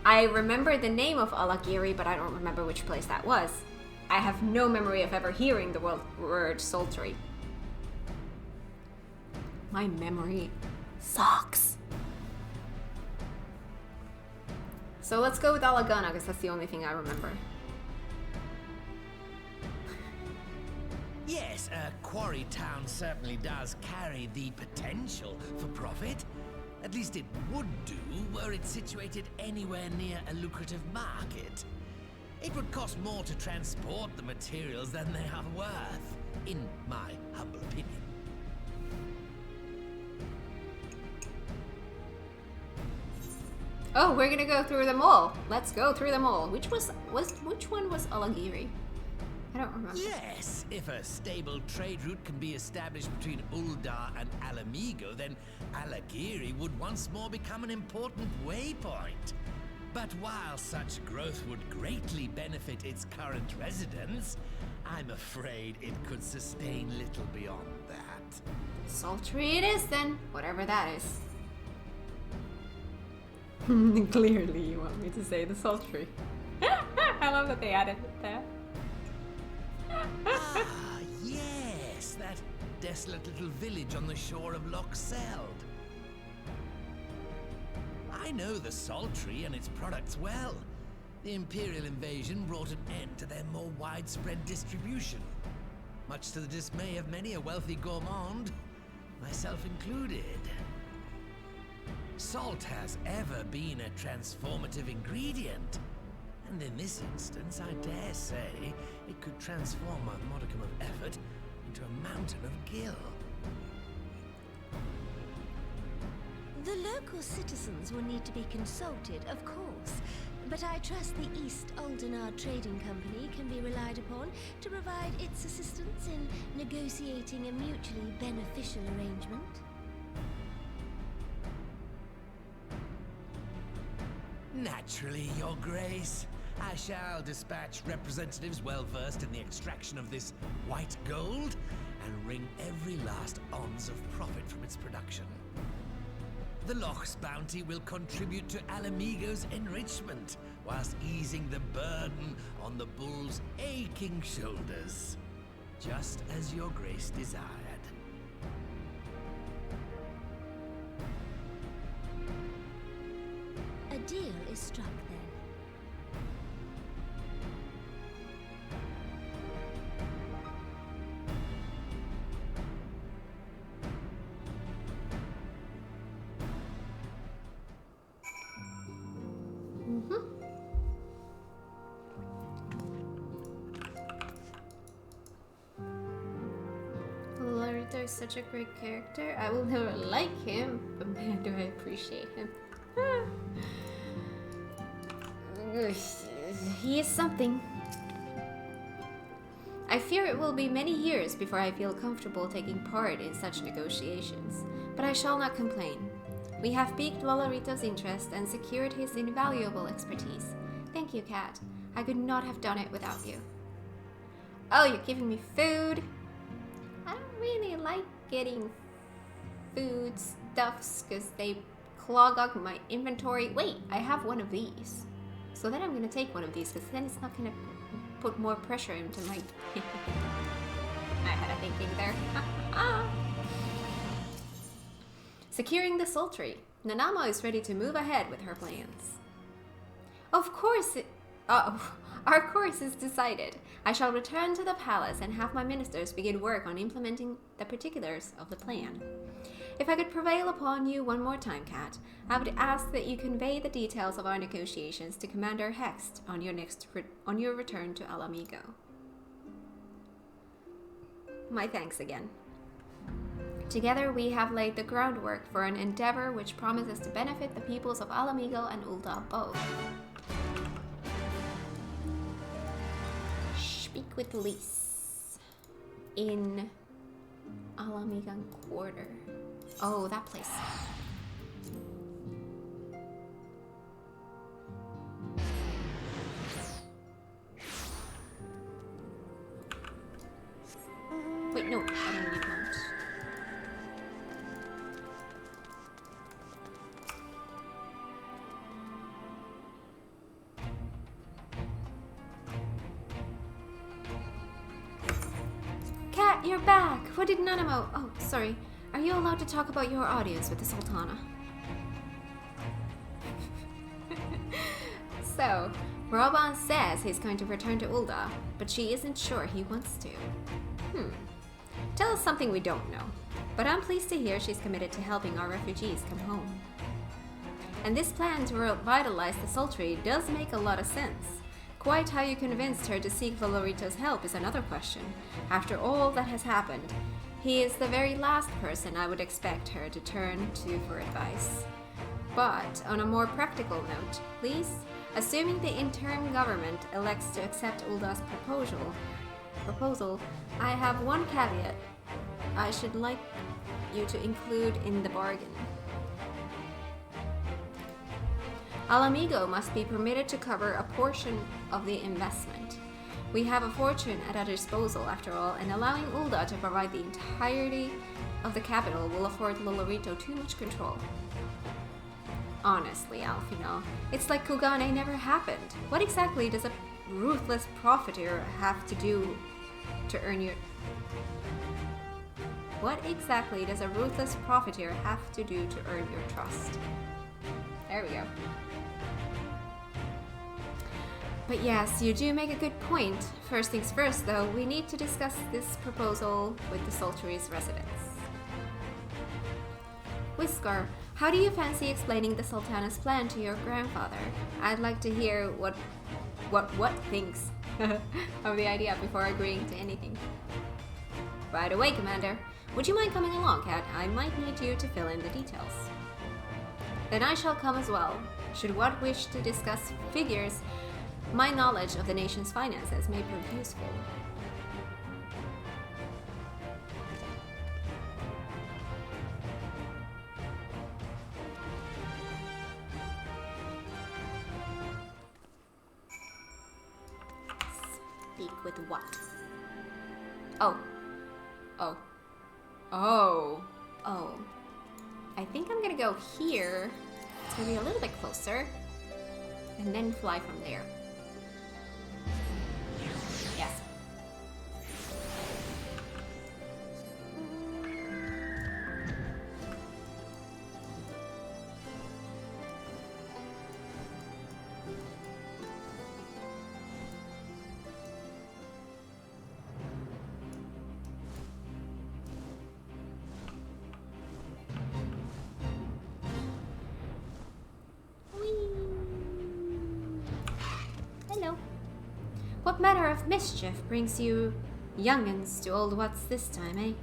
I remember the name of Alagiri, but I don't remember which place that was. I have no memory of ever hearing the word sultry. My memory sucks. So let's go with Alagana, because that's the only thing I remember. Yes, Quarry Town certainly does carry the potential for profit. At least it would do were it situated anywhere near a lucrative market. It would cost more to transport the materials than they are worth, in my humble opinion. Oh, we're gonna go through them all. Let's go through them all. Which one was Alagiri? I don't remember. Yes, if a stable trade route can be established between Uldar and Alamigo, then Alagiri would once more become an important waypoint. But while such growth would greatly benefit its current residents, I'm afraid it could sustain little beyond that. Sultry it is then, whatever that is. Clearly you want me to say the sultry. I love that they added it there. Ah, yes, that desolate little village on the shore of Loch Seld. I know the sultry and its products well. The Imperial invasion brought an end to their more widespread distribution, much to the dismay of many a wealthy gourmand, myself included. Salt has ever been a transformative ingredient, and in this instance, I dare say, it could transform a modicum of effort into a mountain of gil. The local citizens will need to be consulted, of course, but I trust the East Aldenar Trading Company can be relied upon to provide its assistance in negotiating a mutually beneficial arrangement. Naturally, Your Grace. I shall dispatch representatives well versed in the extraction of this white gold and wring every last ounce of profit from its production. The Loch's bounty will contribute to Alamigo's enrichment, whilst easing the burden on the bull's aching shoulders, just as Your Grace desired. A deal is struck then. Larito is such a great character. I will never like him, but man, do I appreciate him. He is something. I fear it will be many years before I feel comfortable taking part in such negotiations, but I shall not complain. We have piqued Lolarito's interest and secured his invaluable expertise. Thank you, Kat. I could not have done it without you. Oh, you're giving me food? I don't really like getting food stuffs because they clog up my inventory. Wait, I have one of these. So then I'm gonna take one of these because then it's not gonna put more pressure into my... I had a thinking there. Securing the sultry. Nanamo is ready to move ahead with her plans. Of course our course is decided. I shall return to the palace and have my ministers begin work on implementing the particulars of the plan. If I could prevail upon you one more time, Kat, I would ask that you convey the details of our negotiations to Commander Hext on your return to Alamigo. My thanks again. Together we have laid the groundwork for an endeavor which promises to benefit the peoples of Alamigo and Ul'dah both. Speak with Lys in Alamigan Quarter. Oh, that place. Wait, no, I don't need one. Kat, you're back! What did Nanamo... Oh, sorry. Are you allowed to talk about your audience with the Sultana? So, Roban says he's going to return to Ul'dah, but she isn't sure he wants to. Tell us something we don't know. But I'm pleased to hear she's committed to helping our refugees come home. And this plan to revitalize the Sultry does make a lot of sense. Quite how you convinced her to seek Lolorito's help is another question. After all that has happened, he is the very last person I would expect her to turn to for advice. But on a more practical note, please, assuming the interim government elects to accept Ul'dah's proposal, I have one caveat I should like you to include in the bargain. Alamigo must be permitted to cover a portion of the investment. We have a fortune at our disposal after all, and allowing Ul'dah to provide the entirety of the capital will afford Lolorito too much control. Honestly, Alfino, it's like Kugane never happened. What exactly does a ruthless profiteer have to do to earn your... What exactly does a ruthless profiteer have to do to earn your trust? There we go. But yes, you do make a good point. First things first, though, we need to discuss this proposal with the Sultry's residents. Whisker, how do you fancy explaining the Sultana's plan to your grandfather? I'd like to hear what thinks of the idea before agreeing to anything. Right away, Commander. Would you mind coming along, Kat? I might need you to fill in the details. Then I shall come as well. Should one wish to discuss figures, my knowledge of the nation's finances may prove useful. Speak with what? Oh. I think I'm gonna go here. It's gonna be a little bit closer. And then fly from there. Yes. Hello. What manner of mischief brings you young'uns to Old What's this time, eh?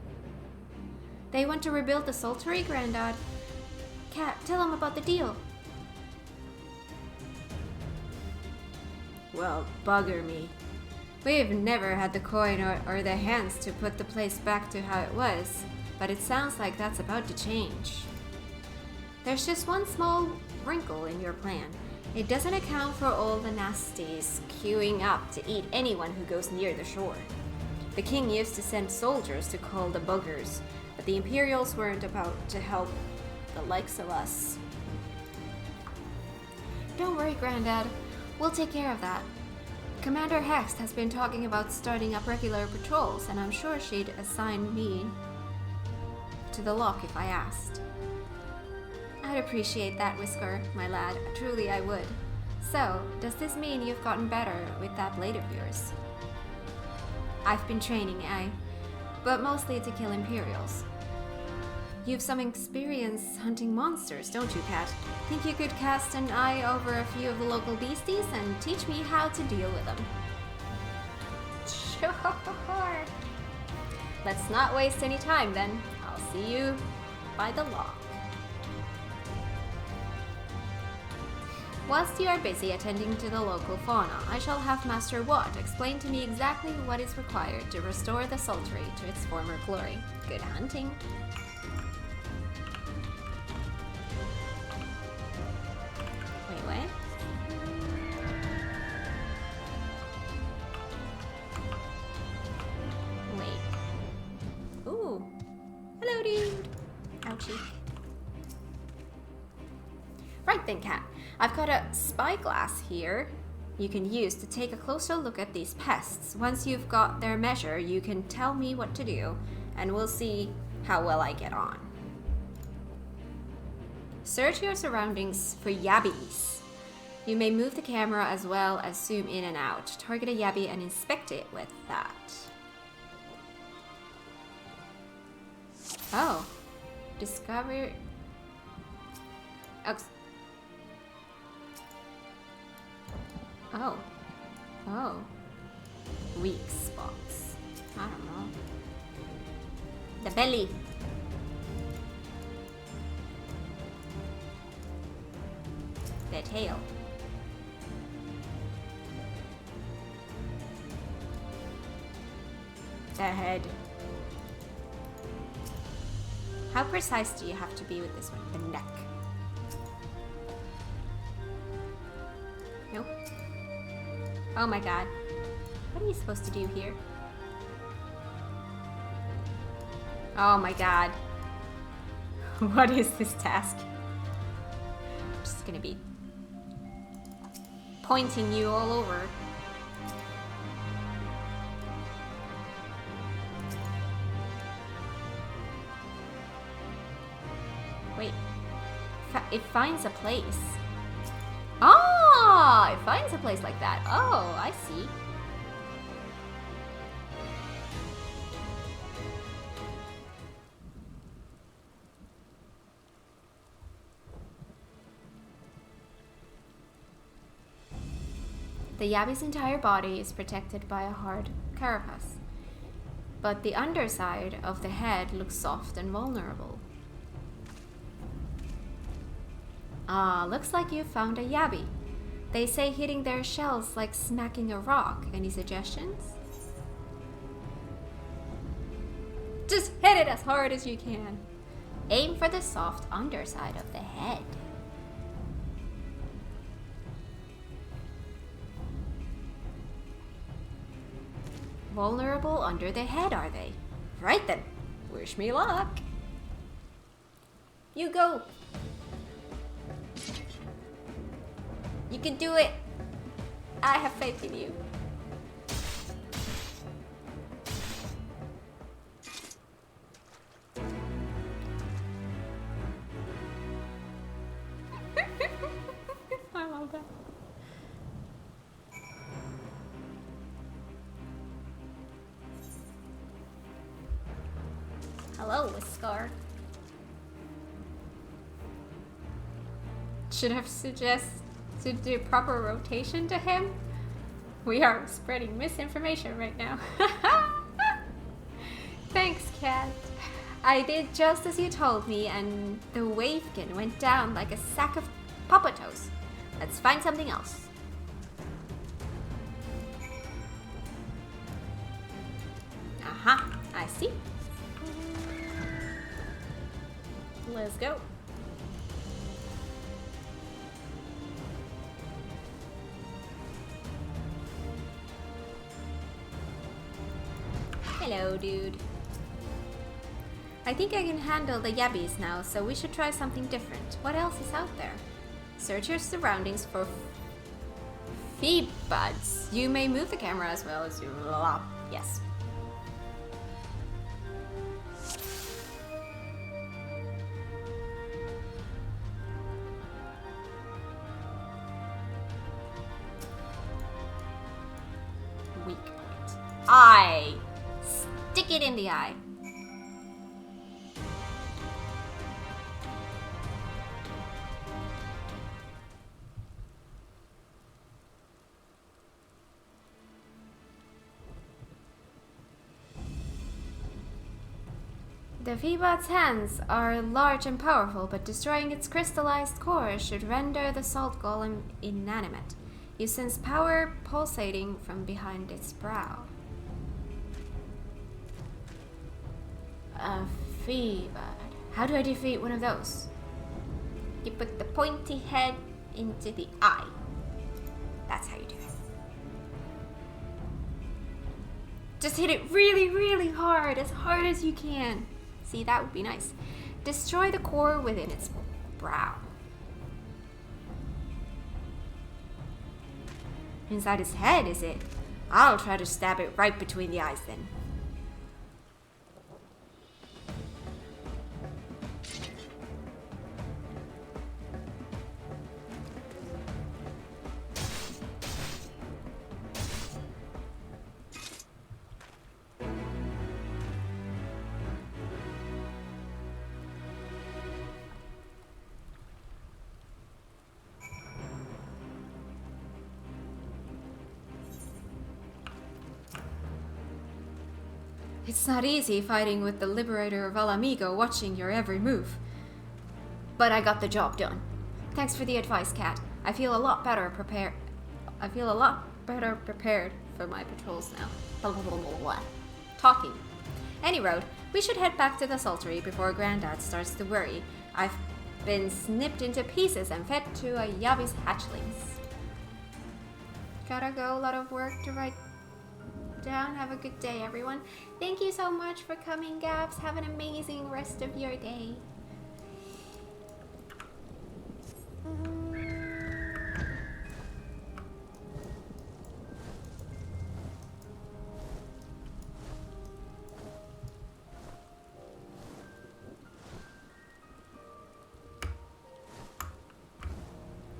They want to rebuild the Sultry, Grandad. Kat, tell them about the deal. Well, bugger me. We've never had the coin or the hands to put the place back to how it was, but it sounds like that's about to change. There's just one small wrinkle in your plan. It doesn't account for all the nasties queuing up to eat anyone who goes near the shore. The king used to send soldiers to call the buggers, but the Imperials weren't about to help the likes of us. Don't worry, Grandad. We'll take care of that. Commander Hext has been talking about starting up regular patrols, and I'm sure she'd assign me to the lock if I asked. I'd appreciate that, Whisker, my lad. Truly I would. So, does this mean you've gotten better with that blade of yours? I've been training, but mostly to kill Imperials. You've some experience hunting monsters, don't you, Kat? Think you could cast an eye over a few of the local beasties and teach me how to deal with them? Sure! Let's not waste any time then. I'll see you by the lock. Whilst you are busy attending to the local fauna, I shall have Master Watt explain to me exactly what is required to restore the Sultry to its former glory. Good hunting! Wait. Ooh! Hello, dude! Ouchie. Right then, Kat. I've got a spyglass here. you can use to take a closer look at these pests. Once you've got their measure, you can tell me what to do, and we'll see how well I get on. Search your surroundings for yabbies. You may move the camera as well as zoom in and out. Target a yabby and inspect it with that. Oh. Discover... Oh. Oh. Weak spots. I don't know. The belly. The tail. The head. How precise do you have to be with this one? The neck. Nope. Oh my god. What are you supposed to do here? Oh my god. What is this task? I'm just gonna be pointing you all over. Wait. It finds a place. Oh! It finds a place like that. Oh, I see. The yabby's entire body is protected by a hard carapace, but the underside of the head looks soft and vulnerable. Ah, looks like you found a yabby. They say hitting their shells like smacking a rock. Any suggestions? Just hit it as hard as you can. Aim for the soft underside of the head. Vulnerable under the head, are they? Right then. Wish me luck. You go. You can do it. I have faith in you. I love that. Hello, Whisker. Should have suggested to do proper rotation to him. We are spreading misinformation right now. Thanks, Cat. I did just as you told me, and the wavekin went down like a sack of poppatoes. Let's find something else. Aha, I see. Let's go. Hello, dude. I think I can handle the yabbies now, so we should try something different. What else is out there? Search your surroundings for feed buds. You may move the camera as well as you... Yes. Weak point. Eye. Stick it in the eye. The Feebot's hands are large and powerful, but destroying its crystallized core should render the salt golem inanimate. You sense power pulsating from behind its brow. A Feebot. How do I defeat one of those? You put the pointy head into the eye. That's how you do it. Just hit it really, really hard as you can. See, that would be nice. Destroy the core within its brow. Inside his head, is it? I'll try to stab it right between the eyes then. It's not easy fighting with the liberator of Alamigo watching your every move. But I got the job done. Thanks for the advice, Kat. I feel a lot better prepared for my patrols now. Blah, blah, blah, blah, blah. Talking. Any road, we should head back to the Sultry before Grandad starts to worry. I've been snipped into pieces and fed to a Yavi's hatchlings. Gotta go, a lot of work to write down. Have a good day, everyone. Thank you so much for coming, Gaps. Have an amazing rest of your day.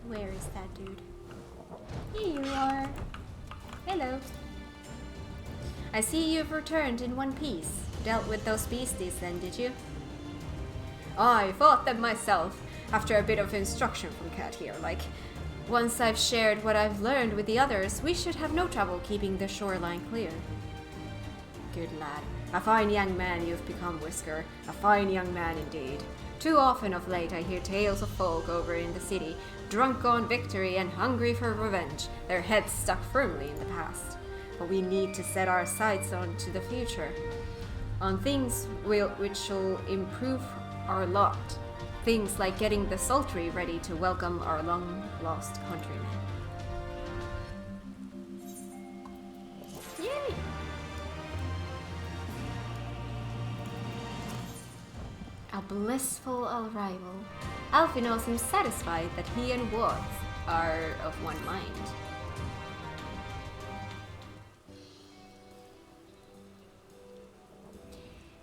Where is that dude? Here you are. Hello. I see you've returned in one piece. Dealt with those beasties then, did you? I fought them myself, after a bit of instruction from Kat here. Like, once I've shared what I've learned with the others, we should have no trouble keeping the shoreline clear. Good lad. A fine young man you've become, Whisker. A fine young man indeed. Too often of late I hear tales of folk over in the city, drunk on victory and hungry for revenge, their heads stuck firmly in the past. But we need to set our sights on to the future, on things which will improve our lot. Things like getting the Sultry ready to welcome our long-lost countrymen. Yay! A blissful arrival. Alfino seems satisfied that he and Woz are of one mind.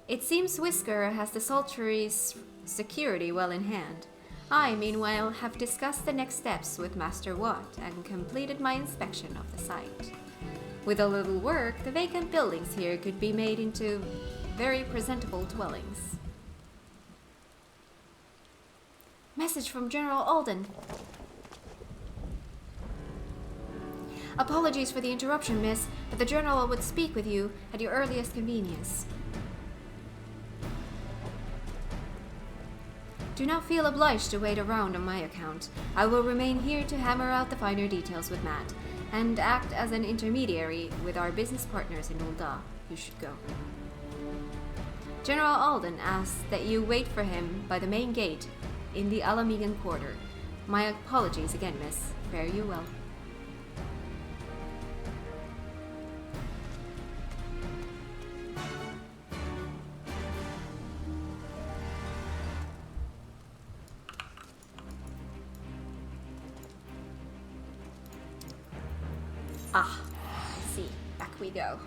It seems Whisker has the Sultry's security well in hand. I, meanwhile, have discussed the next steps with Master Watt and completed my inspection of the site. With a little work, the vacant buildings here could be made into very presentable dwellings. Message from General Alden. Apologies for the interruption, miss, but the General would speak with you at your earliest convenience. Do not feel obliged to wait around on my account. I will remain here to hammer out the finer details with Matt, and act as an intermediary with our business partners in Ul'dah. You should go. General Alden asks that you wait for him by the main gate in the Alamigan Quarter. My apologies again, miss. Fare you well. Ah, I see. Back we go.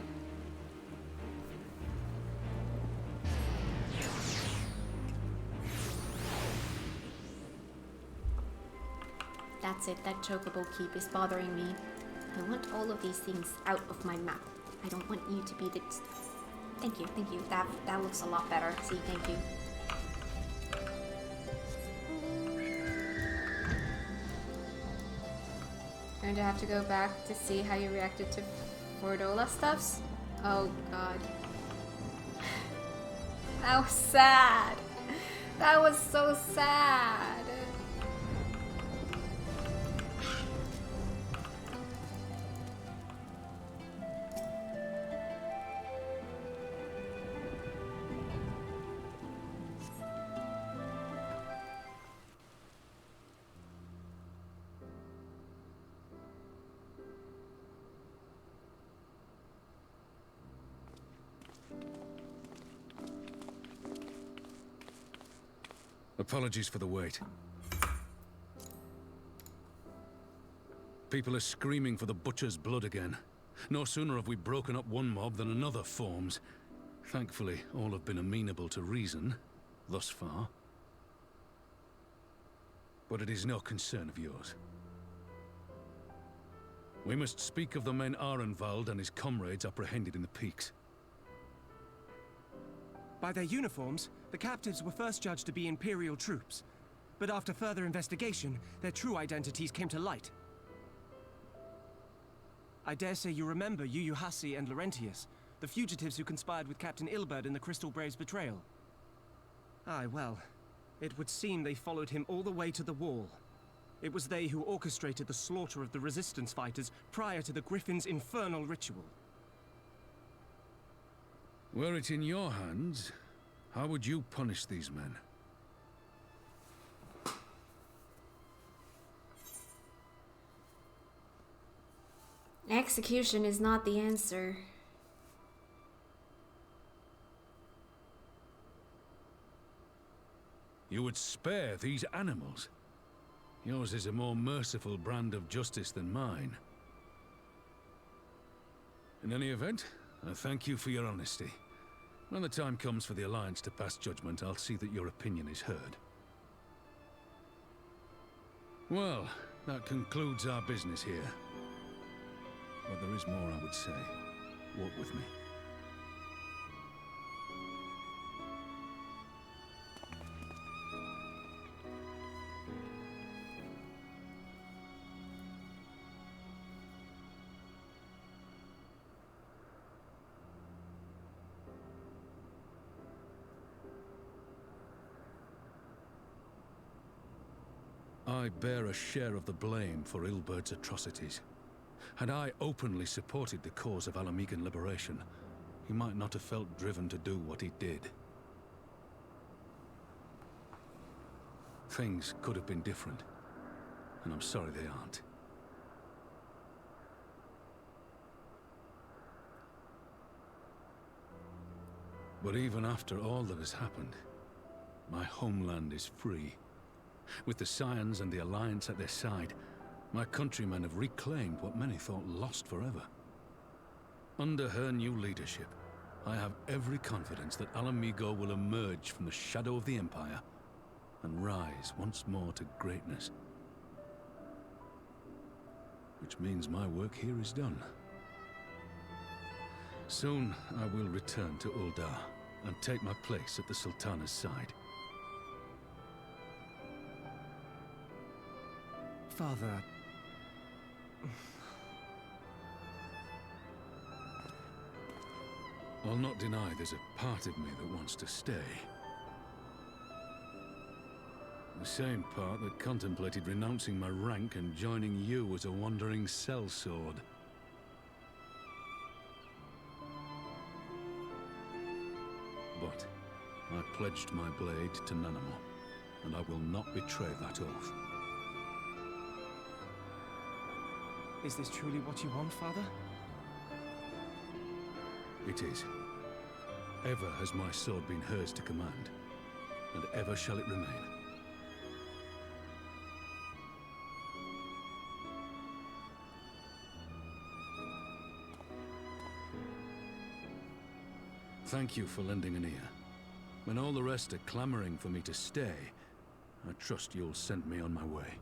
That's it, that chocobo keep is bothering me. I want all of these things out of my map. I don't want you to be the... Thank you. That looks a lot better. See, thank you. Going to have to go back to see how you reacted to Fordola stuffs. Oh god. That was sad. That was so sad. Apologies for the wait. People are screaming for the butcher's blood again. No sooner have we broken up one mob than another forms. Thankfully, all have been amenable to reason, thus far. But it is no concern of yours. We must speak of the men Arenvald and his comrades apprehended in the peaks. By their uniforms, the captives were first judged to be Imperial troops. But after further investigation, their true identities came to light. I dare say you remember Yuyuhasi and Laurentius, the fugitives who conspired with Captain Ilberd in the Crystal Brave's betrayal. Aye, well, it would seem they followed him all the way to the wall. It was they who orchestrated the slaughter of the Resistance fighters prior to the Griffin's infernal ritual. Were it in your hands, how would you punish these men? Execution is not the answer. You would spare these animals? Yours is a more merciful brand of justice than mine. In any event, I thank you for your honesty. When the time comes for the Alliance to pass judgment, I'll see that your opinion is heard. Well, that concludes our business here. But there is more I would say. Walk with me. I bear a share of the blame for Ilberd's atrocities. Had I openly supported the cause of Alamegan liberation, he might not have felt driven to do what he did. Things could have been different, and I'm sorry they aren't. But even after all that has happened, my homeland is free. With the Scions and the Alliance at their side, my countrymen have reclaimed what many thought lost forever. Under her new leadership, I have every confidence that Alamigo will emerge from the shadow of the Empire and rise once more to greatness. Which means my work here is done. Soon I will return to Uldar and take my place at the Sultana's side. Father... I'll not deny there's a part of me that wants to stay. The same part that contemplated renouncing my rank and joining you as a wandering sellsword. But I pledged my blade to Nanamo, and I will not betray that oath. Is this truly what you want, Father? It is. Ever has my sword been hers to command, and ever shall it remain. Thank you for lending an ear. When all the rest are clamoring for me to stay, I trust you'll send me on my way.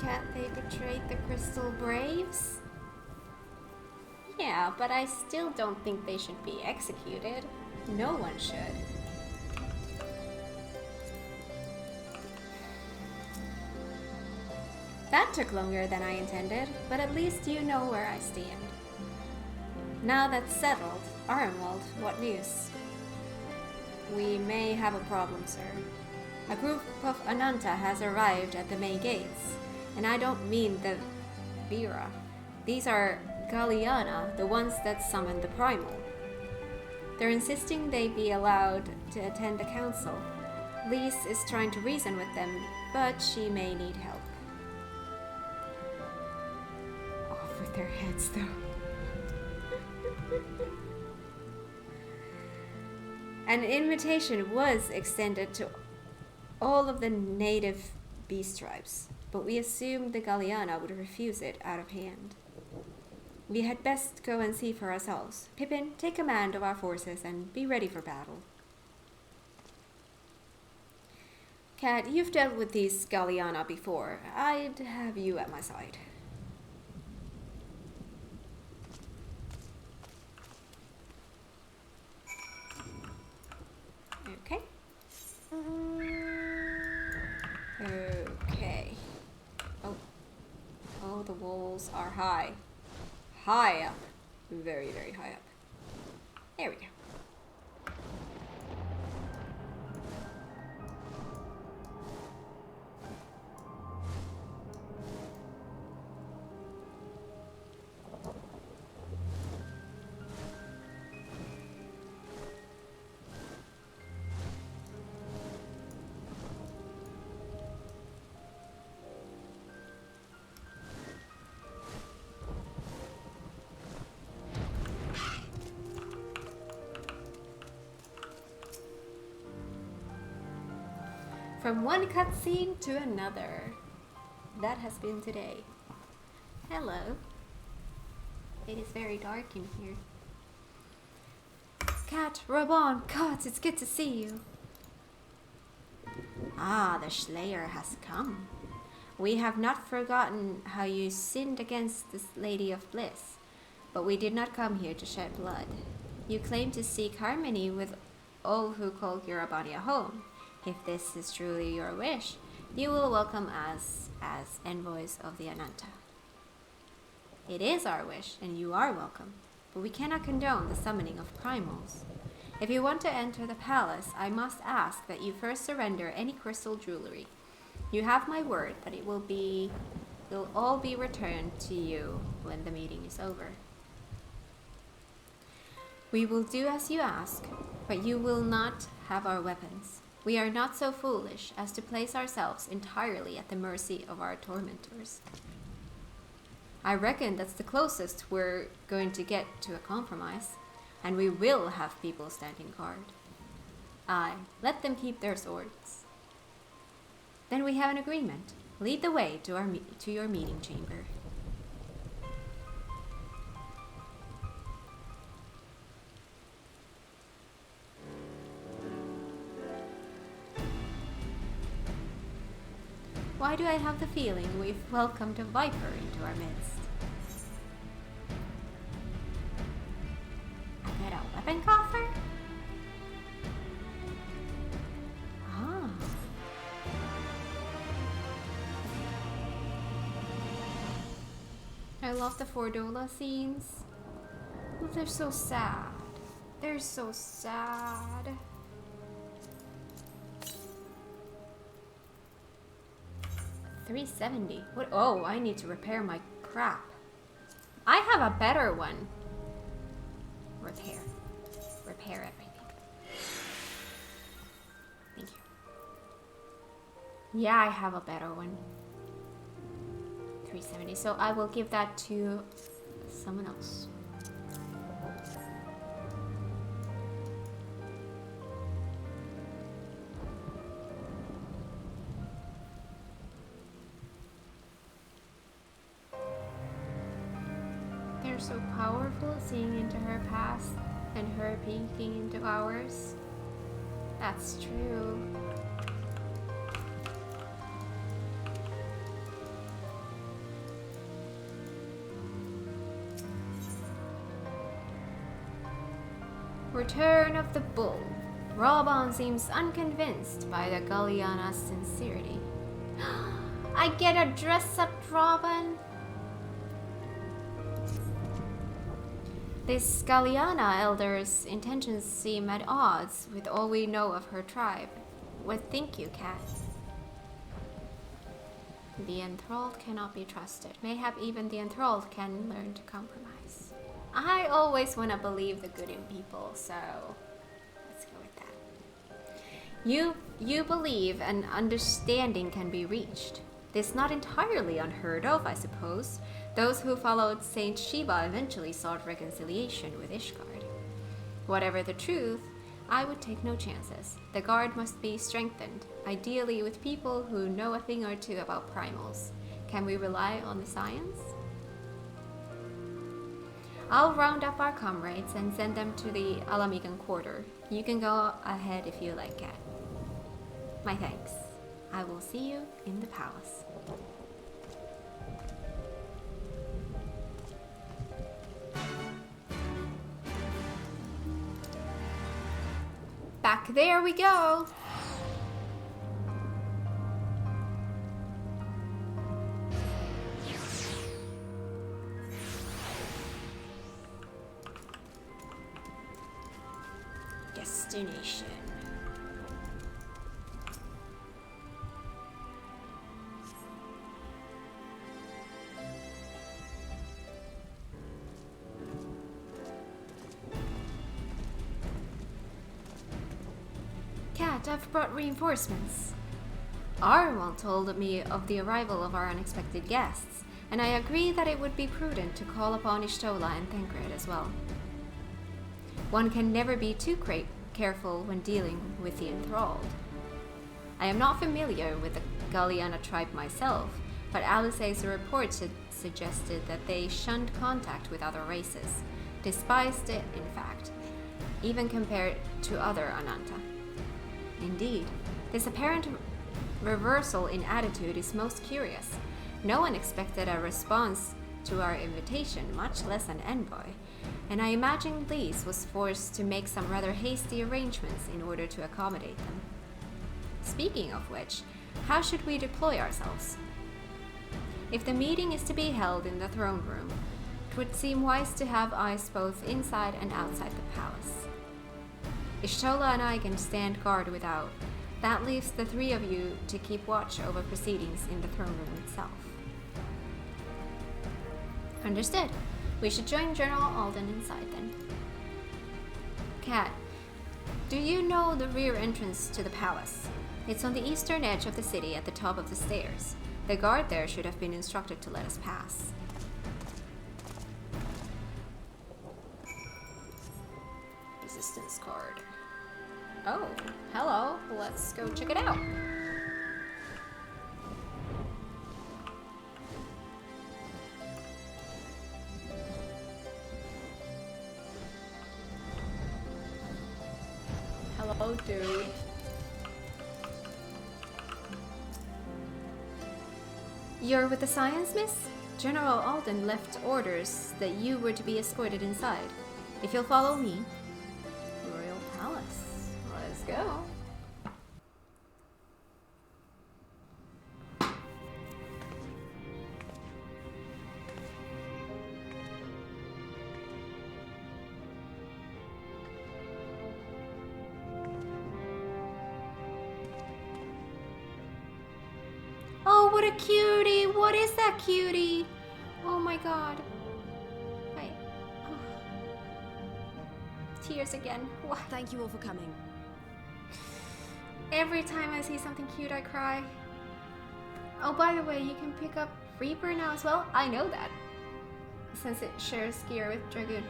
Can't they betrayed the Crystal Braves? Yeah, but I still don't think they should be executed. No one should. That took longer than I intended, but at least you know where I stand. Now that's settled, Arenwald, what news? We may have a problem, sir. A group of Ananta has arrived at the main gates. And I don't mean the Vera. These are Galliana, the ones that summoned the Primal. They're insisting they be allowed to attend the council. Lys is trying to reason with them, but she may need help. Off with their heads, though. An invitation was extended to all of the native beast tribes, but we assumed the Galliana would refuse it out of hand. We had best go and see for ourselves. Pippin, take command of our forces and be ready for battle. Cat, you've dealt with these Galliana before. I'd have you at my side. Okay. Okay. Oh. Oh, the walls are high. High up. Very, very high up. There we go. From one cutscene to another. That has been today. Hello. It is very dark in here. Cat, Robon, Kat, it's good to see you. Ah, the Slayer has come. We have not forgotten how you sinned against this Lady of Bliss, but we did not come here to shed blood. You claim to seek harmony with all who call Urabania home. If this is truly your wish, you will welcome us as envoys of the Ananta. It is our wish, and you are welcome, but we cannot condone the summoning of primals. If you want to enter the palace, I must ask that you first surrender any crystal jewelry. You have my word that it will all be returned to you when the meeting is over. We will do as you ask, but you will not have our weapons. We are not so foolish as to place ourselves entirely at the mercy of our tormentors. I reckon that's the closest we're going to get to a compromise, and we will have people standing guard. Aye, let them keep their swords. Then we have an agreement. Lead the way to your meeting chamber. Why do I have the feeling we've welcomed a viper into our midst? I got a weapon coffer? Ah. I love the Fordola scenes. Oh, they're so sad. They're so sad. $370. What? Oh, I need to repair my crap. I have a better one. Repair everything. Thank you. Yeah, I have a better one. $370. So I will give that to someone else. So powerful, seeing into her past and her peeking into ours. That's true. Return of the Bull. Robon seems unconvinced by the Galliana's sincerity. I get a dress-up Robon? This Galliana elder's intentions seem at odds with all we know of her tribe. What think you, Cat? The enthralled cannot be trusted. Mayhap even the enthralled can learn to compromise. I always want to believe the good in people, so let's go with that. You believe an understanding can be reached. This not entirely unheard of, I suppose. Those who followed Saint Sheba eventually sought reconciliation with Ishgard. Whatever the truth, I would take no chances. The guard must be strengthened, ideally with people who know a thing or two about primals. Can we rely on the science? I'll round up our comrades and send them to the Alamigan quarter. You can go ahead if you like, Kat. My thanks. I will see you in the palace. Back there we go! Destination. Kat, I've brought reinforcements. Arwal told me of the arrival of our unexpected guests, and I agree that it would be prudent to call upon Ishtola and Thancred as well. One can never be too careful when dealing with the enthralled. I am not familiar with the Galliana tribe myself, but Alice's report suggested that they shunned contact with other races, despised it in fact, even compared to other Ananta. Indeed, this apparent reversal in attitude is most curious. No one expected a response to our invitation, much less an envoy, and I imagine Lise was forced to make some rather hasty arrangements in order to accommodate them. Speaking of which, how should we deploy ourselves? If the meeting is to be held in the throne room, it would seem wise to have eyes both inside and outside the palace. Ishtola and I can stand guard without. That leaves the three of you to keep watch over proceedings in the throne room itself. Understood. We should join General Alden inside then. Kat, do you know the rear entrance to the palace? It's on the eastern edge of the city at the top of the stairs. The guard there should have been instructed to let us pass. Resistance card. Oh, hello. Let's go check it out. Hello, dude. You're with the science, miss? General Alden left orders that you were to be escorted inside. If you'll follow me. Royal Palace. Let's go. Oh, what a cutie! What is that cutie? Oh my god. Wait. Oh. Tears again. What? Thank you all for coming. Every time I see something cute, I cry. Oh, by the way, you can pick up Reaper now as well. I know that, since it shares gear with Dragoon.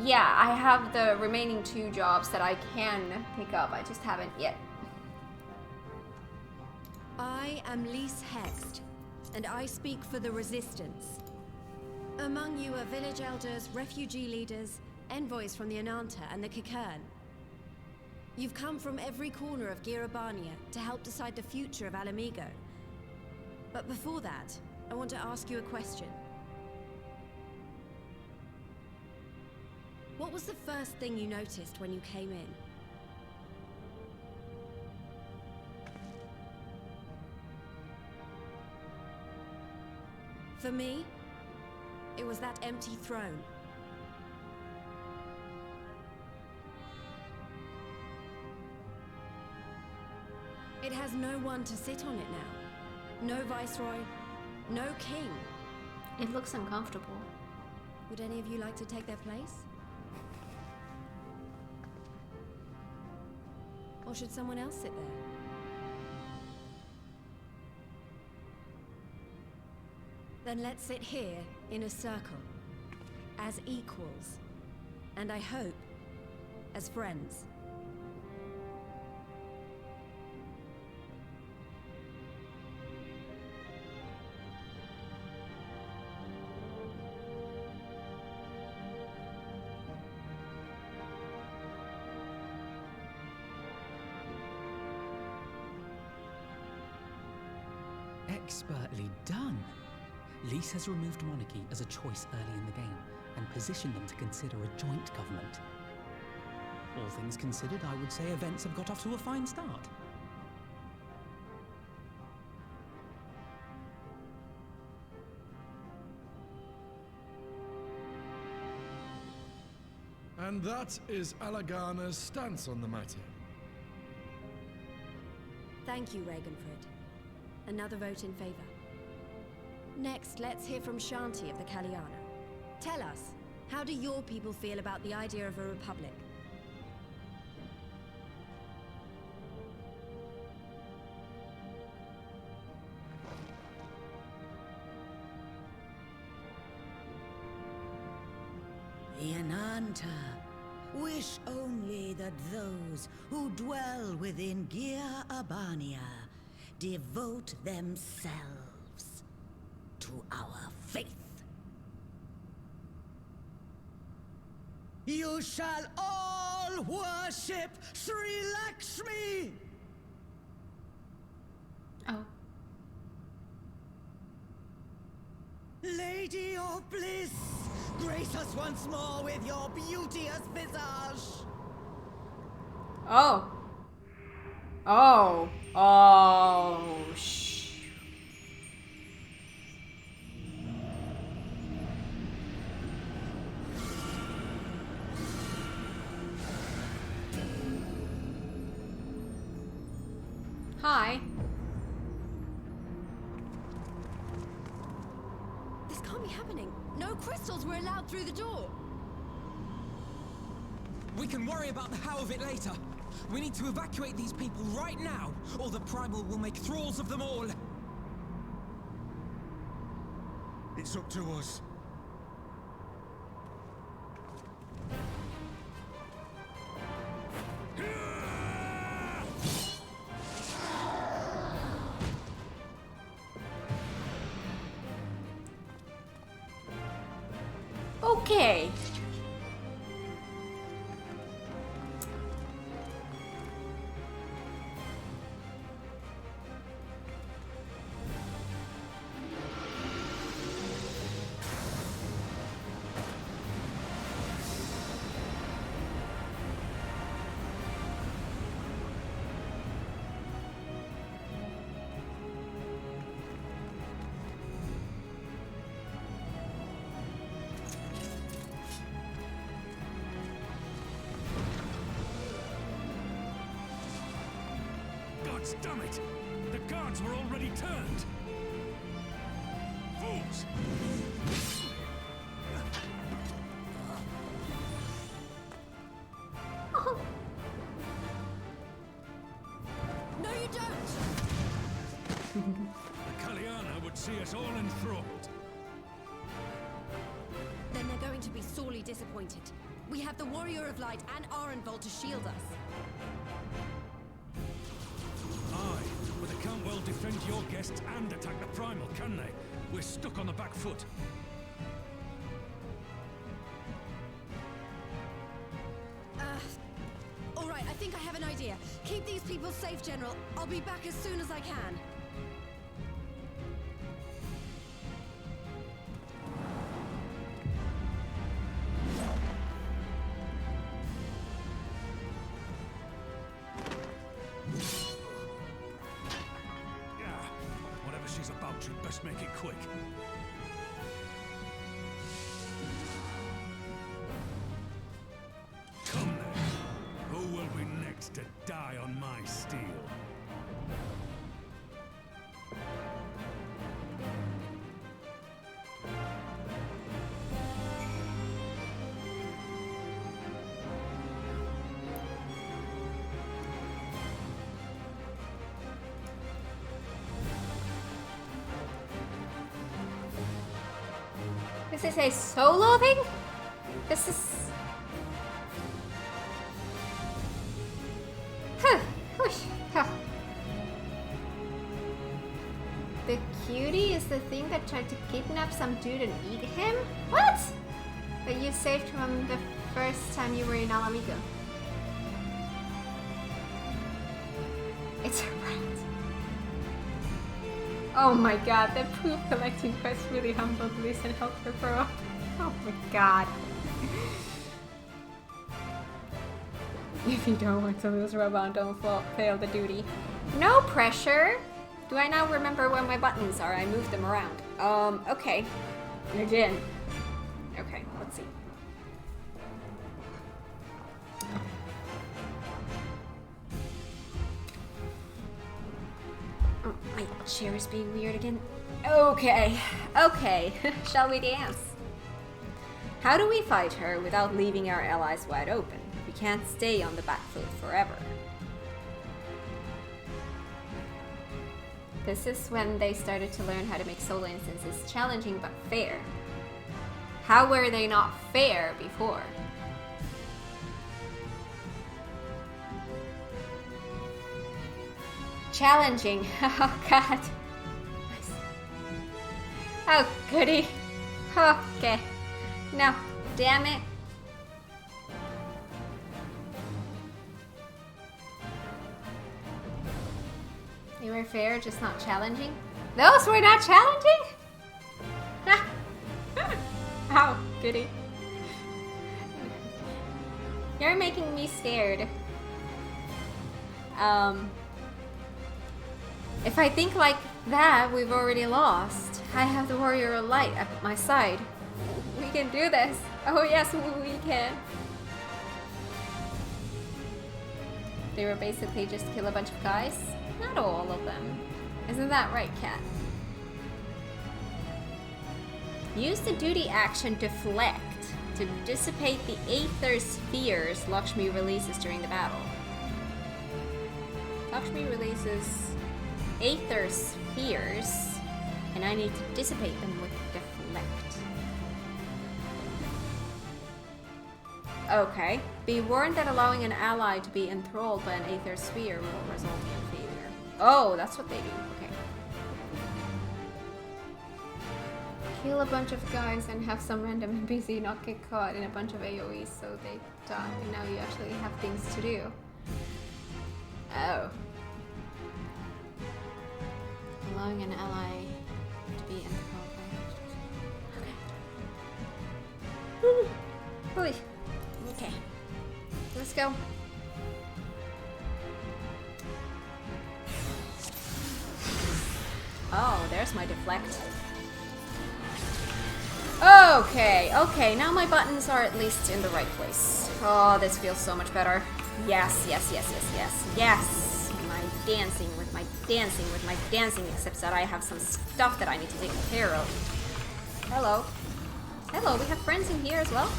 Yeah, I have the remaining 2 jobs that I can pick up. I just haven't yet. I am Lise Hext, and I speak for the Resistance. Among you are village elders, refugee leaders, envoys from the Ananta and the Kikern. You've come from every corner of Girabania to help decide the future of Alamigo. But before that, I want to ask you a question. What was the first thing you noticed when you came in? For me, it was that empty throne. It has no one to sit on it now. No viceroy, no king. It looks uncomfortable. Would any of you like to take their place? Or Or should someone else sit there? Then let's sit here in a circle, as equals, and I hope, as friends. Expertly done. Lys has removed monarchy as a choice early in the game, and positioned them to consider a joint government. All things considered, I would say events have got off to a fine start. And that is Alagana's stance on the matter. Thank you, Ragenfrid. Another vote in favor. Next, let's hear from Shanti of the Kalyana. Tell us, how do your people feel about the idea of a republic? Yananta, wish only that those who dwell within Gir Abania devote themselves to our faith. You shall all worship Sri Lakshmi! Oh. Lady of bliss, grace us once more with your beauteous visage. Oh. Oh. Oh. Shh. Hi. This can't be happening. No crystals were allowed through the door. We can worry about the how of it later. We need to evacuate these people right now, or the Primal will make thralls of them all. It's up to us. Okay. Damn it! The guards were already turned! Fools! No, you don't! The Kalyana would see us all enthralled. Then they're going to be sorely disappointed. We have the Warrior of Light and Arenvold to shield us. Aye, but they can't well defend your guests and attack the Primal, can they? We're stuck on the back foot. All right, I think I have an idea. Keep these people safe, General. I'll be back as soon as I can. Whatever she's about, she'd best make it quick. Come then. Who will be next to die on my steel? This is a solo thing? This is... Huh. Whoosh. Huh. The cutie is the thing that tried to kidnap some dude and eat him? What? But you saved from the first time you were in Alamigo. It's a rat. Oh my god, the poop collecting quest really humbled Liz and helped her grow up. Oh my god. If you don't want to lose Robon, don't fail the duty. No pressure! Do I now remember where my buttons are? I moved them around. Okay. Again. Okay, let's see. Oh, my chair is being weird again. Okay. Okay. Shall we dance? How do we fight her without leaving our allies wide open? We can't stay on the back foot forever. This is when they started to learn how to make solo instances challenging but fair. How were they not fair before? Challenging. Oh god. Oh goody. Okay. No. Damn it. They were fair, just not challenging. Those were not challenging? Oh, goody. You're making me scared. If I think like that, we've already lost. I have the warrior of light at my side. We can do this. Oh yes, we can. They were basically just kill a bunch of guys. Not all of them. Isn't that right, Kat? Use the duty action Deflect to dissipate the Aether Spheres Lakshmi releases during the battle. Lakshmi releases Aether Spheres, and I need to dissipate them with Deflect. Okay. Be warned that allowing an ally to be enthralled by an Aether Sphere will result in failure. Oh, that's what they do. Okay. Kill a bunch of guys and have some random NPC not get caught in a bunch of AoEs so they die. And now you actually have things to do. Oh. Allowing an ally to be enthralled by... Okay. Holy. Okay. Let's go. Oh, there's my deflect. Okay, okay, now my buttons are at least in the right place. Oh, this feels so much better. Yes, yes, yes, yes, yes, yes. My dancing with my dancing with my dancing, except that I have some stuff that I need to take care of. Hello. Hello, we have friends in here as well.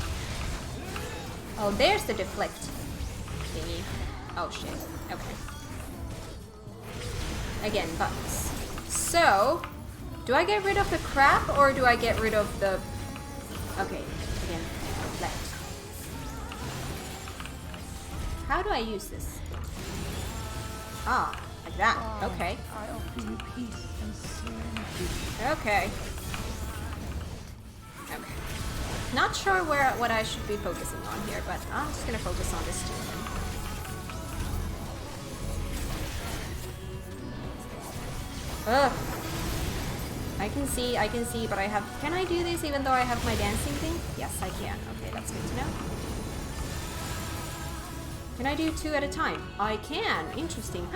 Oh, there's the deflect thingy. Oh shit. Okay. Again, buttons. So, do I get rid of the crap or do I get rid of the... Okay, again, deflect. How do I use this? Ah, like that. Okay. I offer you peace and serenity. Okay. Okay. Not sure what I should be focusing on here, but I'm just gonna focus on this too then. Ugh. I can see, but I have... Can I do this even though I have my dancing thing? Yes, I can. Okay, that's good to know. Can I do 2 at a time? I can. Interesting.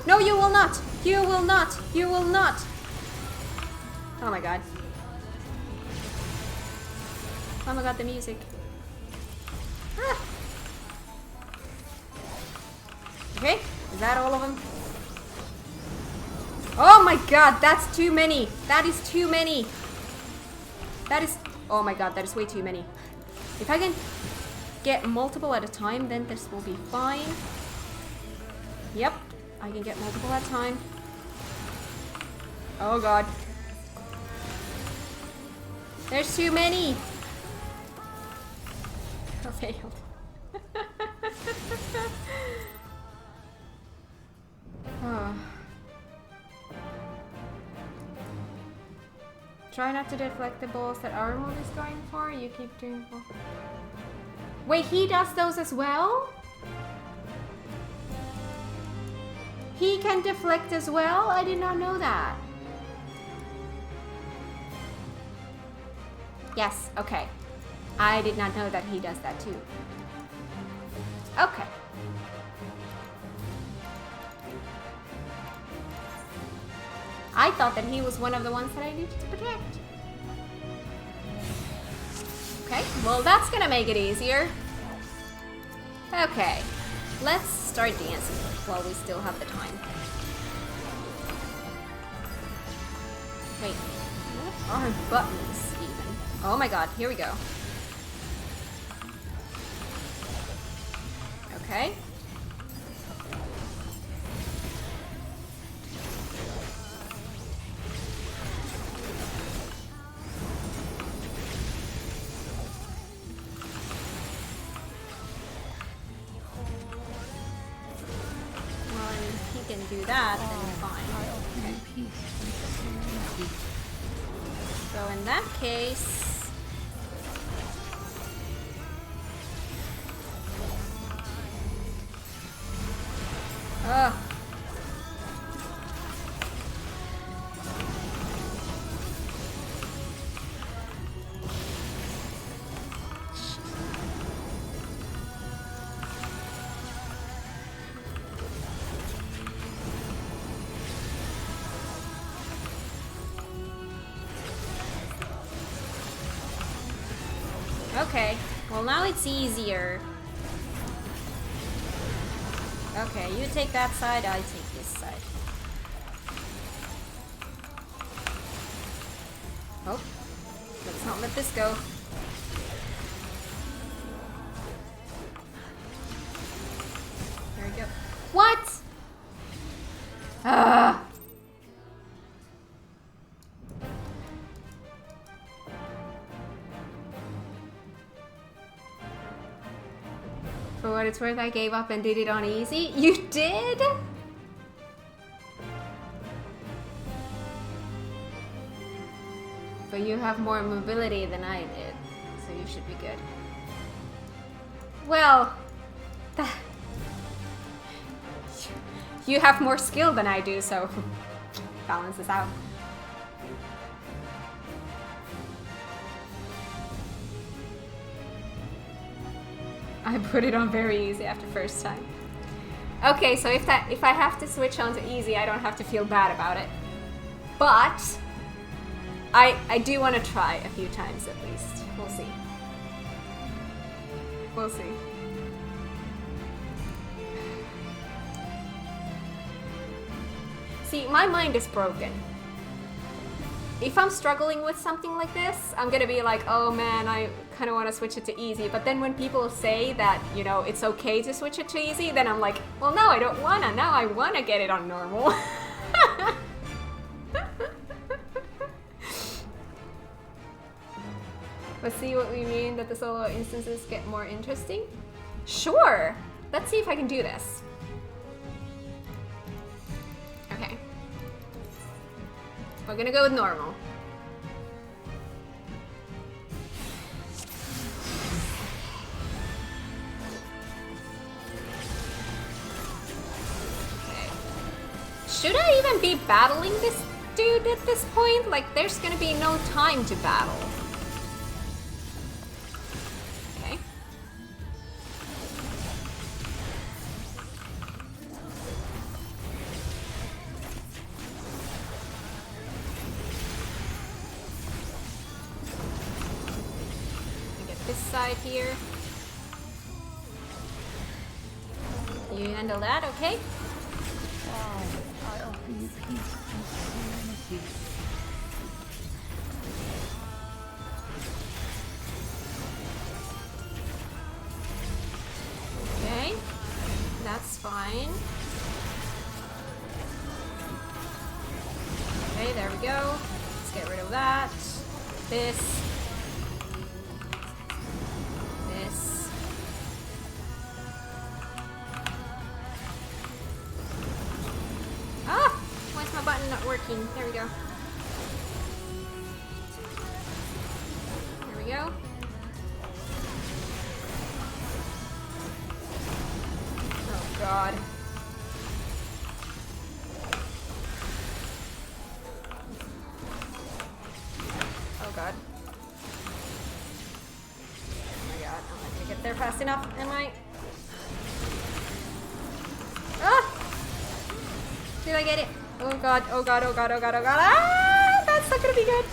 No, you will not! You will not! You will not! Oh my god. Oh my god, the music. Ah. Okay, is that all of them? Oh my god, that's too many. That is too many. That is... Oh my god, that is way too many. If I can get multiple at a time, then this will be fine. Yep, I can get multiple at a time. Oh god. There's too many. I failed. Oh. Try not to deflect the balls that our move is going for. You keep doing. Wait, he does those as well? He can deflect as well? I did not know that. Yes, okay. I did not know that he does that too. Okay. I thought that he was one of the ones that I needed to protect. Okay, well that's gonna make it easier. Okay, let's start dancing while we still have the time. Wait, what are buttons even? Oh my god, here we go. Okay. Do that, then fine. Okay. So in that case, ugh. Okay, well now it's easier. Okay, you take that side, I take this side. Oh, let's not let this go. There we go. What? Ah. For what it's worth, I gave up and did it on easy. You did? But you have more mobility than I did, so you should be good. Well, you have more skill than I do, so balance this out. I put it on very easy after first time. Okay, so if I have to switch on to easy, I don't have to feel bad about it. But I do want to try a few times at least. We'll see. We'll see. See, my mind is broken. If I'm struggling with something like this, I'm gonna be like, oh man, I kind of want to switch it to easy. But then when people say that, you know, it's okay to switch it to easy, then I'm like, well, no, I don't wanna. Now I wanna get it on normal. But see what we mean, that the solo instances get more interesting? Sure! Let's see if I can do this. Okay. We're gonna go with normal. Okay. Should I even be battling this dude at this point? Like, there's gonna be no time to battle. Okay. This side here. You handle that, okay? I offer you peace and serenity. Okay, that's fine. Okay, there we go. Let's get rid of that. This. working. There we go. There we go. Oh god. Oh god. Oh my god, I'm not gonna get there fast enough, am I? Ah! Did I get it? Oh god, oh god, oh god, oh god, oh god. Ah! That's not gonna be good.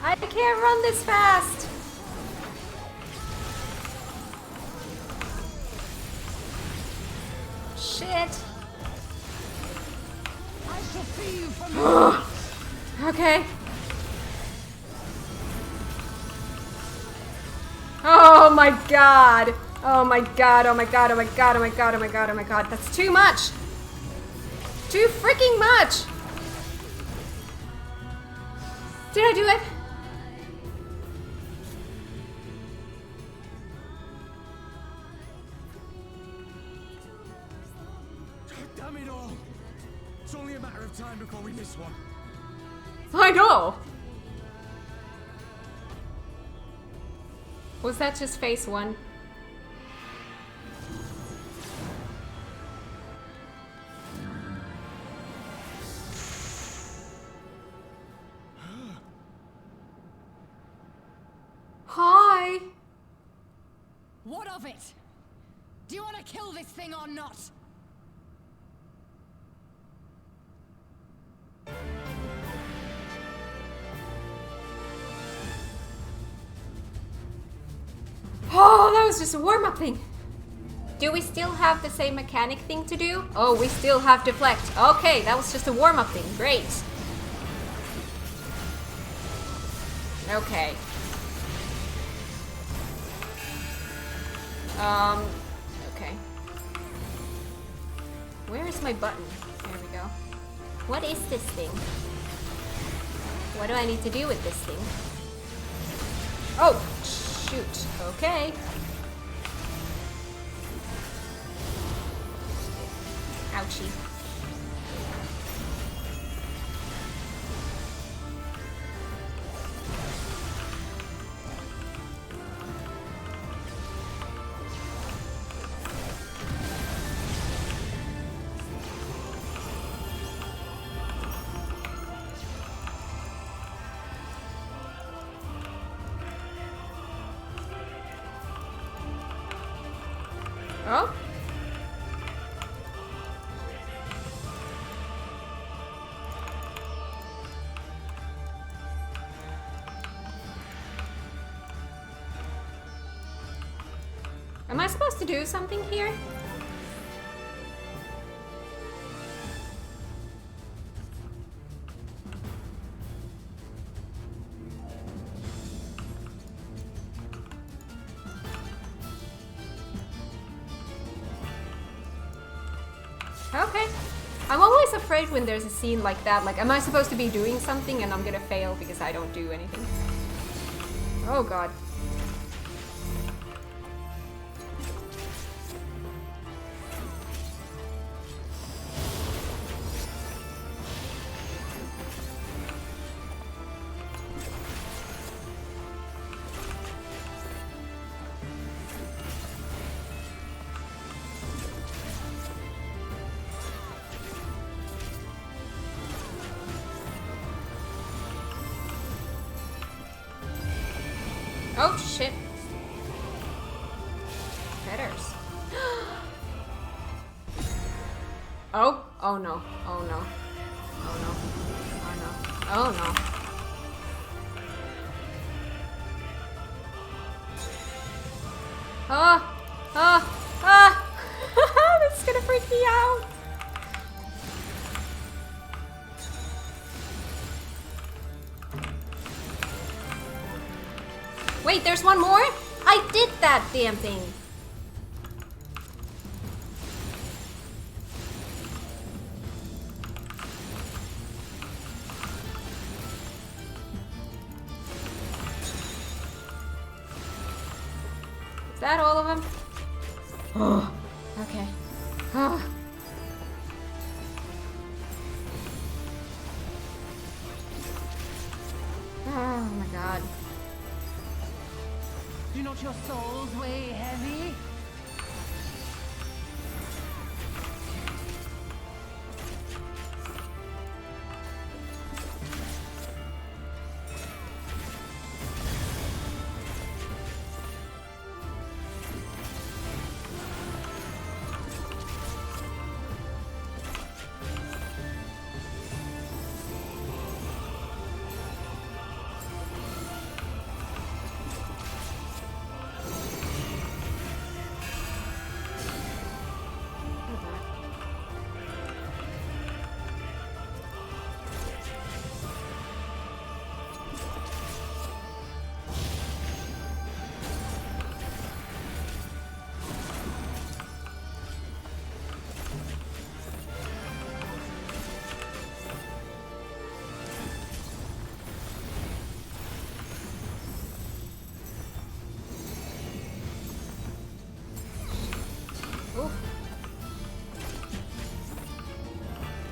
I can't run this fast. Shit. I shall see you from Okay. Oh my god. Oh my god, oh my god, oh my god, oh my god, oh my god, oh my god. That's too much. Too freaking much. Did I do it? Damn it all! It's only a matter of time before we miss one. I know. Was that just phase 1? Hi. What of it? Do you want to kill this thing or not? Oh, that was just a warm-up thing. Do we still have the same mechanic thing to do? Oh, we still have deflect. Okay, that was just a warm-up thing. Great. Okay. Okay. Where is my button? There we go. What is this thing? What do I need to do with this thing? Oh, shoot. Okay. Ouchie. Oh? Am I supposed to do something here? Okay. I'm always afraid when there's a scene like that. Like, am I supposed to be doing something and I'm gonna fail because I don't do anything? Oh god. Oh shit. Feathers. Oh, oh no, oh no, oh no, oh no, oh no. Ah, ah, ah! This is gonna freak me out. Wait, there's one more? I did that damn thing. Is that all of them? Oh, okay. Oh. Oh my god. Do not your souls weigh heavy?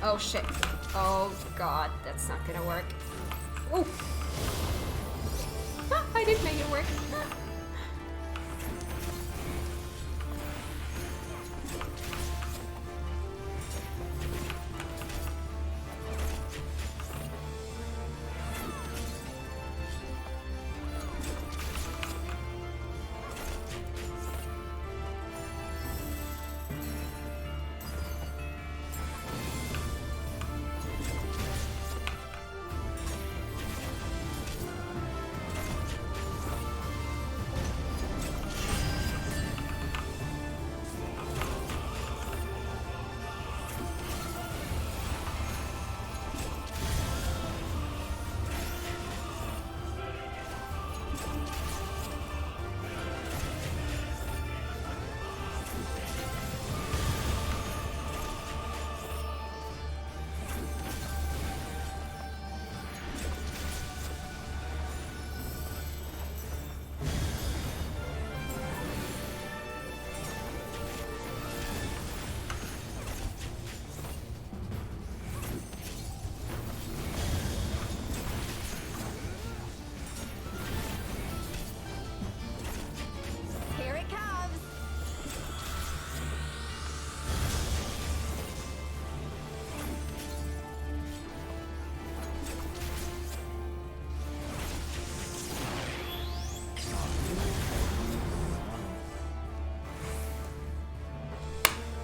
Oh shit. Oh god, that's not gonna work. Oh! I did make it work.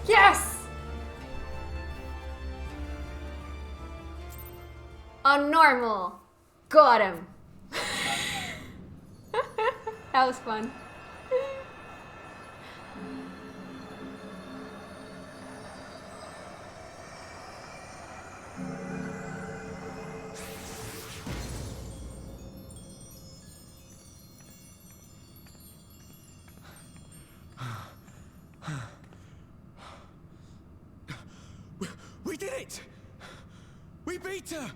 Yes! On normal. Got him. That was fun. We did it! We beat her!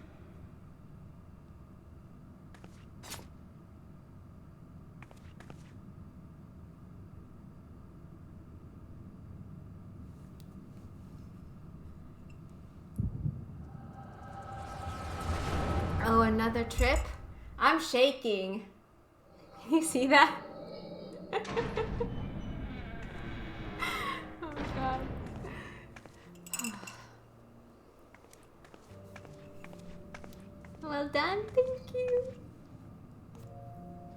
Oh, another trip? I'm shaking. You see that? Oh my god. Well done, thank you.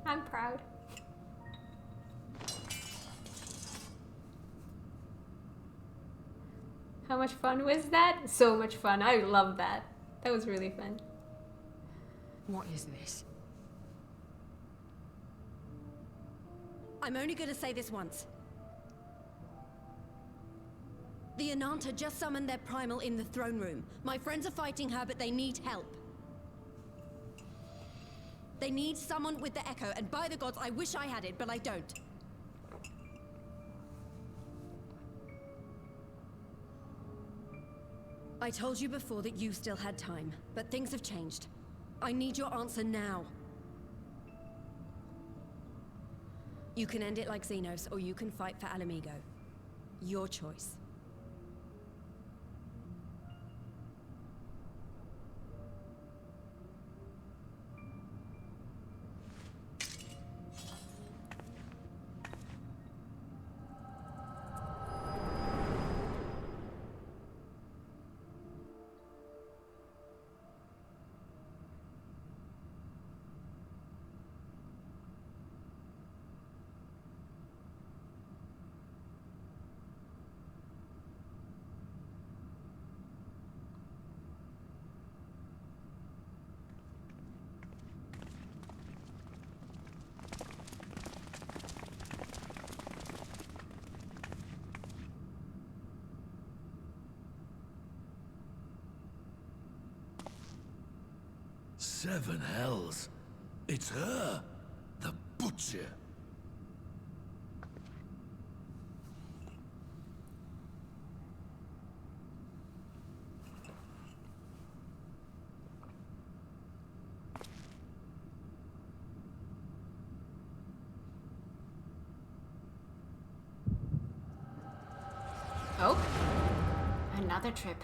I'm proud. How much fun was that? So much fun. I love that. That was really fun. What is this? I'm only gonna say this once. The Ananta just summoned their primal in the throne room. My friends are fighting her, but they need help. They need someone with the echo, and by the gods, I wish I had it, but I don't. I told you before that you still had time, but things have changed. I need your answer now. You can end it like Xenos, or you can fight for Alamigo. Your choice. Seven hells. It's her, the butcher. Oh, another trip.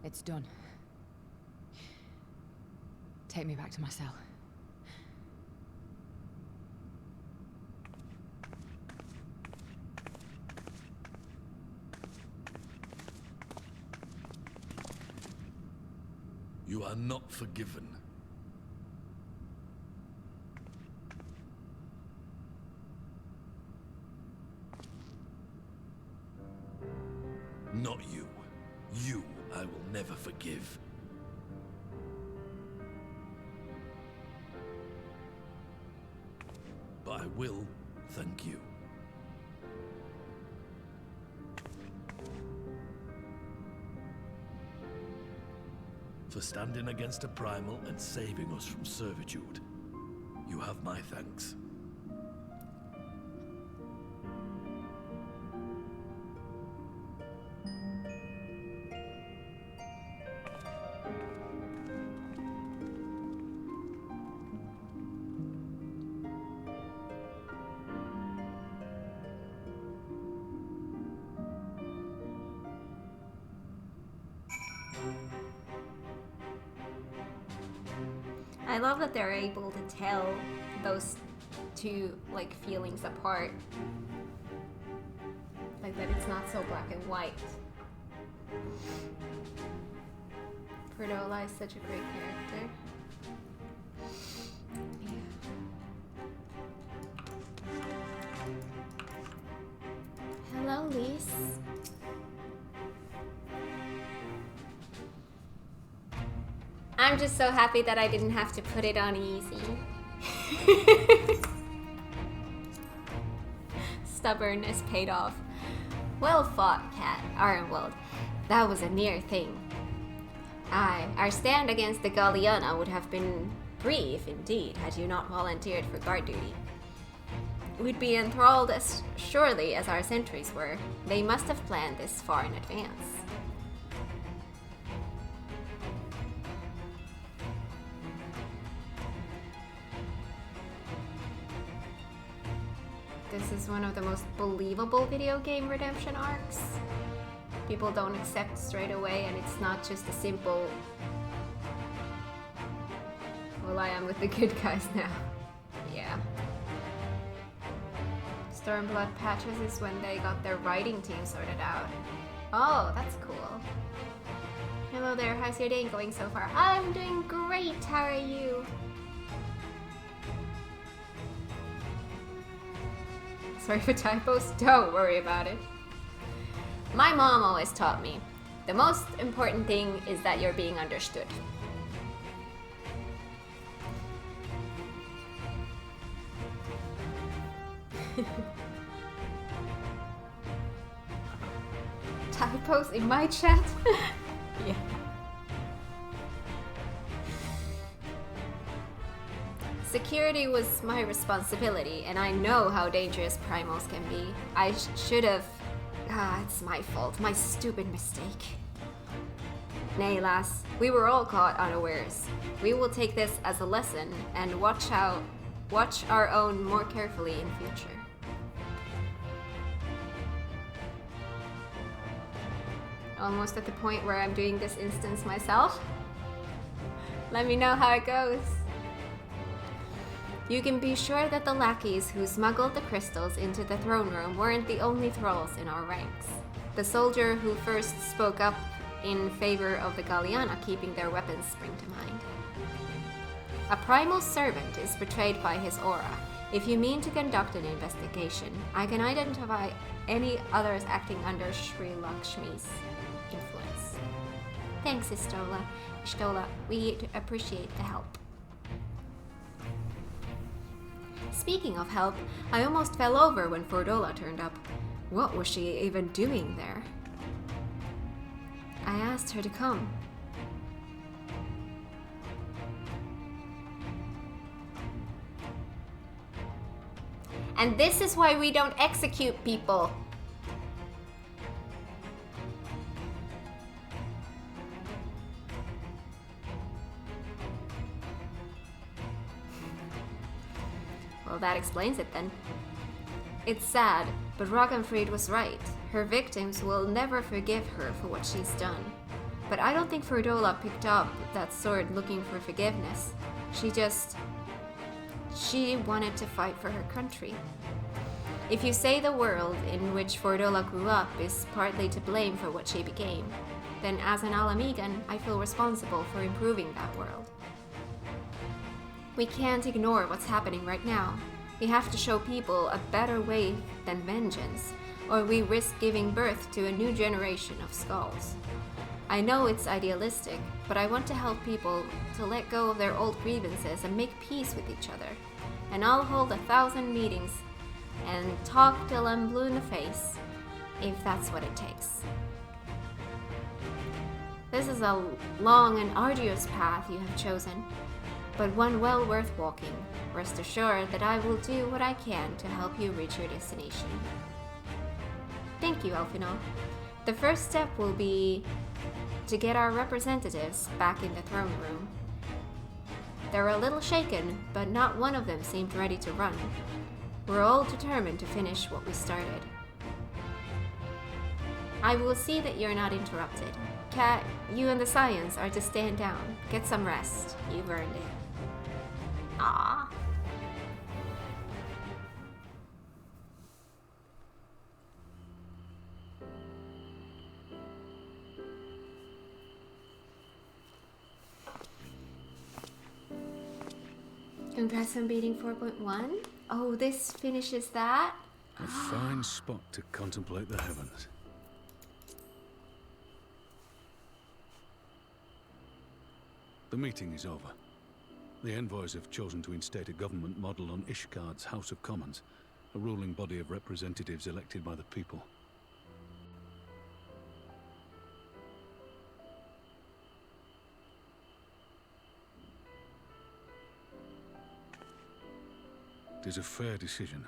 It's done. Take me back to my cell. You are not forgiven. Not you. You, I will never forgive. But I will thank you. For standing against a primal and saving us from servitude. You have my thanks. I love that they're able to tell those two like feelings apart. Like that it's not so black and white. Ferdola is such a great character. Yeah. Hello, Lise. I'm just so happy that I didn't have to put it on easy. Stubbornness paid off. Well fought, Cat Ironwold. That was a near thing. Aye, our stand against the Galliana would have been brief indeed had you not volunteered for guard duty. We'd be enthralled as surely as our sentries were. They must have planned this far in advance. This is one of the most believable video game redemption arcs. People don't accept straight away, and it's not just a simple, well, I am with the good guys now. Yeah. Stormblood patches is when they got their writing team sorted out. Oh, that's cool. Hello there, how's your day going so far? I'm doing great, how are you? Sorry for typos, don't worry about it. My mom always taught me, the most important thing is that you're being understood. Typos in my chat? Yeah. Security was my responsibility, and I know how dangerous primals can be. I should have... it's my fault. My stupid mistake. Nay, lass. We were all caught unawares. We will take this as a lesson and watch our own more carefully in future. Almost at the point where I'm doing this instance myself. Let me know how it goes. You can be sure that the lackeys who smuggled the crystals into the throne room weren't the only thralls in our ranks. The soldier who first spoke up in favor of the Galliana keeping their weapons spring to mind. A primal servant is betrayed by his aura. If you mean to conduct an investigation, I can identify any others acting under Sri Lakshmi's influence. Thanks, Istola. We appreciate the help. Speaking of help, I almost fell over when Fordola turned up. What was she even doing there? I asked her to come. And this is why we don't execute people. Well, that explains it then. It's sad, but Ragnfrid was right. Her victims will never forgive her for what she's done. But I don't think Fordola picked up that sword looking for forgiveness. She wanted to fight for her country. If you say the world in which Fordola grew up is partly to blame for what she became, then as an Alamigan, I feel responsible for improving that world. We can't ignore what's happening right now. We have to show people a better way than vengeance, or we risk giving birth to a new generation of skulls. I know it's idealistic, but I want to help people to let go of their old grievances and make peace with each other. And I'll hold 1,000 meetings and talk till I'm blue in the face, if that's what it takes. This is a long and arduous path you have chosen, but one well worth walking. Rest assured that I will do what I can to help you reach your destination. Thank you, Elfino. The first step will be to get our representatives back in the throne room. They're a little shaken, but not one of them seemed ready to run. We're all determined to finish what we started. I will see that you're not interrupted. Kat, you and the Scions are to stand down. Get some rest. You've earned it. Ah. Congrats on beating 4.1. Oh, this finishes that? A fine spot to contemplate the heavens. The meeting is over. The envoys have chosen to instate a government model on Ishgard's House of Commons, a ruling body of representatives elected by the people. It is a fair decision,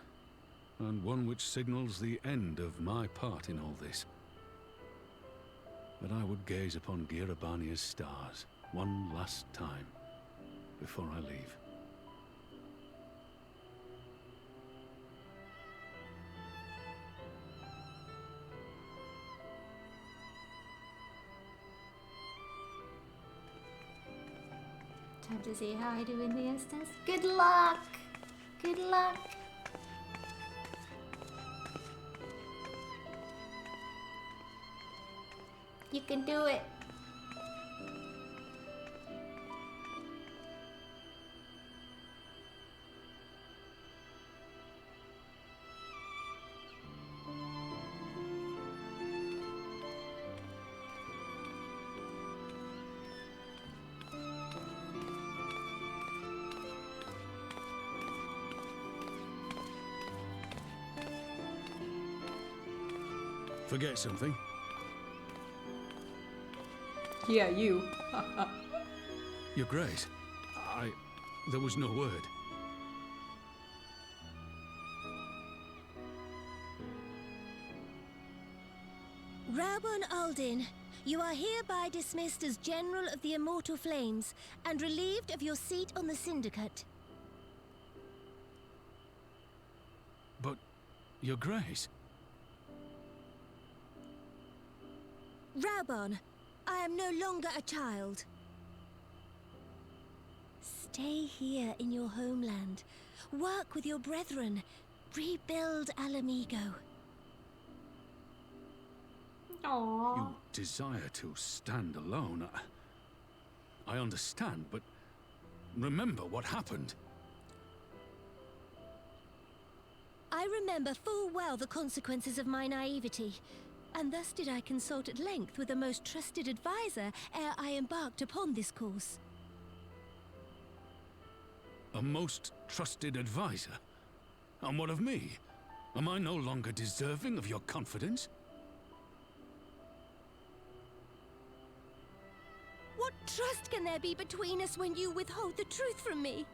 and one which signals the end of my part in all this. But I would gaze upon Girabania's stars one last time before I leave. Time to see how I do in the instance. Good luck! Good luck! You can do it! Forget something? Yeah, you. Your Grace, there was no word. Raubon Aldin, you are hereby dismissed as General of the Immortal Flames and relieved of your seat on the Syndicate. But, Your Grace... Raubon, I am no longer a child. Stay here in your homeland. Work with your brethren. Rebuild Alamigo. Aww. You desire to stand alone. I understand, but remember what happened. I remember full well the consequences of my naivety, and thus did I consult at length with the most trusted advisor ere I embarked upon this course. A most trusted advisor? And what of me? Am I no longer deserving of your confidence? What trust can there be between us when you withhold the truth from me?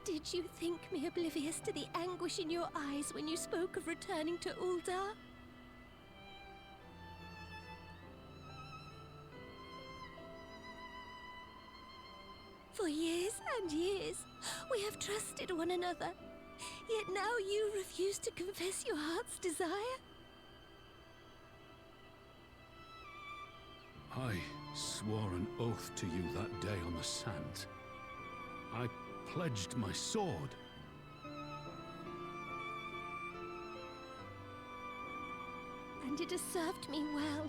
Did you think me oblivious to the anguish in your eyes when you spoke of returning to Uldar? For years and years, we have trusted one another. Yet now you refuse to confess your heart's desire? I swore an oath to you that day on the sands. I pledged my sword. And it has served me well.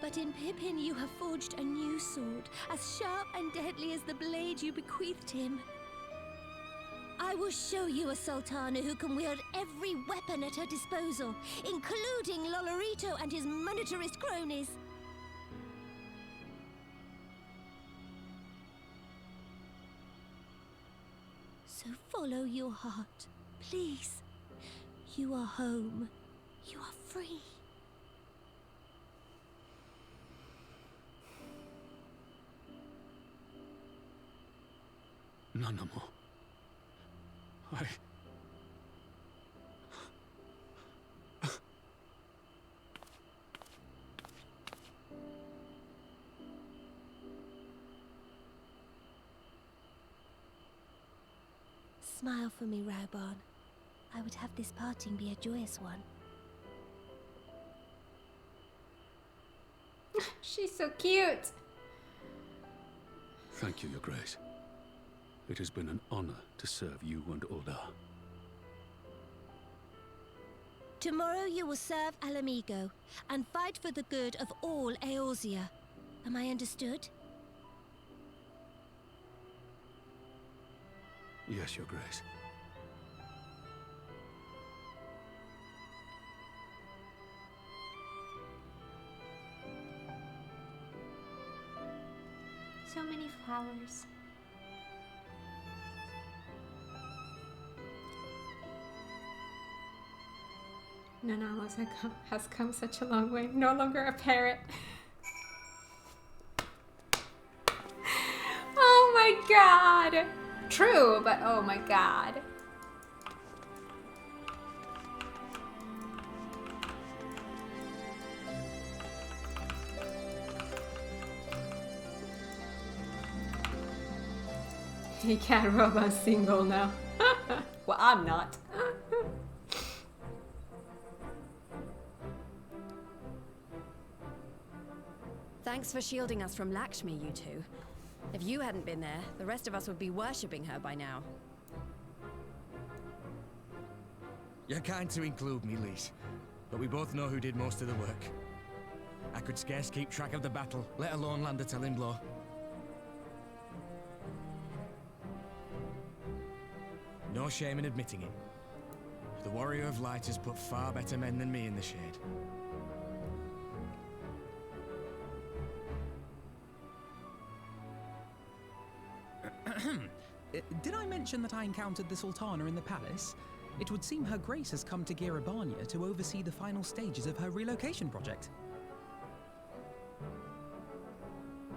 But in Pippin you have forged a new sword, as sharp and deadly as the blade you bequeathed him. I will show you a Sultana who can wield every weapon at her disposal, including Lolorito and his monetarist cronies. So follow your heart, please. You are home. You are free. Nanamo. Smile for me, Raubon. I would have this parting be a joyous one. She's so cute. Thank you, Your Grace. It has been an honor to serve you and Uldar. Tomorrow you will serve Alamigo and fight for the good of all Eorzea. Am I understood? Yes, Your Grace. So many flowers. Nanamos has come such a long way. No longer a parrot. Oh my god! True, but oh my god. He can't rob us single now. Well, I'm not. Thanks for shielding us from Lakshmi, you two. If you hadn't been there, the rest of us would be worshipping her by now. You're kind to include me, Lise, but we both know who did most of the work. I could scarce keep track of the battle, let alone land a telling blow. No shame in admitting it. The Warrior of Light has put far better men than me in the shade. Did I mention that I encountered the Sultana in the palace? It would seem Her Grace has come to Girabania to oversee the final stages of her relocation project.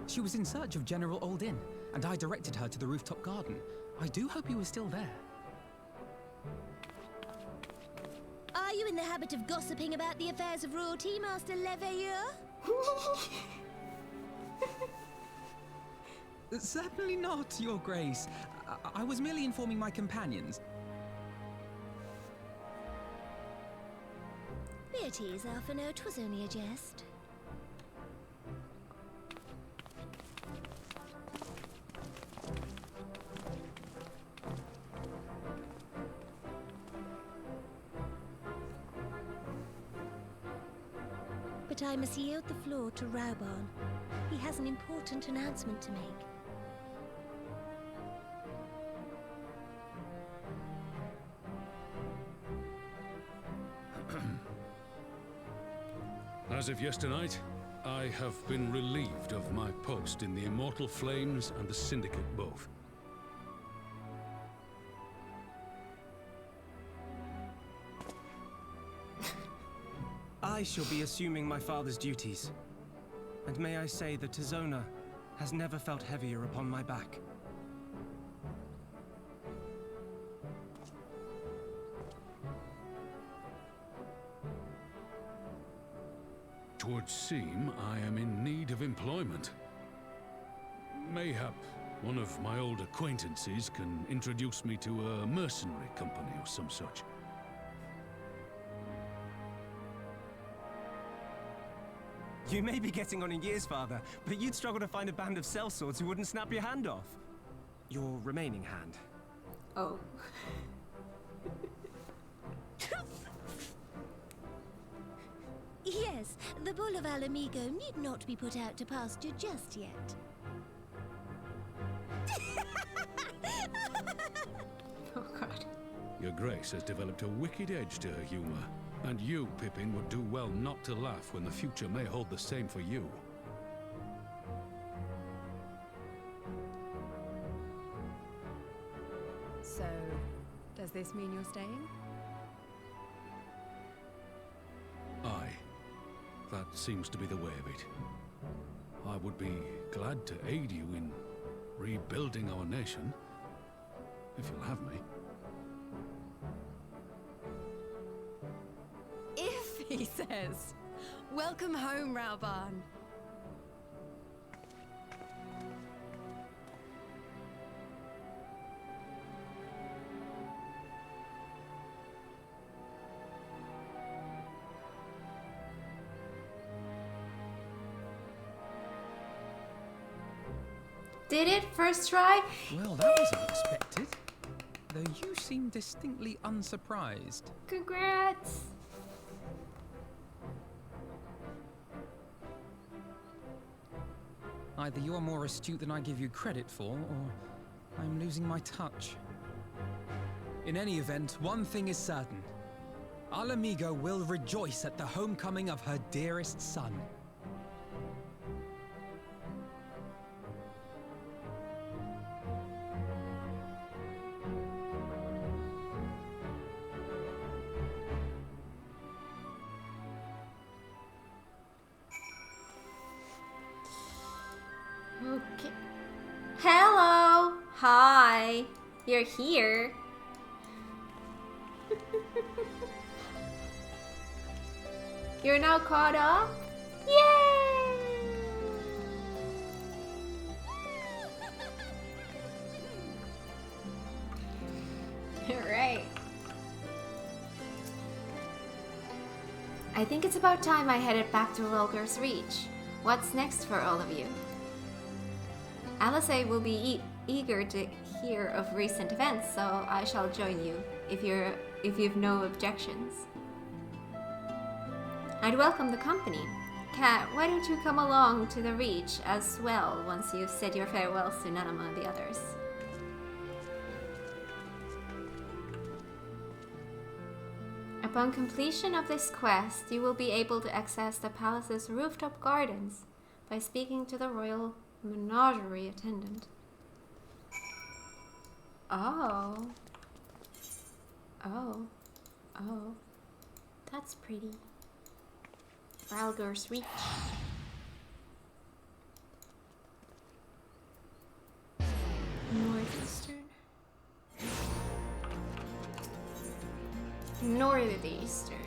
She was in search of General Aldin, and I directed her to the rooftop garden. I do hope you were still there. Are you in the habit of gossiping about the affairs of royalty, Master Leveilleur? Certainly not, Your Grace. I was merely informing my companions. Be at ease, Alphino. 'Twas only a jest. But I must yield the floor to Raubarn. He has an important announcement to make. As of yesternight, I have been relieved of my post in the Immortal Flames and the Syndicate both. I shall be assuming my father's duties. And may I say that Tizona has never felt heavier upon my back. Twould seem I am in need of employment. Mayhap one of my old acquaintances can introduce me to a mercenary company or some such. You may be getting on in years, Father, but you'd struggle to find a band of sellswords who wouldn't snap your hand off. Your remaining hand. Oh. Yes, the bull of Alamigo need not be put out to pasture just yet. Oh god. Your Grace has developed a wicked edge to her humor, and you, Pippin, would do well not to laugh when the future may hold the same for you. So, does this mean you're staying? Aye. That seems to be the way of it. I would be glad to aid you in rebuilding our nation, if you'll have me. If, he says. Welcome home, Raubarn. Did it first try? Well, that was unexpected. Though you seem distinctly unsurprised. Congrats! Either you are more astute than I give you credit for, or I'm losing my touch. In any event, one thing is certain. Alamigo will rejoice at the homecoming of her dearest son. Okay. Hello! Hi! You're here. You're now caught up? Yay! Alright. I think it's about time I headed back to Rolger's Reach. What's next for all of you? Alice will be eager to hear of recent events, so I shall join you if you've no objections. I'd welcome the company. Kat, why don't you come along to the Reach as well once you've said your farewells to Nanama and the others? Upon completion of this quest, you will be able to access the palace's rooftop gardens by speaking to the royal menagerie attendant. Oh. Oh. Oh. That's pretty. Ralger's Reach. Northeastern. Northeastern.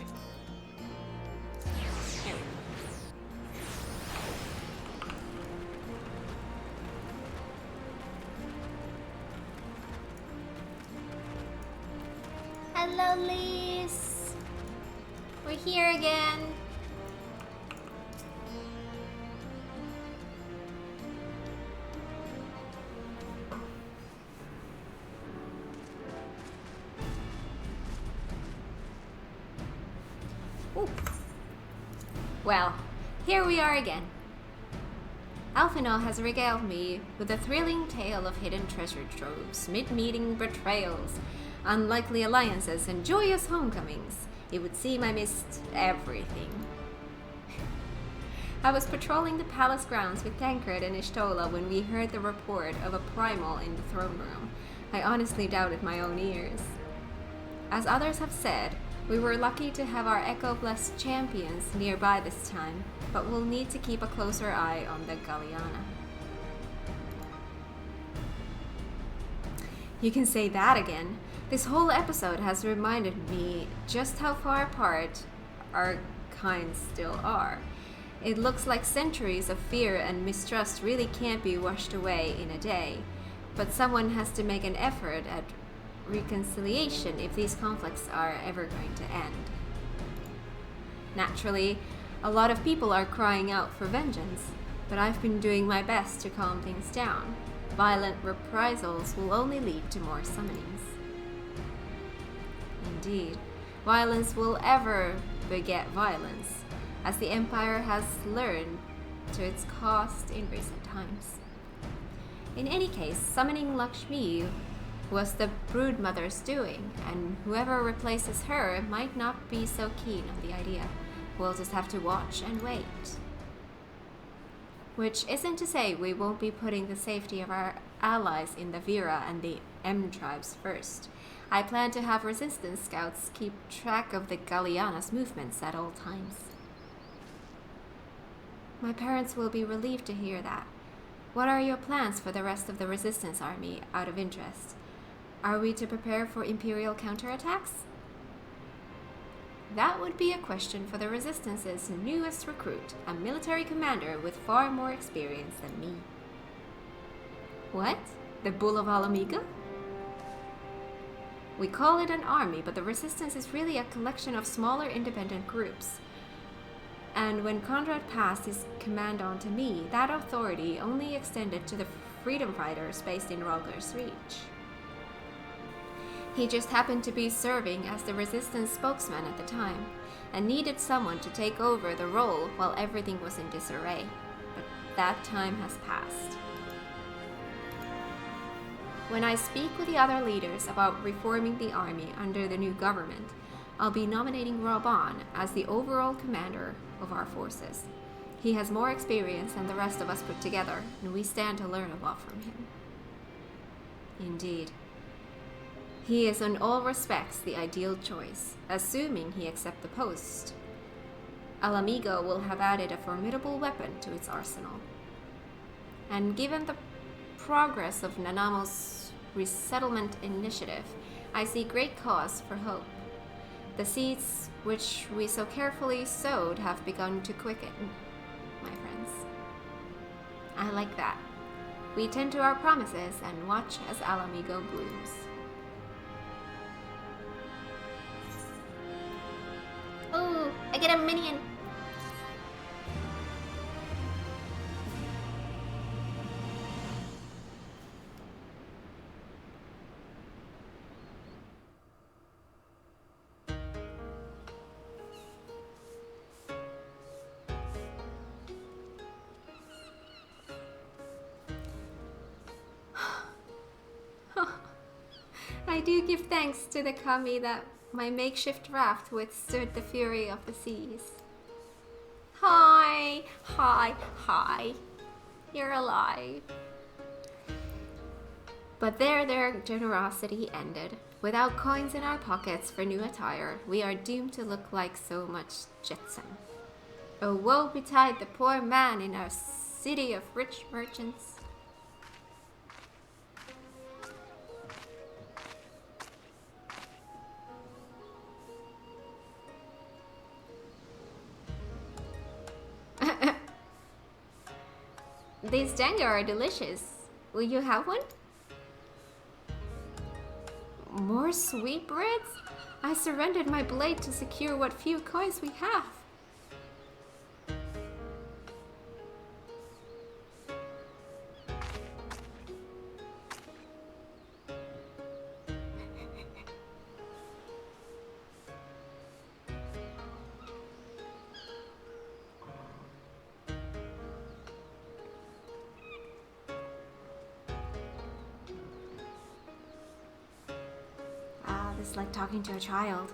Hello, Lise. We're here again. Ooh. Well, here we are again. Alphinaud has regaled me with a thrilling tale of hidden treasure troves, mid-meeting betrayals, unlikely alliances, and joyous homecomings. It would seem I missed everything. I was patrolling the palace grounds with Tancred and Ishtola when we heard the report of a primal in the throne room. I honestly doubted my own ears. As others have said, we were lucky to have our Echo-blessed champions nearby this time, but we'll need to keep a closer eye on the Galliana. You can say that again. This whole episode has reminded me just how far apart our kinds still are. It looks like centuries of fear and mistrust really can't be washed away in a day, but someone has to make an effort at reconciliation if these conflicts are ever going to end. Naturally, a lot of people are crying out for vengeance, but I've been doing my best to calm things down. Violent reprisals will only lead to more summonings. Indeed, violence will ever beget violence, as the Empire has learned to its cost in recent times. In any case, summoning Lakshmi was the Broodmother's doing, and whoever replaces her might not be so keen on the idea. We'll just have to watch and wait. Which isn't to say we won't be putting the safety of our allies in the Vira and the M tribes first. I plan to have resistance scouts keep track of the Galliana's movements at all times. My parents will be relieved to hear that. What are your plans for the rest of the resistance army, out of interest? Are we to prepare for Imperial counterattacks? That would be a question for the Resistance's newest recruit, a military commander with far more experience than me. What? The Bull of Alamiga? We call it an army, but the Resistance is really a collection of smaller independent groups. And when Conrad passed his command on to me, that authority only extended to the freedom fighters based in Rolger's Reach. He just happened to be serving as the Resistance spokesman at the time, and needed someone to take over the role while everything was in disarray. But that time has passed. When I speak with the other leaders about reforming the army under the new government, I'll be nominating Raban as the overall commander of our forces. He has more experience than the rest of us put together, and we stand to learn a lot from him. Indeed. He is in all respects the ideal choice, assuming he accepts the post. Alamigo will have added a formidable weapon to its arsenal. And given the progress of Nanamo's resettlement initiative, I see great cause for hope. The seeds which we so carefully sowed have begun to quicken, my friends. I like that. We tend to our promises and watch as Alamigo blooms. Oh, I get a minion! I do give thanks to the kami that my makeshift raft withstood the fury of the seas. Hi, hi, hi. You're alive. But there their generosity ended. Without coins in our pockets for new attire, we are doomed to look like so much jetsam. Oh, woe betide the poor man in our city of rich merchants. These Jenga are delicious. Will you have one? More sweetbreads? I surrendered my blade to secure what few coins we have. It's like talking to a child.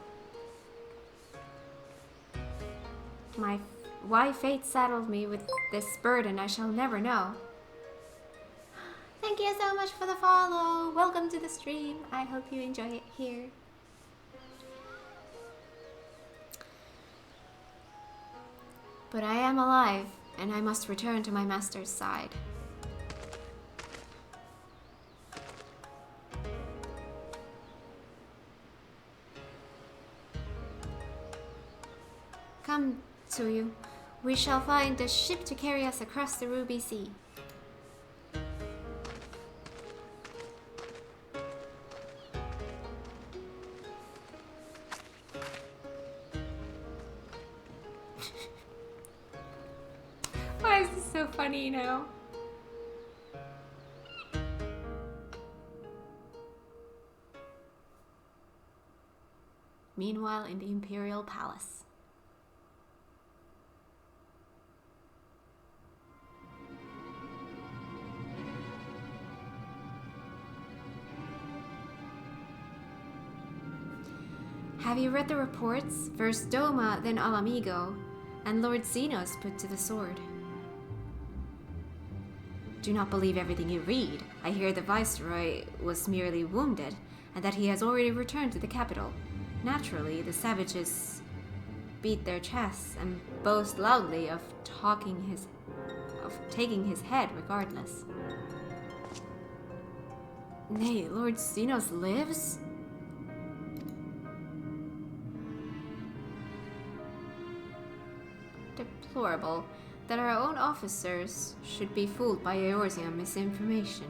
Why fate saddled me with this burden I shall never know. Thank you so much for the follow. Welcome to the stream. I hope you enjoy it here. But I am alive, and I must return to my master's side. Come, Tsuyu. We shall find a ship to carry us across the Ruby Sea. Why is this so funny now? Meanwhile, in the Imperial Palace. Have you read the reports? First Doma, then Alamigo, and Lord Xenos put to the sword. Do not believe everything you read. I hear the Viceroy was merely wounded, and that he has already returned to the capital. Naturally, the savages beat their chests and boast loudly of taking his head regardless. Nay, Lord Xenos lives? Deplorable that our own officers should be fooled by Eorzean misinformation.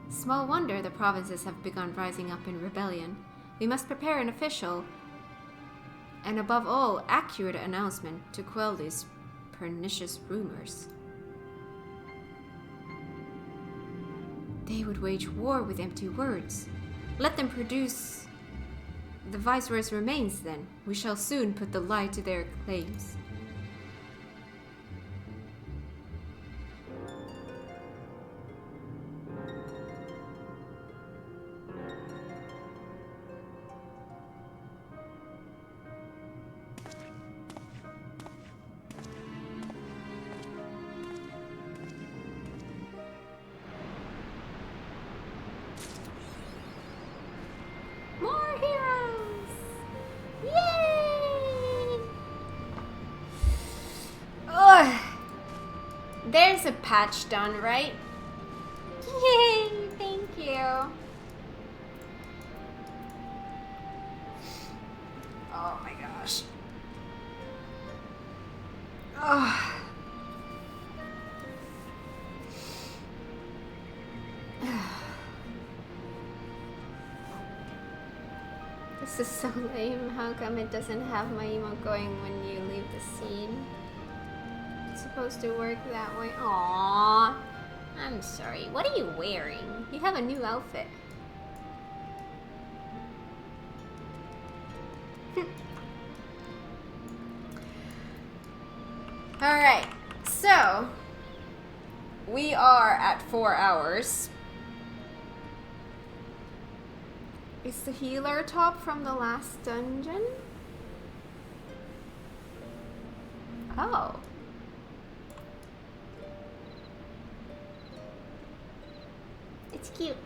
Small wonder the provinces have begun rising up in rebellion. We must prepare an official and above all accurate announcement to quell these pernicious rumors. They would wage war with empty words. Let them produce the Viceroy's remains, then. We shall soon put the lie to their claims. More heroes! Yay! Ugh. There's a patch done, right? Yay! Thank you. Oh my gosh. Ugh. This is so lame. How come it doesn't have my emote going when you leave the scene? It's supposed to work that way. Aww. I'm sorry. What are you wearing? You have a new outfit. Alright. So, we are at 4 hours. Is the healer top from the last dungeon? Oh. It's cute.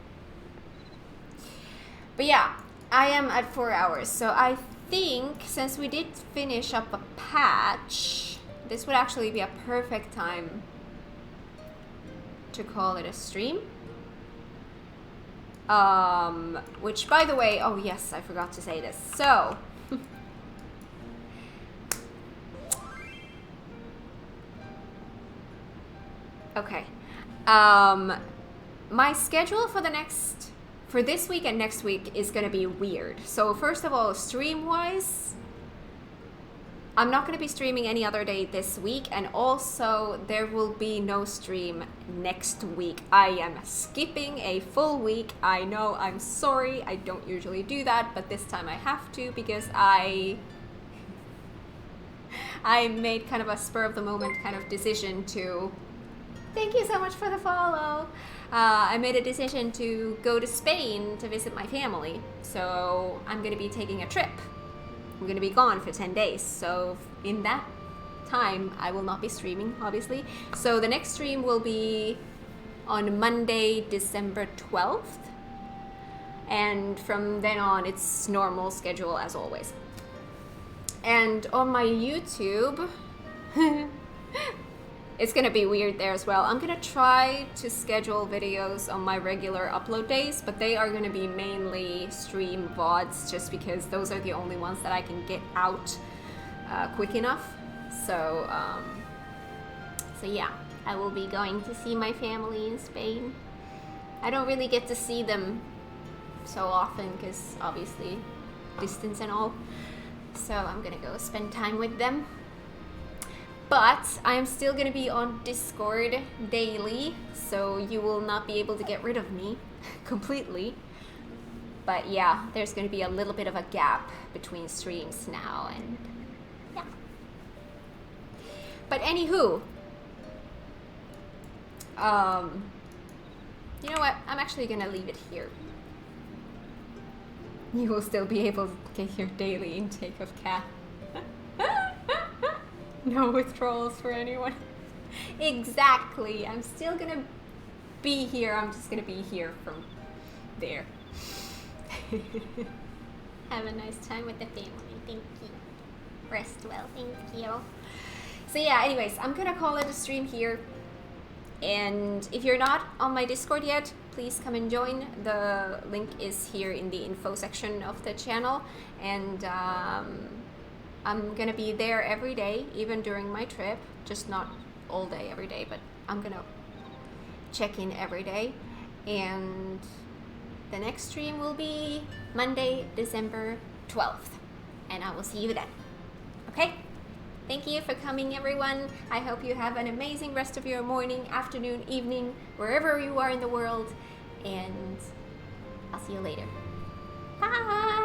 But yeah, I am at 4 hours. So I think since we did finish up a patch, this would actually be a perfect time to call it a stream. Which by the way, oh yes, I forgot to say this. So, okay. my schedule for this week and next week is gonna be weird. So first of all, stream-wise, I'm not gonna be streaming any other day this week, and also there will be no stream next week. I am skipping a full week. I know, I'm sorry, I don't usually do that, but this time I have to because I made kind of a spur of the moment kind of decision to, thank you so much for the follow. I made a decision to go to Spain to visit my family. So I'm gonna be taking a trip. I'm gonna be gone for 10 days. So in that time, I will not be streaming, obviously. So the next stream will be on Monday, December 12th. And from then on, it's normal schedule as always. And on my YouTube, it's gonna be weird there as well. I'm gonna try to schedule videos on my regular upload days, but they are gonna be mainly stream VODs just because those are the only ones that I can get out quick enough. So yeah, I will be going to see my family in Spain. I don't really get to see them so often because obviously distance and all. So I'm gonna go spend time with them. But I'm still gonna be on Discord daily, so you will not be able to get rid of me completely. But yeah, there's gonna be a little bit of a gap between streams now, and yeah. But anywho, you know what? I'm actually gonna leave it here. You will still be able to get your daily intake of cat. No withdrawals for anyone. Exactly. I'm still gonna be here. I'm just gonna be here from there. Have a nice time with the family. Thank you. Rest well. Thank you. So yeah, anyways, I'm gonna call it a stream here. And if you're not on my Discord yet, please come and join. The link is here in the info section of the channel. And I'm gonna be there every day, even during my trip. Just not all day every day, but I'm gonna check in every day. And the next stream will be Monday, December 12th. And I will see you then. Okay? Thank you for coming, everyone. I hope you have an amazing rest of your morning, afternoon, evening, wherever you are in the world. And I'll see you later. Bye!